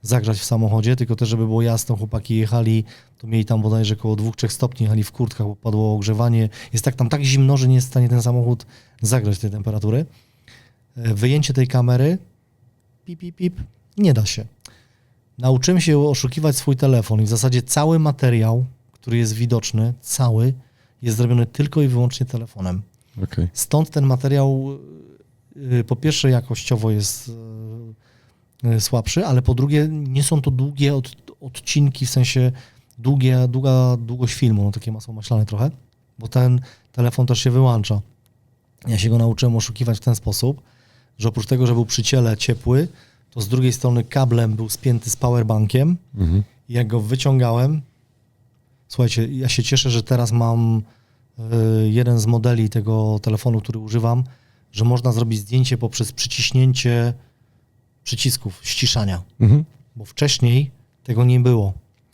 zagrzać w samochodzie, tylko też, żeby było jasno, chłopaki jechali, to mieli tam bodajże około 2-3 stopni, jechali w kurtkach, bo padło ogrzewanie. Jest tam tak zimno, że nie jest w stanie ten samochód zagrzać tej temperatury. Wyjęcie tej kamery, pip, pip, pip, nie da się. Nauczyłem się oszukiwać swój telefon i w zasadzie cały materiał, który jest widoczny, cały, jest zrobiony tylko i wyłącznie telefonem. Okej. Stąd ten materiał po pierwsze jakościowo jest słabszy, ale po drugie nie są to długie odcinki, w sensie długość filmu, no takie masło maślane trochę, bo ten telefon też się wyłącza. Ja się go nauczyłem oszukiwać w ten sposób, że oprócz tego, że był przy ciele ciepły, to z drugiej strony kablem był spięty z powerbankiem i jak go wyciągałem, słuchajcie, ja się cieszę, że teraz mam jeden z modeli tego telefonu, który używam, że można zrobić zdjęcie poprzez przyciśnięcie przycisków ściszania, bo wcześniej tego nie było.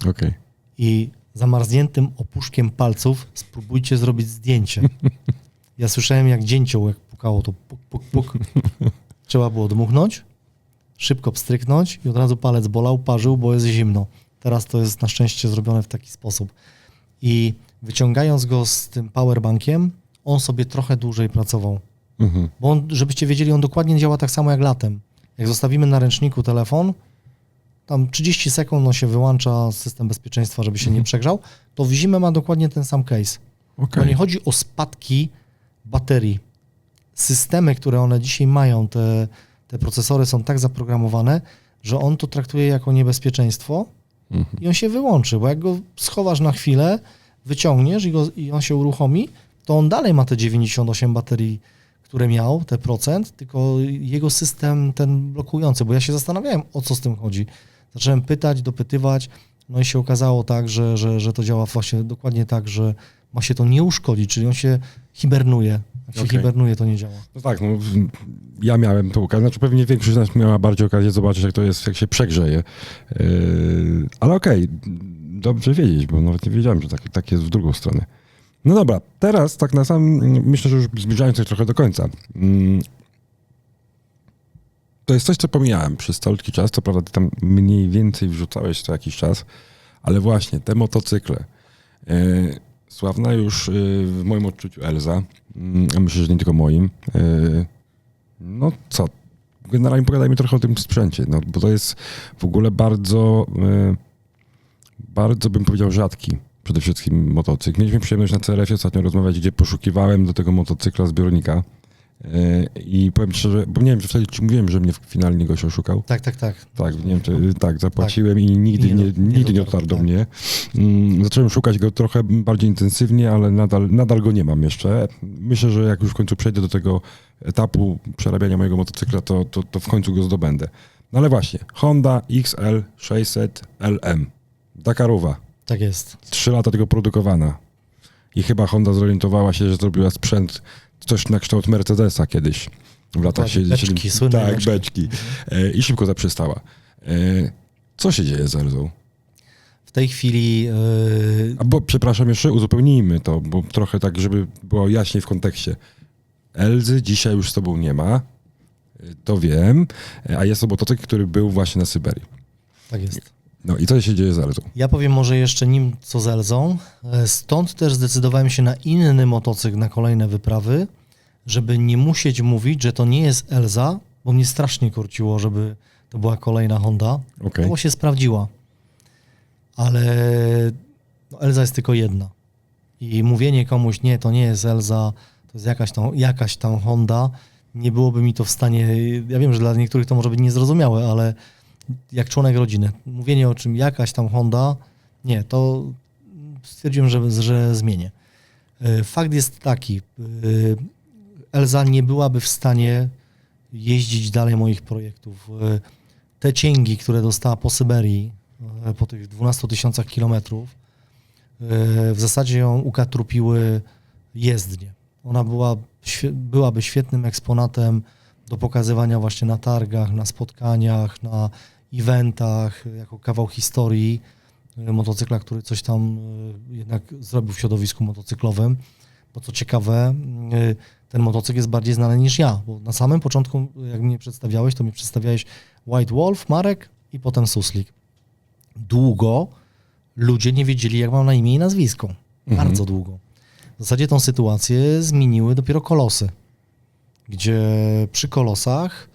Okej. I zamarzniętym opuszkiem palców spróbujcie zrobić zdjęcie. Ja słyszałem jak dzięcioł, jak pukało to puk, puk, puk. Trzeba było dmuchnąć, szybko pstryknąć i od razu palec bolał, parzył, bo jest zimno. Teraz to jest na szczęście zrobione w taki sposób. I wyciągając go z tym powerbankiem, on sobie trochę dłużej pracował. Bo on, żebyście wiedzieli, on dokładnie działa tak samo jak latem. Jak zostawimy na ręczniku telefon, tam 30 sekund on się wyłącza system bezpieczeństwa, żeby się nie przegrzał, to w zimę ma dokładnie ten sam case. Okej. Bo nie chodzi o spadki baterii. Systemy, które one dzisiaj mają, te procesory są tak zaprogramowane, że on to traktuje jako niebezpieczeństwo i on się wyłączy, bo jak go schowasz na chwilę, wyciągniesz i on się uruchomi, to on dalej ma te 98 baterii, które miał, te procent, tylko jego system ten blokujący, bo ja się zastanawiałem, o co z tym chodzi. Zacząłem pytać, dopytywać, no i się okazało tak, że to działa właśnie dokładnie tak, że ma się to nie uszkodzić, czyli on się hibernuje. Jak się Okej. hibernuje, to nie działa. No tak, no ja miałem tą okazję, znaczy pewnie większość z nas miała bardziej okazję zobaczyć, jak to jest, jak się przegrzeje. Ale okej, dobrze wiedzieć, bo nawet nie wiedziałem, że tak jest w drugą stronę. No dobra, teraz tak na sam, myślę, że już zbliżając się trochę do końca. To jest coś, co pomijałem przez cały czas, co prawda ty tam mniej więcej wrzucałeś co jakiś czas, ale właśnie te motocykle. Sławna już w moim odczuciu Elza, a myślę, że nie tylko moim. No co, generalnie pogadajmy trochę o tym sprzęcie, no, bo to jest w ogóle bardzo bym powiedział rzadki przede wszystkim motocykl. Mieliśmy przyjemność na CRF-ie ostatnio rozmawiać, gdzie poszukiwałem do tego motocykla zbiornika i powiem szczerze, bo nie wiem, czy wtedy ci mówiłem, że mnie finalnie goś oszukał. Tak. Tak, nie wiem, czy, tak, zapłaciłem i nigdy nie dotarł do mnie. Zacząłem szukać go trochę bardziej intensywnie, ale nadal go nie mam jeszcze. Myślę, że jak już w końcu przejdę do tego etapu przerabiania mojego motocykla, to w końcu go zdobędę. No ale właśnie, Honda XL 600 LM, Dakarowa, Tak jest. 3 lata tego produkowana i chyba Honda zorientowała się, że zrobiła sprzęt coś na kształt Mercedesa kiedyś. W latach Beczki, słynne tak, beczki. beczki. I szybko zaprzestała. Co się dzieje z Elzą? W tej chwili Bo przepraszam, jeszcze uzupełnijmy to, bo trochę tak, żeby było jaśniej w kontekście. Elzy dzisiaj już z tobą nie ma, to wiem, a jest to motocykl, który był właśnie na Syberii. tak jest. No i co się dzieje z Elzą? Ja powiem może jeszcze nim co z Elzą. Stąd też zdecydowałem się na inny motocykl na kolejne wyprawy, żeby nie musieć mówić, że to nie jest Elza, bo mnie strasznie korciło, żeby to była kolejna Honda. Okej. Bo się sprawdziła. Ale no, Elza jest tylko jedna. I mówienie komuś, nie, to nie jest Elza, to jest jakaś tam Honda, nie byłoby mi to w stanie, ja wiem, że dla niektórych to może być niezrozumiałe, ale jak członek rodziny, mówienie o czym jakaś tam Honda, nie, to stwierdziłem, że zmienię. Fakt jest taki, Elza nie byłaby w stanie jeździć dalej moich projektów. Te cięgi, które dostała po Syberii, po tych 12 000 kilometrów, w zasadzie ją ukatrupiły jezdnie. Ona byłaby świetnym eksponatem do pokazywania właśnie na targach, na spotkaniach, na eventach, jako kawał historii motocykla, który coś tam jednak zrobił w środowisku motocyklowym. Bo co ciekawe, ten motocykl jest bardziej znany niż ja, bo na samym początku, jak mnie przedstawiałeś, to mnie przedstawiałeś White Wolf, Marek i potem Suslik. Długo ludzie nie wiedzieli, jak mam na imię i nazwisko. Bardzo długo. W zasadzie tą sytuację zmieniły dopiero kolosy, gdzie przy kolosach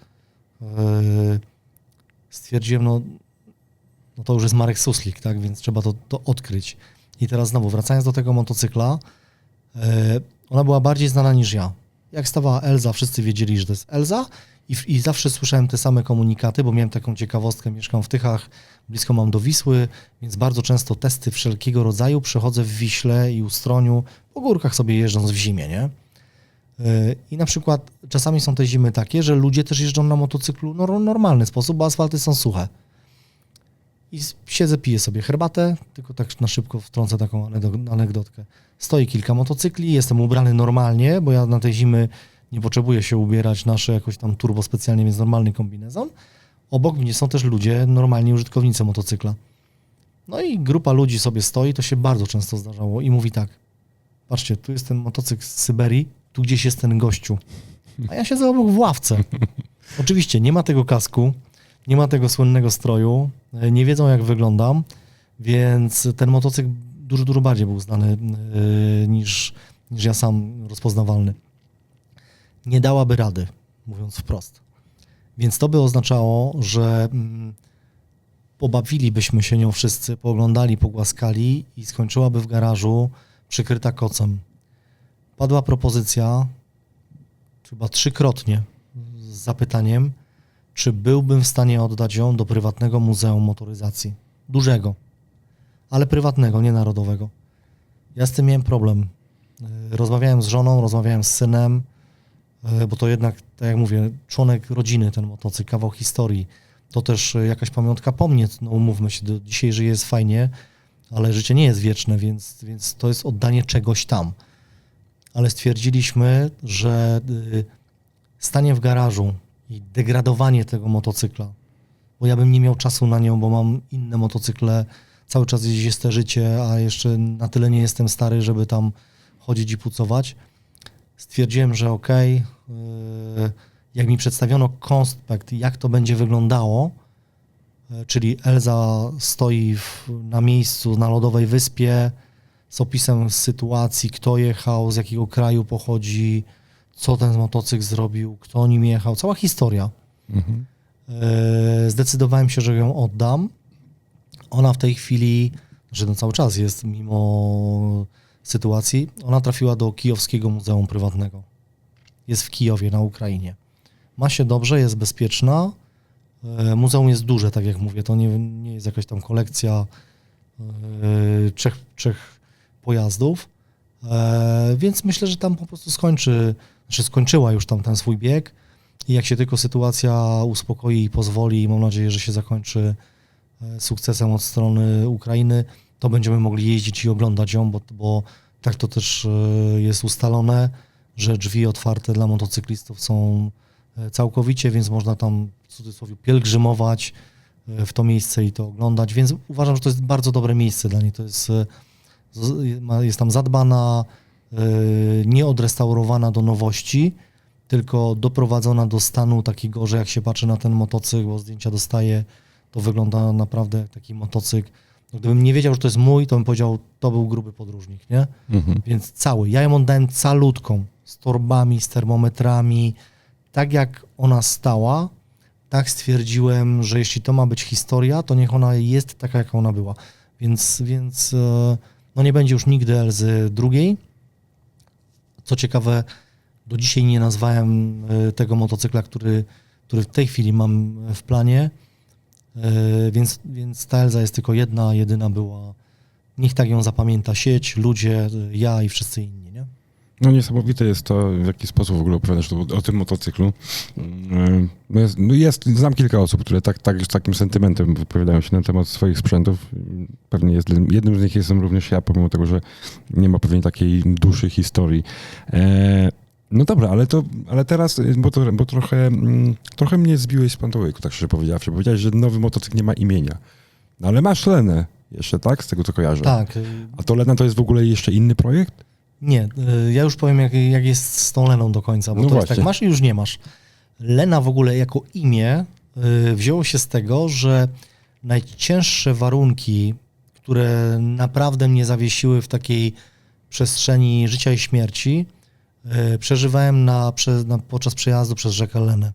stwierdziłem, no to już jest Marek Suslik, tak, więc trzeba to odkryć. I teraz znowu, wracając do tego motocykla, ona była bardziej znana niż ja. Jak stawała Elza, wszyscy wiedzieli, że to jest Elza i zawsze słyszałem te same komunikaty, bo miałem taką ciekawostkę, mieszkam w Tychach, blisko mam do Wisły, więc bardzo często testy wszelkiego rodzaju przechodzę w Wiśle i Ustroniu, po górkach sobie jeżdżąc w zimie, nie? I na przykład czasami są te zimy takie, że ludzie też jeżdżą na motocyklu normalny sposób, bo asfalty są suche. I siedzę, piję sobie herbatę, tylko tak na szybko wtrącę taką anegdotkę. Stoi kilka motocykli, jestem ubrany normalnie, bo ja na tej zimy nie potrzebuję się ubierać nasze jakoś tam turbo specjalnie, więc normalny kombinezon. Obok mnie są też ludzie, normalni użytkownicy motocykla. No i grupa ludzi sobie stoi, to się bardzo często zdarzało i mówi tak, patrzcie, tu jest ten motocykl z Syberii, tu gdzieś jest ten gościu, a ja siedzę obok w ławce. Oczywiście nie ma tego kasku, nie ma tego słynnego stroju, nie wiedzą jak wyglądam, więc ten motocykl dużo bardziej był znany niż ja sam, rozpoznawalny. Nie dałaby rady, mówiąc wprost. Więc to by oznaczało, że pobawilibyśmy się nią wszyscy, pooglądali, pogłaskali i skończyłaby w garażu przykryta kocem. Padła propozycja, chyba 3-krotnie, z zapytaniem, czy byłbym w stanie oddać ją do prywatnego muzeum motoryzacji. Dużego, ale prywatnego, nie narodowego. Ja z tym miałem problem. Rozmawiałem z żoną, rozmawiałem z synem, bo to jednak, tak jak mówię, członek rodziny ten motocykl, kawał historii. To też jakaś pamiątka po mnie, no umówmy się, do dzisiaj żyje jest fajnie, ale życie nie jest wieczne, więc to jest oddanie czegoś tam. Ale stwierdziliśmy, że stanie w garażu i degradowanie tego motocykla, bo ja bym nie miał czasu na nią, bo mam inne motocykle, cały czas jest te życie, a jeszcze na tyle nie jestem stary, żeby tam chodzić i pucować. Stwierdziłem, że okej, jak mi przedstawiono konspekt, jak to będzie wyglądało, czyli Elza stoi na miejscu na lodowej wyspie z opisem sytuacji, kto jechał, z jakiego kraju pochodzi, co ten motocykl zrobił, kto nim jechał, cała historia. Zdecydowałem się, że ją oddam. Ona w tej chwili, że no cały czas jest mimo sytuacji, ona trafiła do Kijowskiego Muzeum Prywatnego. Jest w Kijowie, na Ukrainie. Ma się dobrze, jest bezpieczna. Muzeum jest duże, tak jak mówię, to nie jest jakaś tam kolekcja trzech pojazdów, więc myślę, że tam po prostu skończyła już tam ten swój bieg i jak się tylko sytuacja uspokoi i pozwoli, mam nadzieję, że się zakończy sukcesem od strony Ukrainy, to będziemy mogli jeździć i oglądać ją, bo tak to też jest ustalone, że drzwi otwarte dla motocyklistów są całkowicie, więc można tam w cudzysłowie pielgrzymować w to miejsce i to oglądać, więc uważam, że to jest bardzo dobre miejsce dla niej. To jest tam zadbana, nie odrestaurowana do nowości, tylko doprowadzona do stanu takiego, że jak się patrzy na ten motocykl, bo zdjęcia dostaję, to wygląda naprawdę jak taki motocykl. No, gdybym nie wiedział, że to jest mój, to bym powiedział, to był gruby podróżnik, nie? Więc cały. Ja ją oddałem calutką, z torbami, z termometrami. Tak jak ona stała, tak stwierdziłem, że jeśli to ma być historia, to niech ona jest taka, jaka ona była. Więc no nie będzie już nigdy Elzy drugiej. Co ciekawe, do dzisiaj nie nazwałem tego motocykla, który w tej chwili mam w planie, więc ta Elza jest tylko jedna, jedyna była. Niech tak ją zapamięta sieć, ludzie, ja i wszyscy inni, nie? No niesamowite jest to, w jaki sposób w ogóle opowiadasz o tym motocyklu. Znam kilka osób, które z takim sentymentem wypowiadają się na temat swoich sprzętów. Pewnie jednym z nich jestem również ja, pomimo tego, że nie ma pewnie takiej dłuższej historii. No dobra, ale teraz, bo trochę mnie zbiłeś z pantołyku, tak szczerze powiedziawszy. Powiedziałeś, że nowy motocykl nie ma imienia. No ale masz Lenę jeszcze, tak? Z tego, co kojarzę. Tak. A to Lena to jest w ogóle jeszcze inny projekt? Nie, ja już powiem, jak jest z tą Leną do końca, bo No to jest właśnie. tak, masz i już nie masz. Lena w ogóle jako imię wzięło się z tego, że najcięższe warunki, które naprawdę mnie zawiesiły w takiej przestrzeni życia i śmierci, przeżywałem podczas przejazdu przez rzekę Lenę.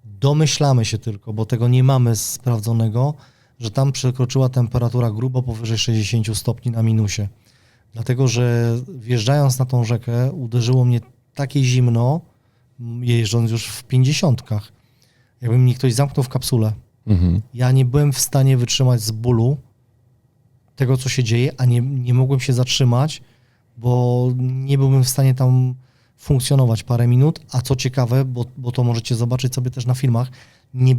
Domyślamy się tylko, bo tego nie mamy sprawdzonego, że tam przekroczyła temperatura grubo powyżej 60 stopni na minusie. Dlatego, że wjeżdżając na tą rzekę uderzyło mnie takie zimno, jeżdżąc już w 50-kach. Jakby mnie ktoś zamknął w kapsule. Ja nie byłem w stanie wytrzymać z bólu tego, co się dzieje, a nie mogłem się zatrzymać, bo nie byłbym w stanie tam funkcjonować parę minut, a co ciekawe, bo to możecie zobaczyć sobie też na filmach,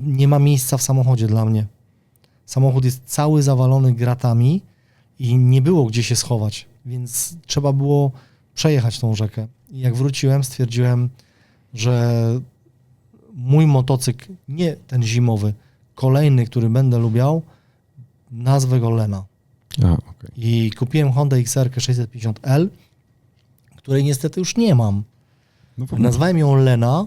nie ma miejsca w samochodzie dla mnie. Samochód jest cały zawalony gratami i nie było gdzie się schować, więc trzeba było przejechać tą rzekę. I jak wróciłem, stwierdziłem, że mój motocykl, nie ten zimowy, kolejny, który będę lubiał, nazwę go Lena. Okay. I kupiłem Honda XR 650L, której niestety już nie mam. No, Nazwałem ją Lena,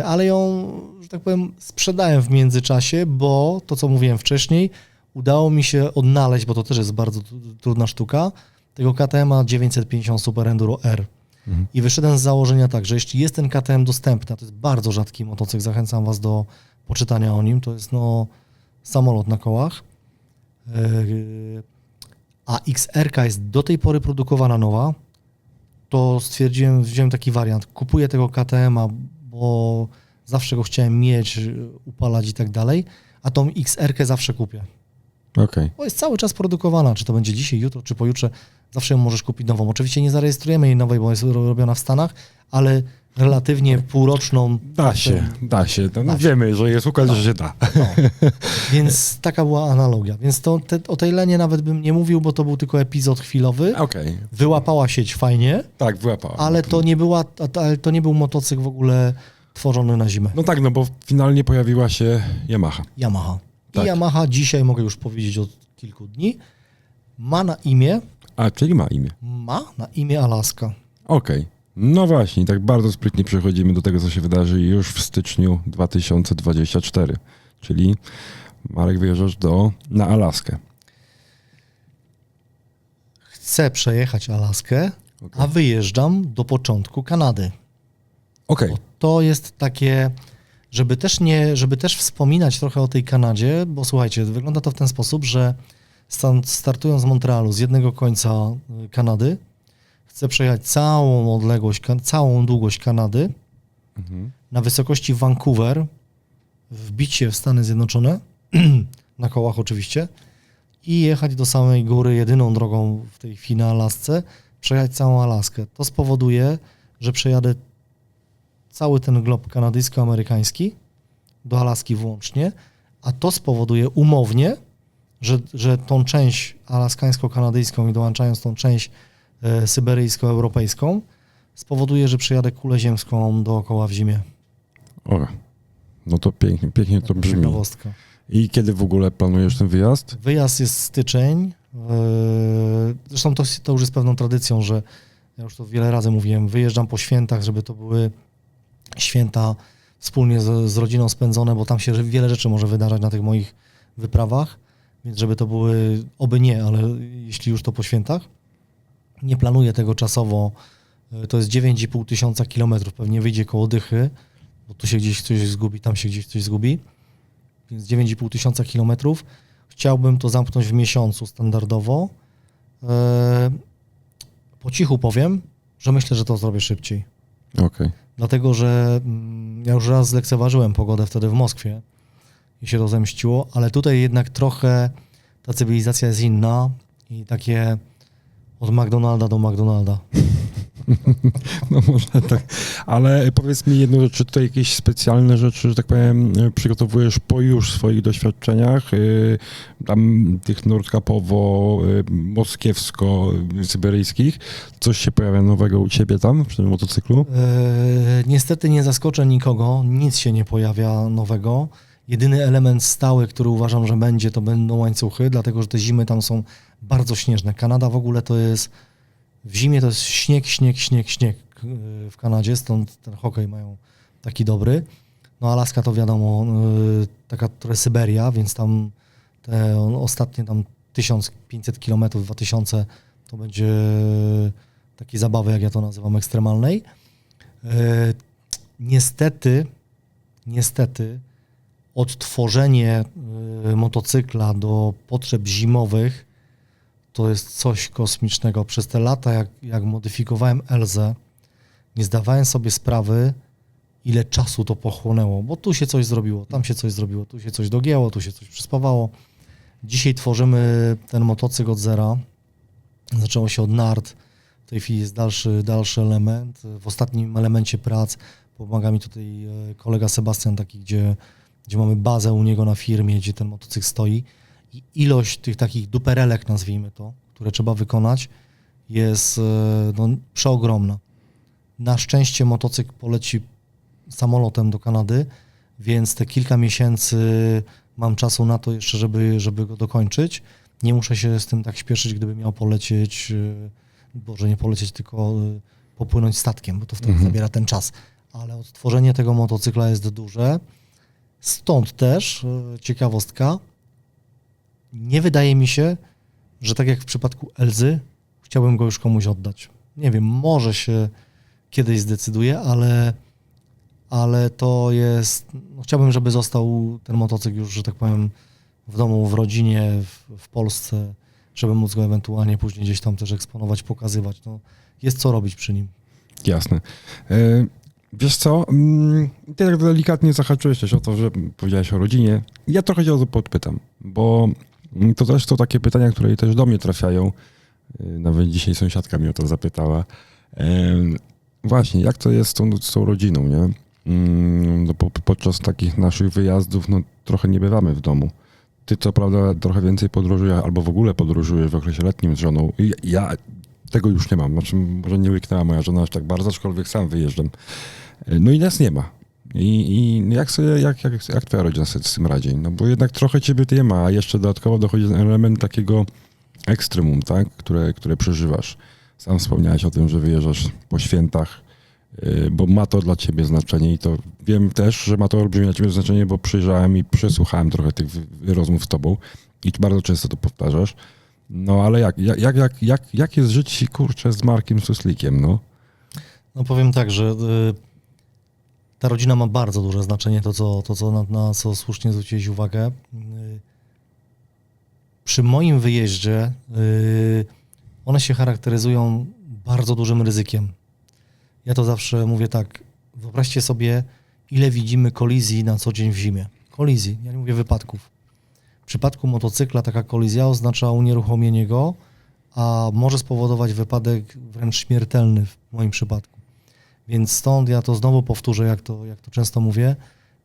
ale ją, że tak powiem, sprzedałem w międzyczasie, bo to, co mówiłem wcześniej, udało mi się odnaleźć, bo to też jest bardzo trudna sztuka, tego KTM 950 Super Enduro R. i wyszedłem z założenia tak, że jeśli jest ten KTM dostępny, a to jest bardzo rzadki motocykl, zachęcam was do poczytania o nim, to jest samolot na kołach, a XR-ka jest do tej pory produkowana nowa, to stwierdziłem, wziąłem taki wariant, kupuję tego KTM-a, bo zawsze go chciałem mieć, upalać i tak dalej, a tą XR-kę zawsze kupię. Okej. Bo jest cały czas produkowana, czy to będzie dzisiaj, jutro, czy pojutrze, zawsze ją możesz kupić nową. Oczywiście nie zarejestrujemy jej nowej, bo jest robiona w Stanach, ale relatywnie półroczną. Da się. No, Da się. wiemy, że jest układ, że się da. No. Więc taka była analogia. Więc o tej Lenie nawet bym nie mówił, bo to był tylko epizod chwilowy. Okej. Wyłapała sieć fajnie, Tak, wyłapała. ale to nie był motocykl w ogóle tworzony na zimę. No tak, no bo finalnie pojawiła się Yamaha. Yamaha. I Tak. Yamaha dzisiaj, mogę już powiedzieć od kilku dni, ma na imię Alaska. Okej. No właśnie, tak bardzo sprytnie przechodzimy do tego, co się wydarzy już w styczniu 2024. Czyli Marek, wyjeżdżasz na Alaskę. Chcę przejechać Alaskę, a wyjeżdżam do początku Kanady. Okej. Bo to jest takie, żeby też wspominać trochę o tej Kanadzie, bo słuchajcie, wygląda to w ten sposób, że startując z Montrealu, z jednego końca Kanady, chcę przejechać całą odległość, całą długość Kanady na wysokości Vancouver, wbić się w Stany Zjednoczone, na kołach oczywiście, i jechać do samej góry, jedyną drogą w tej chwili na Alasce, przejechać całą Alaskę. To spowoduje, że przejadę cały ten glob kanadyjsko-amerykański, do Alaski włącznie, a to spowoduje umownie, że tą część alaskańsko-kanadyjską i dołączając tą część syberyjsko-europejską, spowoduje, że przejadę kulę ziemską dookoła w zimie. O, no to pięknie to brzmi. Ciekawostka. I kiedy w ogóle planujesz ten wyjazd? Wyjazd jest styczeń. Zresztą to już jest pewną tradycją, że ja już to wiele razy mówiłem, wyjeżdżam po świętach, żeby to były święta wspólnie z rodziną spędzone, bo tam się wiele rzeczy może wydarzać na tych moich wyprawach, więc żeby to były, oby nie, ale jeśli już to po świętach. Nie planuję tego czasowo, to jest 9,5 tysiąca kilometrów, pewnie wyjdzie koło Dychy, bo tu się gdzieś coś zgubi, tam się gdzieś coś zgubi, więc 9,5 tysiąca kilometrów. Chciałbym to zamknąć w miesiącu standardowo. Po cichu powiem, że myślę, że to zrobię szybciej. Okej. Dlatego, że ja już raz zlekceważyłem pogodę wtedy w Moskwie i się to zemściło, ale tutaj jednak trochę ta cywilizacja jest inna i takie od McDonalda do McDonalda. No można tak. Ale powiedz mi jedną rzecz, czy tutaj jakieś specjalne rzeczy, że tak powiem, przygotowujesz po już swoich doświadczeniach, tam tych nordkapowo, moskiewsko-syberyjskich? Coś się pojawia nowego u ciebie tam, przy tym motocyklu? Niestety nie zaskoczę nikogo, nic się nie pojawia nowego. Jedyny element stały, który uważam, że będzie, to będą łańcuchy, dlatego że te zimy tam są bardzo śnieżne. Kanada w ogóle to jest, w zimie to jest śnieg w Kanadzie, stąd ten hokej mają taki dobry. No Alaska to wiadomo, taka trochę Syberia, więc tam te ostatnie tam 1500 km, 2000 to będzie takiej zabawy, jak ja to nazywam, ekstremalnej. Niestety odtworzenie motocykla do potrzeb zimowych to jest coś kosmicznego. Przez te lata, jak modyfikowałem Elzę, nie zdawałem sobie sprawy, ile czasu to pochłonęło, bo tu się coś zrobiło, tam się coś zrobiło, tu się coś dogięło, tu się coś przyspawało. Dzisiaj tworzymy ten motocykl od zera. Zaczęło się od nart. W tej chwili jest dalszy element. W ostatnim elemencie prac pomaga mi tutaj kolega Sebastian, taki, gdzie mamy bazę u niego na firmie, gdzie ten motocykl stoi. I ilość tych takich duperelek, nazwijmy to, które trzeba wykonać, jest przeogromna. Na szczęście motocykl poleci samolotem do Kanady, więc te kilka miesięcy mam czasu na to jeszcze, żeby go dokończyć. Nie muszę się z tym tak śpieszyć, gdyby miał polecieć, Boże, nie polecieć, tylko popłynąć statkiem, bo to wtedy zabiera ten czas. Ale odtworzenie tego motocykla jest duże. Stąd też ciekawostka, nie wydaje mi się, że tak jak w przypadku Elzy, chciałbym go już komuś oddać. Nie wiem, może się kiedyś zdecyduję, ale to jest, no chciałbym, żeby został ten motocykl już, że tak powiem, w domu, w rodzinie, w Polsce, żeby móc go ewentualnie później gdzieś tam też eksponować, pokazywać. No, jest co robić przy nim. Jasne. Wiesz co, ty tak delikatnie zahaczyłeś też o to, że powiedziałeś o rodzinie. Ja trochę cię o to podpytam, bo to też są takie pytania, które też do mnie trafiają. Nawet dzisiaj sąsiadka mnie o to zapytała. Właśnie, jak to jest z tą rodziną, nie? No, podczas takich naszych wyjazdów, no trochę nie bywamy w domu. Ty co prawda trochę więcej podróżujesz, albo w ogóle podróżujesz w okresie letnim z żoną. I ja tego już nie mam. Znaczy, może nie łyknęła moja żona aż tak bardzo, aczkolwiek sam wyjeżdżam. No i nas nie ma. I jak twoja rodzina sobie z tym radzi? No bo jednak trochę ciebie nie ma, a jeszcze dodatkowo dochodzi ten element takiego ekstremum, tak? Które przeżywasz. Sam wspomniałeś o tym, że wyjeżdżasz po świętach, bo ma to dla ciebie znaczenie i to wiem też, że ma to olbrzymie dla ciebie znaczenie, bo przyjrzałem i przesłuchałem trochę tych rozmów z tobą i bardzo często to powtarzasz. No ale jak jest żyć, kurczę, z Markiem Suslikiem, no? No powiem tak, że ta rodzina ma bardzo duże znaczenie, na co słusznie zwróciłeś uwagę. Przy moim wyjeździe one się charakteryzują bardzo dużym ryzykiem. Ja to zawsze mówię tak, wyobraźcie sobie, ile widzimy kolizji na co dzień w zimie. Kolizji, ja nie mówię wypadków. W przypadku motocykla taka kolizja oznacza unieruchomienie go, a może spowodować wypadek wręcz śmiertelny w moim przypadku. Więc stąd ja to znowu powtórzę, jak to często mówię,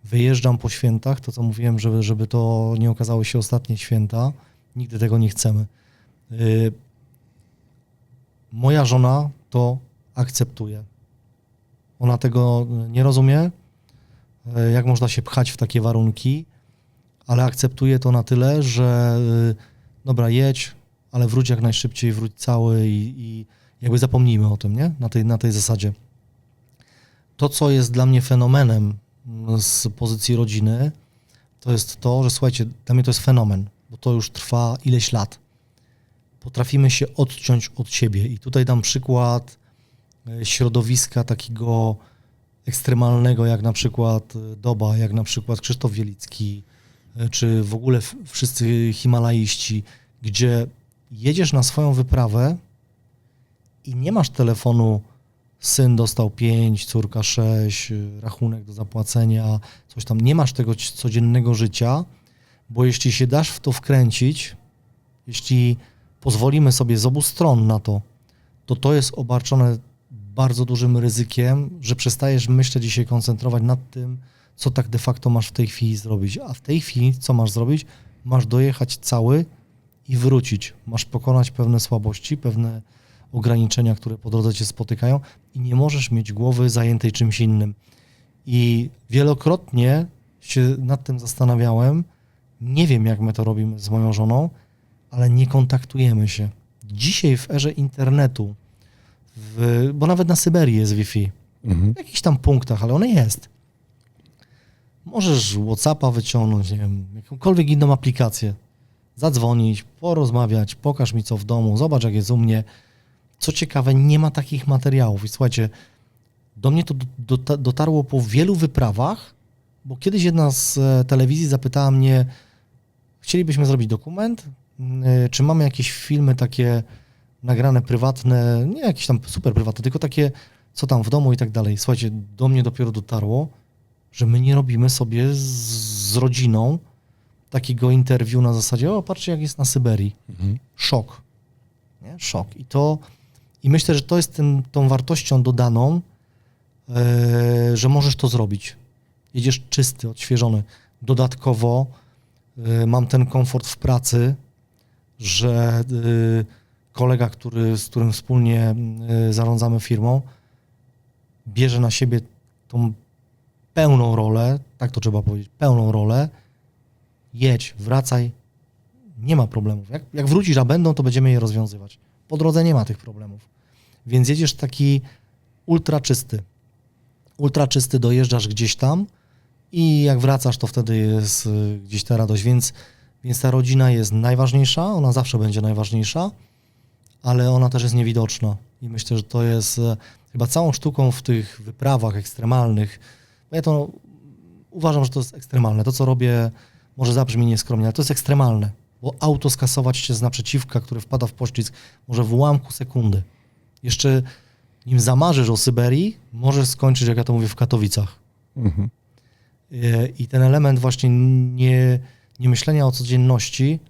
wyjeżdżam po świętach, to co mówiłem, żeby to nie okazały się ostatnie święta, nigdy tego nie chcemy. Moja żona to akceptuje. Ona tego nie rozumie, jak można się pchać w takie warunki, ale akceptuje to na tyle, że dobra, jedź, ale wróć jak najszybciej, wróć cały i jakby zapomnijmy o tym, nie? Na tej zasadzie. To, co jest dla mnie fenomenem z pozycji rodziny, to jest to, że słuchajcie, dla mnie to jest fenomen, bo to już trwa ileś lat. Potrafimy się odciąć od siebie i tutaj dam przykład środowiska takiego ekstremalnego, jak na przykład Doba, jak na przykład Krzysztof Wielicki, czy w ogóle wszyscy himalaiści, gdzie jedziesz na swoją wyprawę i nie masz telefonu, syn dostał 5, córka 6, rachunek do zapłacenia, coś tam, nie masz tego codziennego życia, bo jeśli się dasz w to wkręcić, jeśli pozwolimy sobie z obu stron na to, to jest obarczone bardzo dużym ryzykiem, że przestajesz myśleć i się koncentrować nad tym, co tak de facto masz w tej chwili zrobić. A w tej chwili, co masz zrobić? Masz dojechać cały i wrócić. Masz pokonać pewne słabości, pewne ograniczenia, które po drodze cię spotykają i nie możesz mieć głowy zajętej czymś innym. I wielokrotnie się nad tym zastanawiałem. Nie wiem, jak my to robimy z moją żoną, ale nie kontaktujemy się. Dzisiaj w erze internetu, bo nawet na Syberii jest Wi-Fi, w jakichś tam punktach, ale one jest. Możesz WhatsAppa wyciągnąć, nie wiem, jakąkolwiek inną aplikację, zadzwonić, porozmawiać, pokaż mi co w domu, zobacz jak jest u mnie. Co ciekawe, nie ma takich materiałów. I słuchajcie, do mnie to dotarło po wielu wyprawach, bo kiedyś jedna z telewizji zapytała mnie, chcielibyśmy zrobić dokument, czy mamy jakieś filmy takie nagrane prywatne, nie jakieś tam super prywatne, tylko takie, co tam w domu i tak dalej. Słuchajcie, do mnie dopiero dotarło, że my nie robimy sobie z rodziną takiego interwiu na zasadzie, o patrzcie jak jest na Syberii. Szok. Nie? Szok. I myślę, że to jest tą wartością dodaną, że możesz to zrobić. Jedziesz czysty, odświeżony. Dodatkowo mam ten komfort w pracy, że kolega, z którym wspólnie zarządzamy firmą, bierze na siebie tą pełną rolę, tak to trzeba powiedzieć, pełną rolę, jedź, wracaj, nie ma problemów. Jak wrócisz, a będą, to będziemy je rozwiązywać. Po drodze nie ma tych problemów. Więc jedziesz taki ultra czysty, dojeżdżasz gdzieś tam i jak wracasz, to wtedy jest gdzieś ta radość. Więc ta rodzina jest najważniejsza, ona zawsze będzie najważniejsza, ale ona też jest niewidoczna. I myślę, że to jest chyba całą sztuką w tych wyprawach ekstremalnych. Ja to uważam, że to jest ekstremalne. To, co robię, może zabrzmi nieskromnie, ale to jest ekstremalne, bo auto skasować się z naprzeciwka, który wpada w poślizg, może w ułamku sekundy. Jeszcze nim zamarzysz o Syberii, możesz skończyć, jak ja to mówię, w Katowicach. Mhm. I ten element właśnie nie myślenia o codzienności,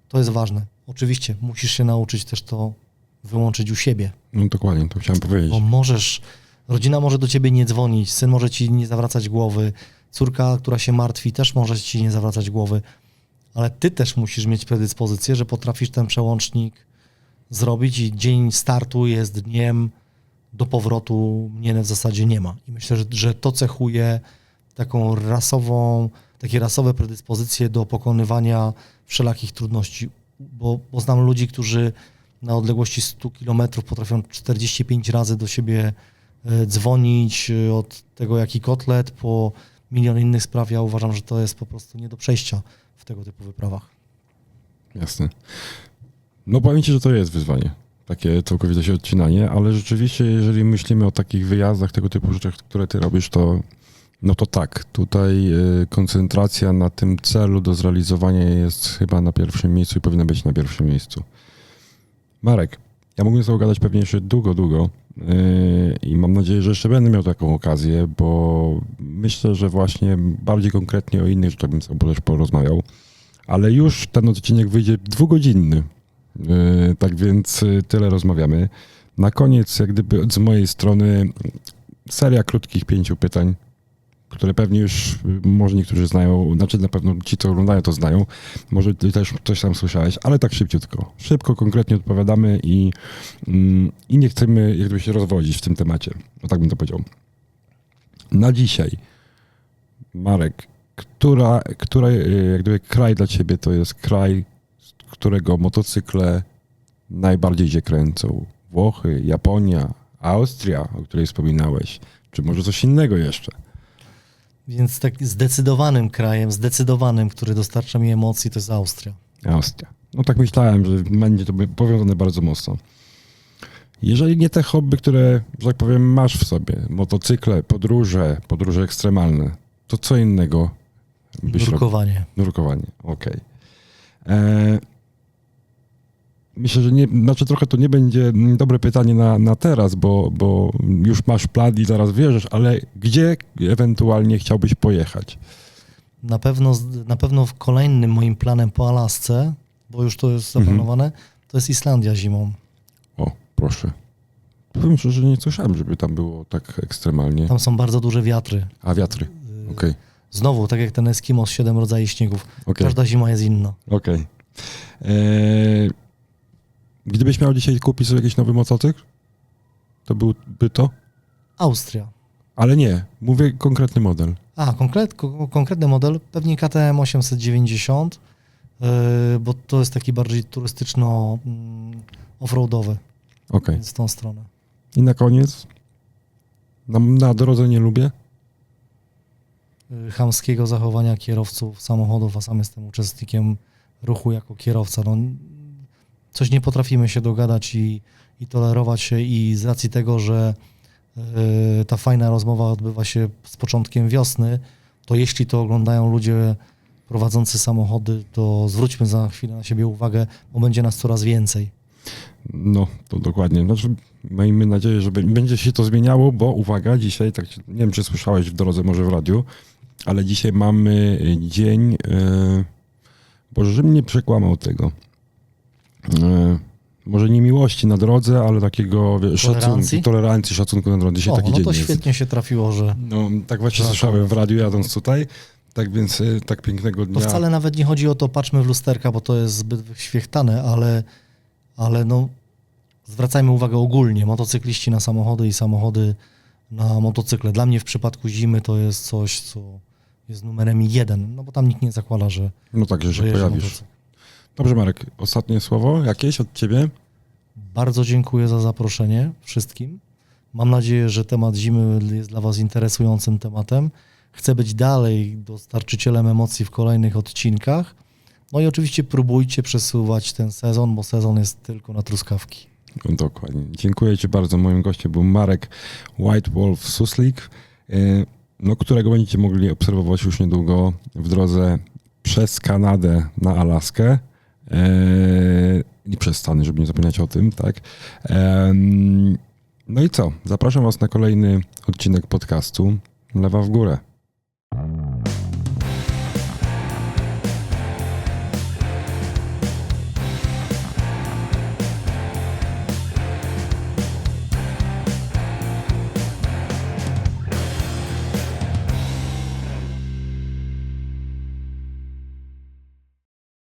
to jest ważne. Oczywiście musisz się nauczyć też to wyłączyć u siebie, No dokładnie, to chciałem powiedzieć. bo rodzina może do ciebie nie dzwonić, syn może ci nie zawracać głowy, córka, która się martwi, też może ci nie zawracać głowy, ale ty też musisz mieć predyspozycję, że potrafisz ten przełącznik zrobić i dzień startu jest dniem do powrotu mnie w zasadzie nie ma. I myślę, że to cechuje takie rasowe predyspozycje do pokonywania wszelakich trudności, bo znam ludzi, którzy na odległości 100 km potrafią 45 razy do siebie dzwonić, od tego jaki kotlet po milion innych spraw. Ja uważam, że to jest po prostu nie do przejścia w tego typu wyprawach. Jasne. No powiem ci, że to jest wyzwanie. Takie całkowite się odcinanie, ale rzeczywiście, jeżeli myślimy o takich wyjazdach, tego typu rzeczach, które ty robisz, to no to tak, tutaj koncentracja na tym celu do zrealizowania jest chyba na pierwszym miejscu i powinna być na pierwszym miejscu. Marek, ja mógłbym z tobą gadać pewnie jeszcze długo i mam nadzieję, że jeszcze będę miał taką okazję, bo myślę, że właśnie bardziej konkretnie o innych rzeczach bym sobie też porozmawiał, ale już ten odcinek wyjdzie 2-godzinny, tak więc tyle rozmawiamy. Na koniec, jak gdyby z mojej strony seria krótkich 5 pytań, które pewnie już może niektórzy znają, znaczy na pewno ci, co oglądają, to znają. Może ty też coś tam słyszałeś, ale tak szybciutko. Szybko, konkretnie odpowiadamy i nie chcemy jakby się rozwodzić w tym temacie. No tak bym to powiedział. Na dzisiaj, Marek, który jak gdyby kraj dla ciebie to jest kraj, z którego motocykle najbardziej się kręcą? Włochy, Japonia, Austria, o której wspominałeś, czy może coś innego jeszcze? Więc tak zdecydowanym krajem, który dostarcza mi emocji, to jest Austria. Austria. No tak myślałem, że będzie to powiązane bardzo mocno. Jeżeli nie te hobby, które, że tak powiem, masz w sobie, motocykle, podróże ekstremalne, to co innego byś robił? Nurkowanie. Nurkowanie, okej. Myślę, że trochę to nie będzie dobre pytanie na teraz, bo już masz plan i zaraz wierzysz, ale gdzie ewentualnie chciałbyś pojechać? Na pewno kolejnym moim planem po Alasce, bo już to jest zaplanowane, to jest Islandia zimą. O, proszę. Powiem szczerze, że nie słyszałem, żeby tam było tak ekstremalnie. Tam są bardzo duże wiatry. A wiatry, okej. Znowu, tak jak ten Eskimos, 7 rodzajów śniegów. Okej. Każda zima jest inna. Okej. Gdybyś miał dzisiaj kupić sobie jakiś nowy motocykl, to byłby to? Austria. Ale nie, mówię konkretny model. Konkretny model, pewnie KTM 890, bo to jest taki bardziej turystyczno offroadowy, Okej. więc w tą stronę. I na koniec, na drodze nie lubię. Chamskiego zachowania kierowców samochodów, a sam jestem uczestnikiem ruchu jako kierowca. No, coś nie potrafimy się dogadać i tolerować się i z racji tego, że ta fajna rozmowa odbywa się z początkiem wiosny, to jeśli to oglądają ludzie prowadzący samochody, to zwróćmy za chwilę na siebie uwagę, bo będzie nas coraz więcej. No, to dokładnie. Znaczy, miejmy nadzieję, że będzie się to zmieniało, bo uwaga, dzisiaj, tak nie wiem, czy słyszałeś w drodze, może w radiu, ale dzisiaj mamy dzień, bo żebym nie przekłamał tego, może nie miłości na drodze, ale takiego tolerancji, szacunku na drodze. Dzisiaj taki no dzień to jest. świetnie się trafiło, że... No, tak właśnie słyszałem w radiu jadąc tutaj, tak więc tak pięknego dnia. To wcale nawet nie chodzi o to, patrzmy w lusterka, bo to jest zbyt wyświechtane, ale no, zwracajmy uwagę ogólnie, motocykliści na samochody i samochody na motocykle. Dla mnie w przypadku zimy to jest coś, co jest numerem 1, no bo tam nikt nie zakłada, że No tak, że się jeżdżę pojawisz. motocykl. Dobrze, Marek, ostatnie słowo jakieś od ciebie? Bardzo dziękuję za zaproszenie wszystkim. Mam nadzieję, że temat zimy jest dla was interesującym tematem. Chcę być dalej dostarczycielem emocji w kolejnych odcinkach. No i oczywiście próbujcie przesuwać ten sezon, bo sezon jest tylko na truskawki. Dokładnie. Dziękuję Ci bardzo. Moim gościem był Marek White Wolf Suslik, no, którego będziecie mogli obserwować już niedługo w drodze przez Kanadę na Alaskę i przez Stany, żeby nie zapominać o tym, tak. No i co? Zapraszam Was na kolejny odcinek podcastu Lewa w górę.